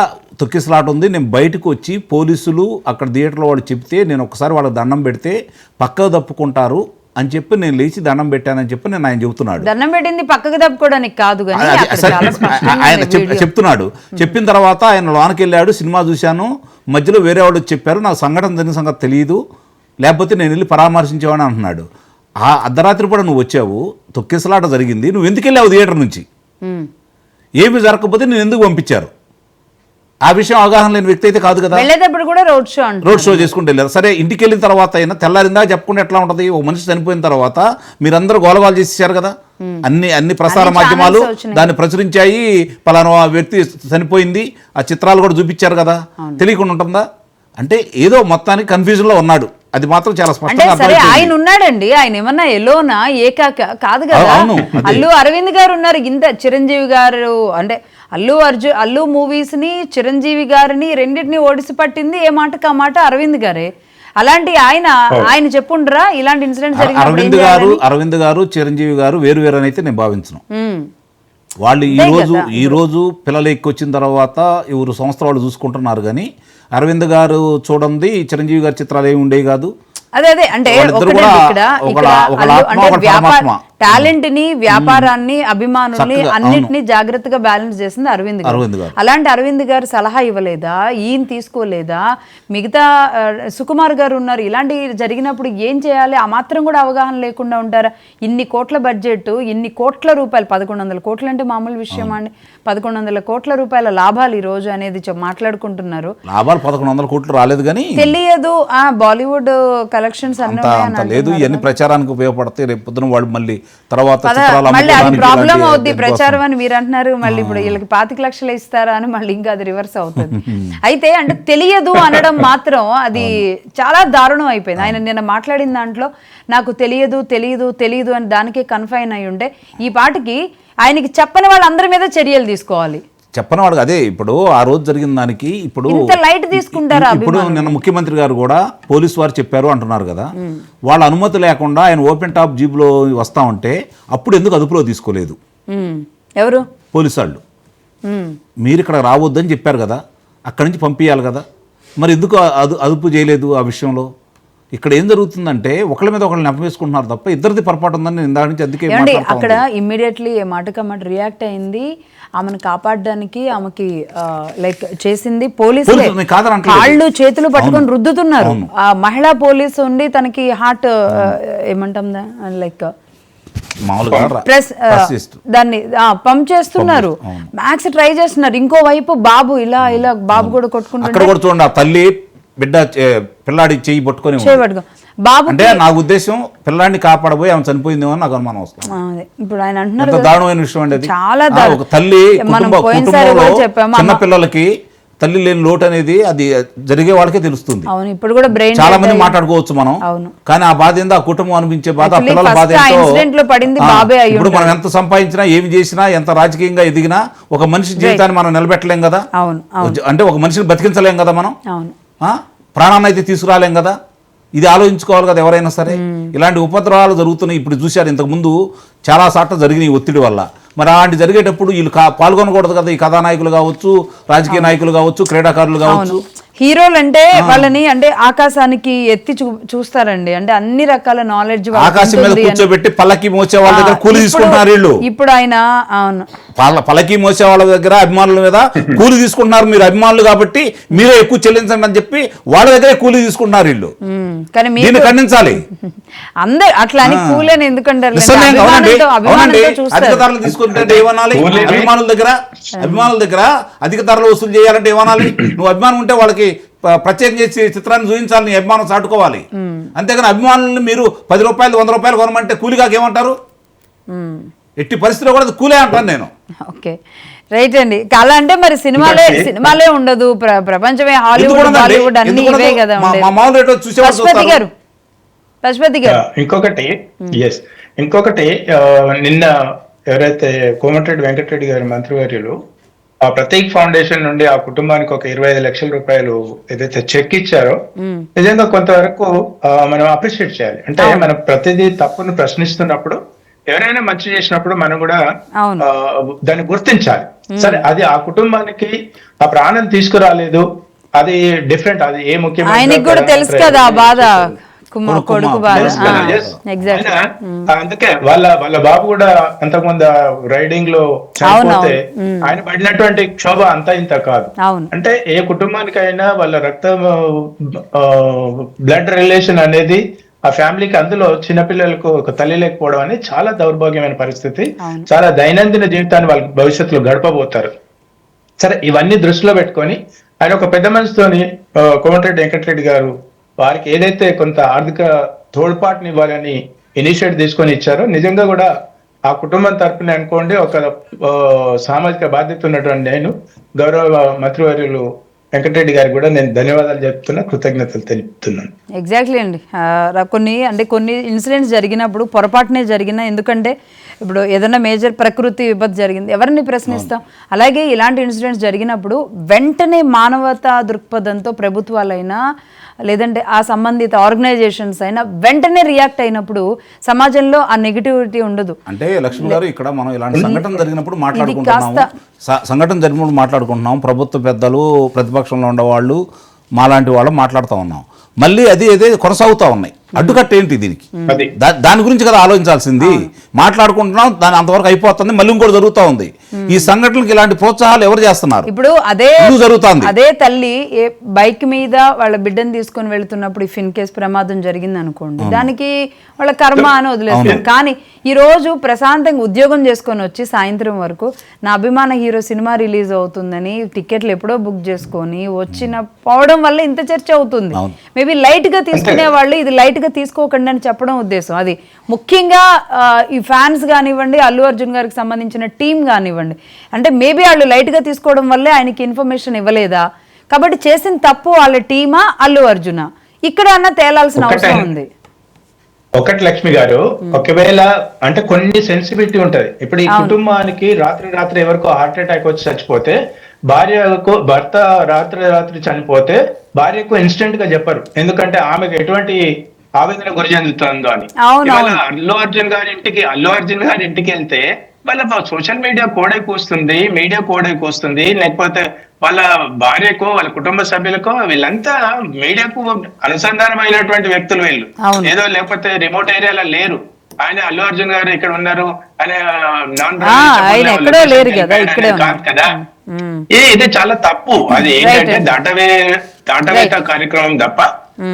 తొక్కిసలాట ఉంది. నేను బయటకు వచ్చి పోలీసులు అక్కడ థియేటర్లో వాడు చెప్తే నేను ఒకసారి వాళ్ళకి దండం పెడితే పక్కకు తప్పుకుంటారు అని చెప్పి నేను లేచి దండం పెట్టానని చెప్పి నేను ఆయన చెబుతున్నాడు. దండం పెట్టింది పక్కకు తప్పుకోవడానికి కాదు, ఆయన చెప్తున్నాడు. చెప్పిన తర్వాత ఆయన లోనకి వెళ్ళాడు, సినిమా చూశాను, మధ్యలో వేరే వాళ్ళు చెప్పారు, నాకు సంఘటన జరిగిన సంగతి తెలియదు, లేకపోతే నేను వెళ్ళి పరామర్శించేవాడిని అంటున్నాడు. ఆ అర్ధరాత్రి కూడా నువ్వు వచ్చావు, తొక్కిసలాట జరిగింది, నువ్వు ఎందుకు వెళ్ళావు థియేటర్ నుంచి? ఏమి జరగకపోతే నేను ఎందుకు పంపించారు? ఆ విషయం అవగాహన లేని వ్యక్తి అయితే కాదు కదా. వెళ్ళేటప్పుడు కూడా రోడ్ షో చేసుకుంటూ వెళ్ళారు. సరే, ఇంటికి వెళ్ళిన తర్వాత అయినా తెల్లారిందా చెప్పుకుంటే ఎట్లా ఉంటుంది? ఒక మనిషి చనిపోయిన తర్వాత మీరందరూ గోలగోలు చేసేసారు కదా. అన్ని ప్రసార మాధ్యమాలు దాన్ని ప్రచురించాయి, పలానా వ్యక్తి చనిపోయింది, ఆ చిత్రాలు కూడా చూపించారు కదా. తెలియకుండా ఉంటుందా? అంటే ఏదో మొత్తానికి కన్ఫ్యూజన్ లో ఉన్నాడు, అది మాత్రం చాలా స్పష్టంగా. ఆయన ఉన్నాడండి, ఆయన ఏమన్నా ఎలోనా ఏకాక కాదు కదా. అల్లు అరవింద్ గారు ఉన్నారు, ఇంత చిరంజీవి గారు అంటే అల్లు మూవీస్ ని చిరంజీవి గారిని రెండింటిని ఓడిసి పట్టింది ఏ మాటకు ఆ మాట అరవింద్ గారే. అలాంటి ఆయన చెప్పుండ్రా ఇలాంటి ఇన్సిడెంట్ జరిగింది. అరవింద్ గారు చిరంజీవి గారు వేరు వేరు అని అయితే నేను భావించను. వాళ్ళు ఈ రోజు పిల్లలు ఎక్కొచ్చిన తర్వాత ఎవరు సంస్థ వాళ్ళు చూసుకుంటున్నారు. కానీ అరవింద్ గారు చూడండి, చిరంజీవి గారి చిత్రాలు ఏమి ఉండేవి కాదు. అదే అంటే టాలెంట్ ని, వ్యాపారాన్ని, అభిమానుల్ని అన్నిటినీ జాగ్రత్తగా బ్యాలెన్స్ చేసింది అరవింద్ గారు. అలాంటి అరవింద్ గారు సలహా ఇవ్వలేదా, ఈయన తీసుకోలేదా? మిగతా సుకుమార్ గారు ఉన్నారు, ఇలాంటి జరిగినప్పుడు ఏం చేయాలి ఆ మాత్రం కూడా అవగాహన లేకుండా ఉంటారా? ఇన్ని కోట్ల బడ్జెట్, ఇన్ని కోట్ల రూపాయలు, 1100 కోట్లు అంటే మామూలు విషయం అండి. 1100 కోట్ల రూపాయల లాభాలు ఈ రోజు అనేది మాట్లాడుకుంటున్నారు. లాభాలు 1100 కోట్లు రాలేదు కానీ తెలియదు. బాలీవుడ్ కలెక్షన్స్ లేదు, ఇవన్నీ ప్రచారానికి ఉపయోగపడతాయి. రేపు పొద్దున వాళ్ళు మళ్ళీ తర్వాత ప్రాబ్లం అవుద్ది ప్రచారం అని మీరు అంటున్నారు. మళ్ళీ ఇప్పుడు వీళ్ళకి 25 లక్షలు ఇస్తారా అని మళ్ళీ ఇంకా అది రివర్స్ అవుతుంది. అయితే అంటే తెలియదు అనడం మాత్రం అది చాలా దారుణం అయిపోయింది. ఆయన నిన్న మాట్లాడిన దాంట్లో నాకు తెలియదు అని దానికే కన్ఫైన్ అయి ఉంటే ఈ పాటికి ఆయనకి చెప్పని వాళ్ళందరి మీద చర్యలు తీసుకోవాలి. చెప్పని వాడు అదే. ఇప్పుడు ఆ రోజు జరిగిన దానికి ఇప్పుడు లైట్ తీసుకుంటారా? ఇప్పుడు నిన్న ముఖ్యమంత్రి గారు కూడా పోలీసు వారు చెప్పారు అంటున్నారు కదా. వాళ్ళ అనుమతి లేకుండా ఆయన ఓపెన్ టాప్ జీప్లో వస్తా ఉంటే అప్పుడు ఎందుకు అదుపులో తీసుకోలేదు? ఎవరు? పోలీసు వాళ్ళు. ఉమ్. మీరు ఇక్కడ రావద్దని చెప్పారు కదా, అక్కడి నుంచి పంపించాలి కదా, మరి ఎందుకు అదుపు చేయలేదు ఆ విషయంలో? ఇక్కడ ఏం జరుగుతుందంటే ఒకళ్ళ మీద ఒకళ్ళు నెపవేసుకుంటున్నారు తప్ప ఇద్దరిది పొరపాటు ఉందని నేను దాని నుంచి అందుకే ఏమండి అక్కడ ఇమ్మీడియట్లీ మాటకి మాట రియాక్ట్ అయింది, ఆమెను కాపాడడానికి ఆమెకి లైక్ చేసింది పోలీసులే. నేను కాదని అనట్లేదు. కాళ్ళు చేతులు పట్టుకొని అవును. రుద్దుతున్నారు. అవును. ఆ మహిళా పోలీసు ఉండి తనకి హార్ట్ ఏమంటాం లైక్ మామూలుగా ప్రెస్ దాన్ని పంప్ చేస్తున్నారు, మ్యాక్స్ ట్రై చేస్తున్నారు. ఇంకోవైపు బాబు ఇలా ఇలా బాబు కూడా అక్కడ కొట్టుకుంటున్నారు. కూడా చూడండి, ఆ తల్లి బిడ్డ పిల్లాడి చేయి పట్టుకొని ఉంది. చేయబడుకో బాబు అంటే నా ఉద్దేశం పిల్లాడిని కాపాడబోయి ఆమె చనిపోయిందేమో అని నాకు అనుమానం వస్తుంది. ఇప్పుడు ఆయన అంటున్నారు ఎంత కదా, దారుణమైన విషయం అండి అది. చాలా ఒక తల్లి మనం పోయినసారి కూడా కుటుంబంలో చెప్పాము, చిన్న పిల్లలకి తల్లి లేని లోటు అనేది అది జరిగే వాళ్ళకే తెలుస్తుంది. అవును ఇప్పుడు కూడా బ్రెయిన్ చాలా మంది మాట్లాడుకోవచ్చు మనం, అవును. కానీ ఆ బాధ ఏందో, ఆ కుటుంబం అనిపించే బాధ, ఆ Actually పిల్లల బాధ first ఆ ఏంటో. incident లో పడింది బాబే అయి ఇప్పుడు మనం ఉంటాడు. ఎంత సంపాదించినా ఏమి చేసినా ఎంత రాజకీయంగా ఎదిగినా ఒక మనిషి జీవితాన్ని మనం నిలబెట్టలేం కదా. అవును అవును అంటే ఒక మనిషిని బతికించలేం కదా మనం, అవును. ప్రాణాన్ని అయితే తీసుకురాలేం కదా. ఇది ఆలోచించుకోవాలి కదా ఎవరైనా సరే. ఇలాంటి ఉపద్రవాలు జరుగుతున్నాయి. ఇప్పుడు చూశారు, ఇంతకు ముందు చాలా సార్లు జరిగినాయి ఒత్తిడి వల్ల. మరి అలాంటి జరిగేటప్పుడు వీళ్ళు పాల్గొనకూడదు కదా. ఈ కథానాయకులు కావచ్చు, రాజకీయ నాయకులు కావచ్చు, క్రీడాకారులు కావచ్చు. హీరోలు అంటే వాళ్ళని అంటే ఆకాశానికి ఎత్తి చూస్తారండి, అంటే అన్ని రకాల నాలెడ్జ్ ఆకాశం మీద కూర్చోబెట్టి పల్లకి మోసే వాళ్ళ దగ్గర కూలి తీసుకుంటున్నారు వీళ్ళు. ఇప్పుడు ఆయన అవును పల్లకి మోసే వాళ్ళ దగ్గర అభిమానుల మీద కూలి తీసుకుంటున్నారు. మీరు అభిమానులు కాబట్టి మీరే ఎక్కువ చెల్లించండి అని చెప్పి వాళ్ళ దగ్గరే కూలి తీసుకుంటున్నారు వీళ్ళు. కానీ దీన్ని ఖండించాలి అందరు. అట్లా అని కూలని ఎందుకంటారు? అధిక ధరలు తీసుకుంటే ఏమనాలి? అభిమానుల దగ్గర అధిక ధరలు వసూలు చేయాలంటే ఏమనాలి? నువ్వు అభిమానం ఉంటే వాళ్ళకి ప్రత్యేకం చేసి చిత్రాన్ని చూపించాలి, నీ అభిమానం చాటుకోవాలి. అంతేగాని అభిమానులను మీరు 10 రూపాయలు 100 రూపాయలు కొనమంటే కూలిగాకి ఏమంటారు? ఎట్టి పరిస్థితిలో కూడా కూలే అంటాను నేను. ఓకే రైట్ అండి. కళ అంటే మరి సినిమాలే ఉండదు, ప్రపంచమే హాలీవుడ్ బాలీవుడ్ అన్ని ఇవే కదా. పశుపతి గారు ఇంకొకటి నిన్న ఎవరైతే కోమటిరెడ్డి వెంకటరెడ్డి గారి మంత్రివర్యులు ఆ ప్రతీక్ ఫౌండేషన్ నుండి ఆ కుటుంబానికి ఒక 25 లక్షల రూపాయలు ఏదైతే చెక్ ఇచ్చారో నిజంగా కొంతవరకు మనం అప్రిషియేట్ చేయాలి. అంటే మనం ప్రతిదీ తప్పును ప్రశ్నిస్తున్నప్పుడు, ఎవరైనా మంచి చేసినప్పుడు మనం కూడా దాన్ని గుర్తించాలి. సరే, అది ఆ కుటుంబానికి ఆ ప్రాణం తీసుకురాలేదు, అది డిఫరెంట్. అది ఏ ముఖ్యమైన ఆయనకి కూడా తెలుసు కదా ఆ బాధ, కొడుకు బాధ. అందుకే వాళ్ళ బాబు కూడా అంతకుముందు రైడింగ్ లో చనిపోతే ఆయన పడినటువంటి క్షోభ అంతా ఇంత కాదు. అంటే ఏ కుటుంబానికైనా వాళ్ళ రక్త బ్లడ్ రిలేషన్ అనేది ఆ ఫ్యామిలీకి, అందులో చిన్నపిల్లలకు ఒక తల్లి లేకపోవడం అనేది చాలా దౌర్భాగ్యమైన పరిస్థితి. చాలా దైనందిన జీవితాన్ని వాళ్ళ భవిష్యత్తులో గడపబోతారు. సరే, ఇవన్నీ దృష్టిలో పెట్టుకొని ఆయన ఒక పెద్ద మనిషితోని కోమటిరెడ్డి వెంకటరెడ్డి గారు వారికి ఏదైతే కొంత ఆర్థిక తోడ్పాటుని ఇవ్వాలని ఇనిషియేటివ్ తీసుకొని ఇచ్చారో, నిజంగా కూడా ఆ కుటుంబం తరపున అనుకోండి ఒక సామాజిక బాధ్యత ఉన్నటువంటి నేను గౌరవ మంత్రివర్యులు వెంకటరెడ్డి గారికి కూడా నేను ధన్యవాదాలు చెప్తున్నా, కృతజ్ఞతలు తెలుపుతున్నాను. ఎగ్జాక్ట్లీ అండి. కొన్ని ఇన్సిడెంట్స్ జరిగినప్పుడు పొరపాటునే జరిగినా, ఎందుకంటే ఇప్పుడు ఏదైనా మేజర్ ప్రకృతి విపత్తు జరిగింది, ఎవరిని ప్రశ్నిస్తాం? అలాగే ఇలాంటి ఇన్సిడెంట్స్ జరిగినప్పుడు వెంటనే మానవతా దృక్పథంతో ప్రభుత్వాలైనా లేదంటే ఆ సంబంధిత ఆర్గనైజేషన్స్ అయినా వెంటనే రియాక్ట్ అయినప్పుడు సమాజంలో ఆ నెగిటివిటీ ఉండదు. అంటే లక్ష్మి గారు, ఇక్కడ మనం ఇలాంటి సంఘటన జరిగినప్పుడు మాట్లాడుకుంటున్నాం, ప్రభుత్వ పెద్దలు, ప్రతిపక్షంలో ఉండేవాళ్ళు, మాలాంటి వాళ్ళు మాట్లాడుతూ ఉన్నాం. మళ్ళీ అదే కొనసాగుతూ ఉన్నాయి. అడ్డుకట్ట ఏంటి దీనికి? దాని గురించి కదా ఆలోచించాల్సింది. మాట్లాడుకుంటున్నాం, దాని అంతవరకు అయిపోతుంది, మళ్ళీ ఇంకోటి జరుగుతూ ఉంది. ఈ సంఘటనలకు ఇలాంటి ప్రోత్సాహాలు ఎవరు చేస్తున్నారు? ఇప్పుడు జరుగుతుంది. అదే తల్లి బైక్ మీద వాళ్ళ బిడ్డను తీసుకొని వెళ్తున్నప్పుడు ఇఫ్ ఇన్ కేస్ ప్రమాదం జరిగింది అనుకోండి, దానికి వాళ్ళ కర్మ అని వదిలేస్తారు. కానీ ఈ రోజు ప్రశాంతంగా ఉద్యోగం చేసుకొని వచ్చి సాయంత్రం వరకు నా అభిమాన హీరో సినిమా రిలీజ్ అవుతుందని టికెట్లు ఎప్పుడో బుక్ చేసుకొని పోవడం వల్ల ఇంత చర్చ అవుతుంది. మేబీ లైట్ గా తీసుకునే వాళ్ళు ఇది లైట్ గా తీసుకోకండి అని చెప్పడం ఉద్దేశం. అది ముఖ్యంగా ఈ ఫ్యాన్స్ కానివ్వండి, అల్లు అర్జున్ గారికి సంబంధించిన టీం కానివ్వండి, అంటే మేబీ వాళ్ళు లైట్ గా తీసుకోవడం వల్లే ఆయనకి ఇన్ఫర్మేషన్ ఇవ్వలేదా, కాబట్టి చేసిన తప్పు వాళ్ళ టీమా అల్లు అర్జునా, ఇక్కడ అన్న తేలాల్సిన అవసరం ఉంది. ఒకటి లక్ష్మి గారు, ఒకవేళ అంటే కొన్ని సెన్సిటివిటీ ఉంటది. ఇప్పుడు ఈ కుటుంబానికి రాత్రి ఎవరికో హార్ట్ అటాక్ వచ్చి చచ్చిపోతే, భర్త రాత్రి చనిపోతే భార్యకు ఇన్స్టెంట్ గా చెప్పరు, ఎందుకంటే ఆమెకు ఎటువంటి ఆవేదన గురి చెందుతుందో అని. అల్లు అర్జున్ గారి ఇంటికి వెళ్తే వాళ్ళ సోషల్ మీడియా కోడే కూస్తుంది, మీడియా కోడే కూస్తుంది, లేకపోతే వాళ్ళ భార్యకో వాళ్ళ కుటుంబ సభ్యులకో వీళ్ళంతా మీడియాకు అనుసంధానమైనటువంటి వ్యక్తులు వీళ్ళు. అవును. ఏదో లేకపోతే రిమోట్ ఏరియాలో లేరు. ఆయన అల్లు అర్జున్ గారు ఇక్కడ ఉన్నారు ఆయన నాన్ ఆయన ఎక్కడో లేరు కదా, ఇక్కడే కాదు కదా. ఇది చాలా తప్పు. అది ఏంటంటే దాటవేత కార్యక్రమం తప్ప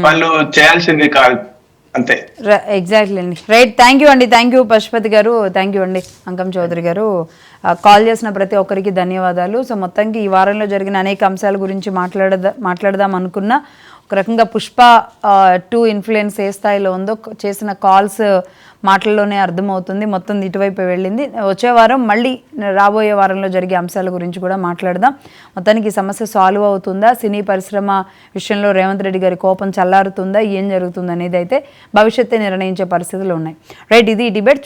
వాళ్ళు చేయాల్సింది కాదు, అంతే. ఎగ్జాక్ట్లీ అండి. రైట్, థ్యాంక్ యూ అండి. థ్యాంక్ యూ పశుపతి గారు, థ్యాంక్ యూ అండి. అంకం చౌదరి గారు, కాల్ చేసిన ప్రతి ఒక్కరికి ధన్యవాదాలు. సో మొత్తానికి ఈ వారంలో జరిగిన అనేక అంశాల గురించి మాట్లాడదాం అనుకున్నా. ఒక రకంగా పుష్ప 2 ఇన్ఫ్లుయెన్స్ ఏ స్థాయిలో ఉందో చేసిన కాల్స్ మాటల్లోనే అర్థమవుతుంది. మొత్తం ఇటువైపు వెళ్ళింది. వచ్చే వారం మళ్ళీ రాబోయే వారంలో జరిగే అంశాల గురించి కూడా మాట్లాడదాం. మొత్తానికి ఈ సమస్య సాల్వ్ అవుతుందా, సినీ పరిశ్రమ విషయంలో రేవంత్ రెడ్డి గారి కోపం చల్లారుతుందా, ఏం జరుగుతుంది అనేది అయితే భవిష్యత్తే నిర్ణయించే పరిస్థితులు ఉన్నాయి. రైట్, ఇది డిబేట్.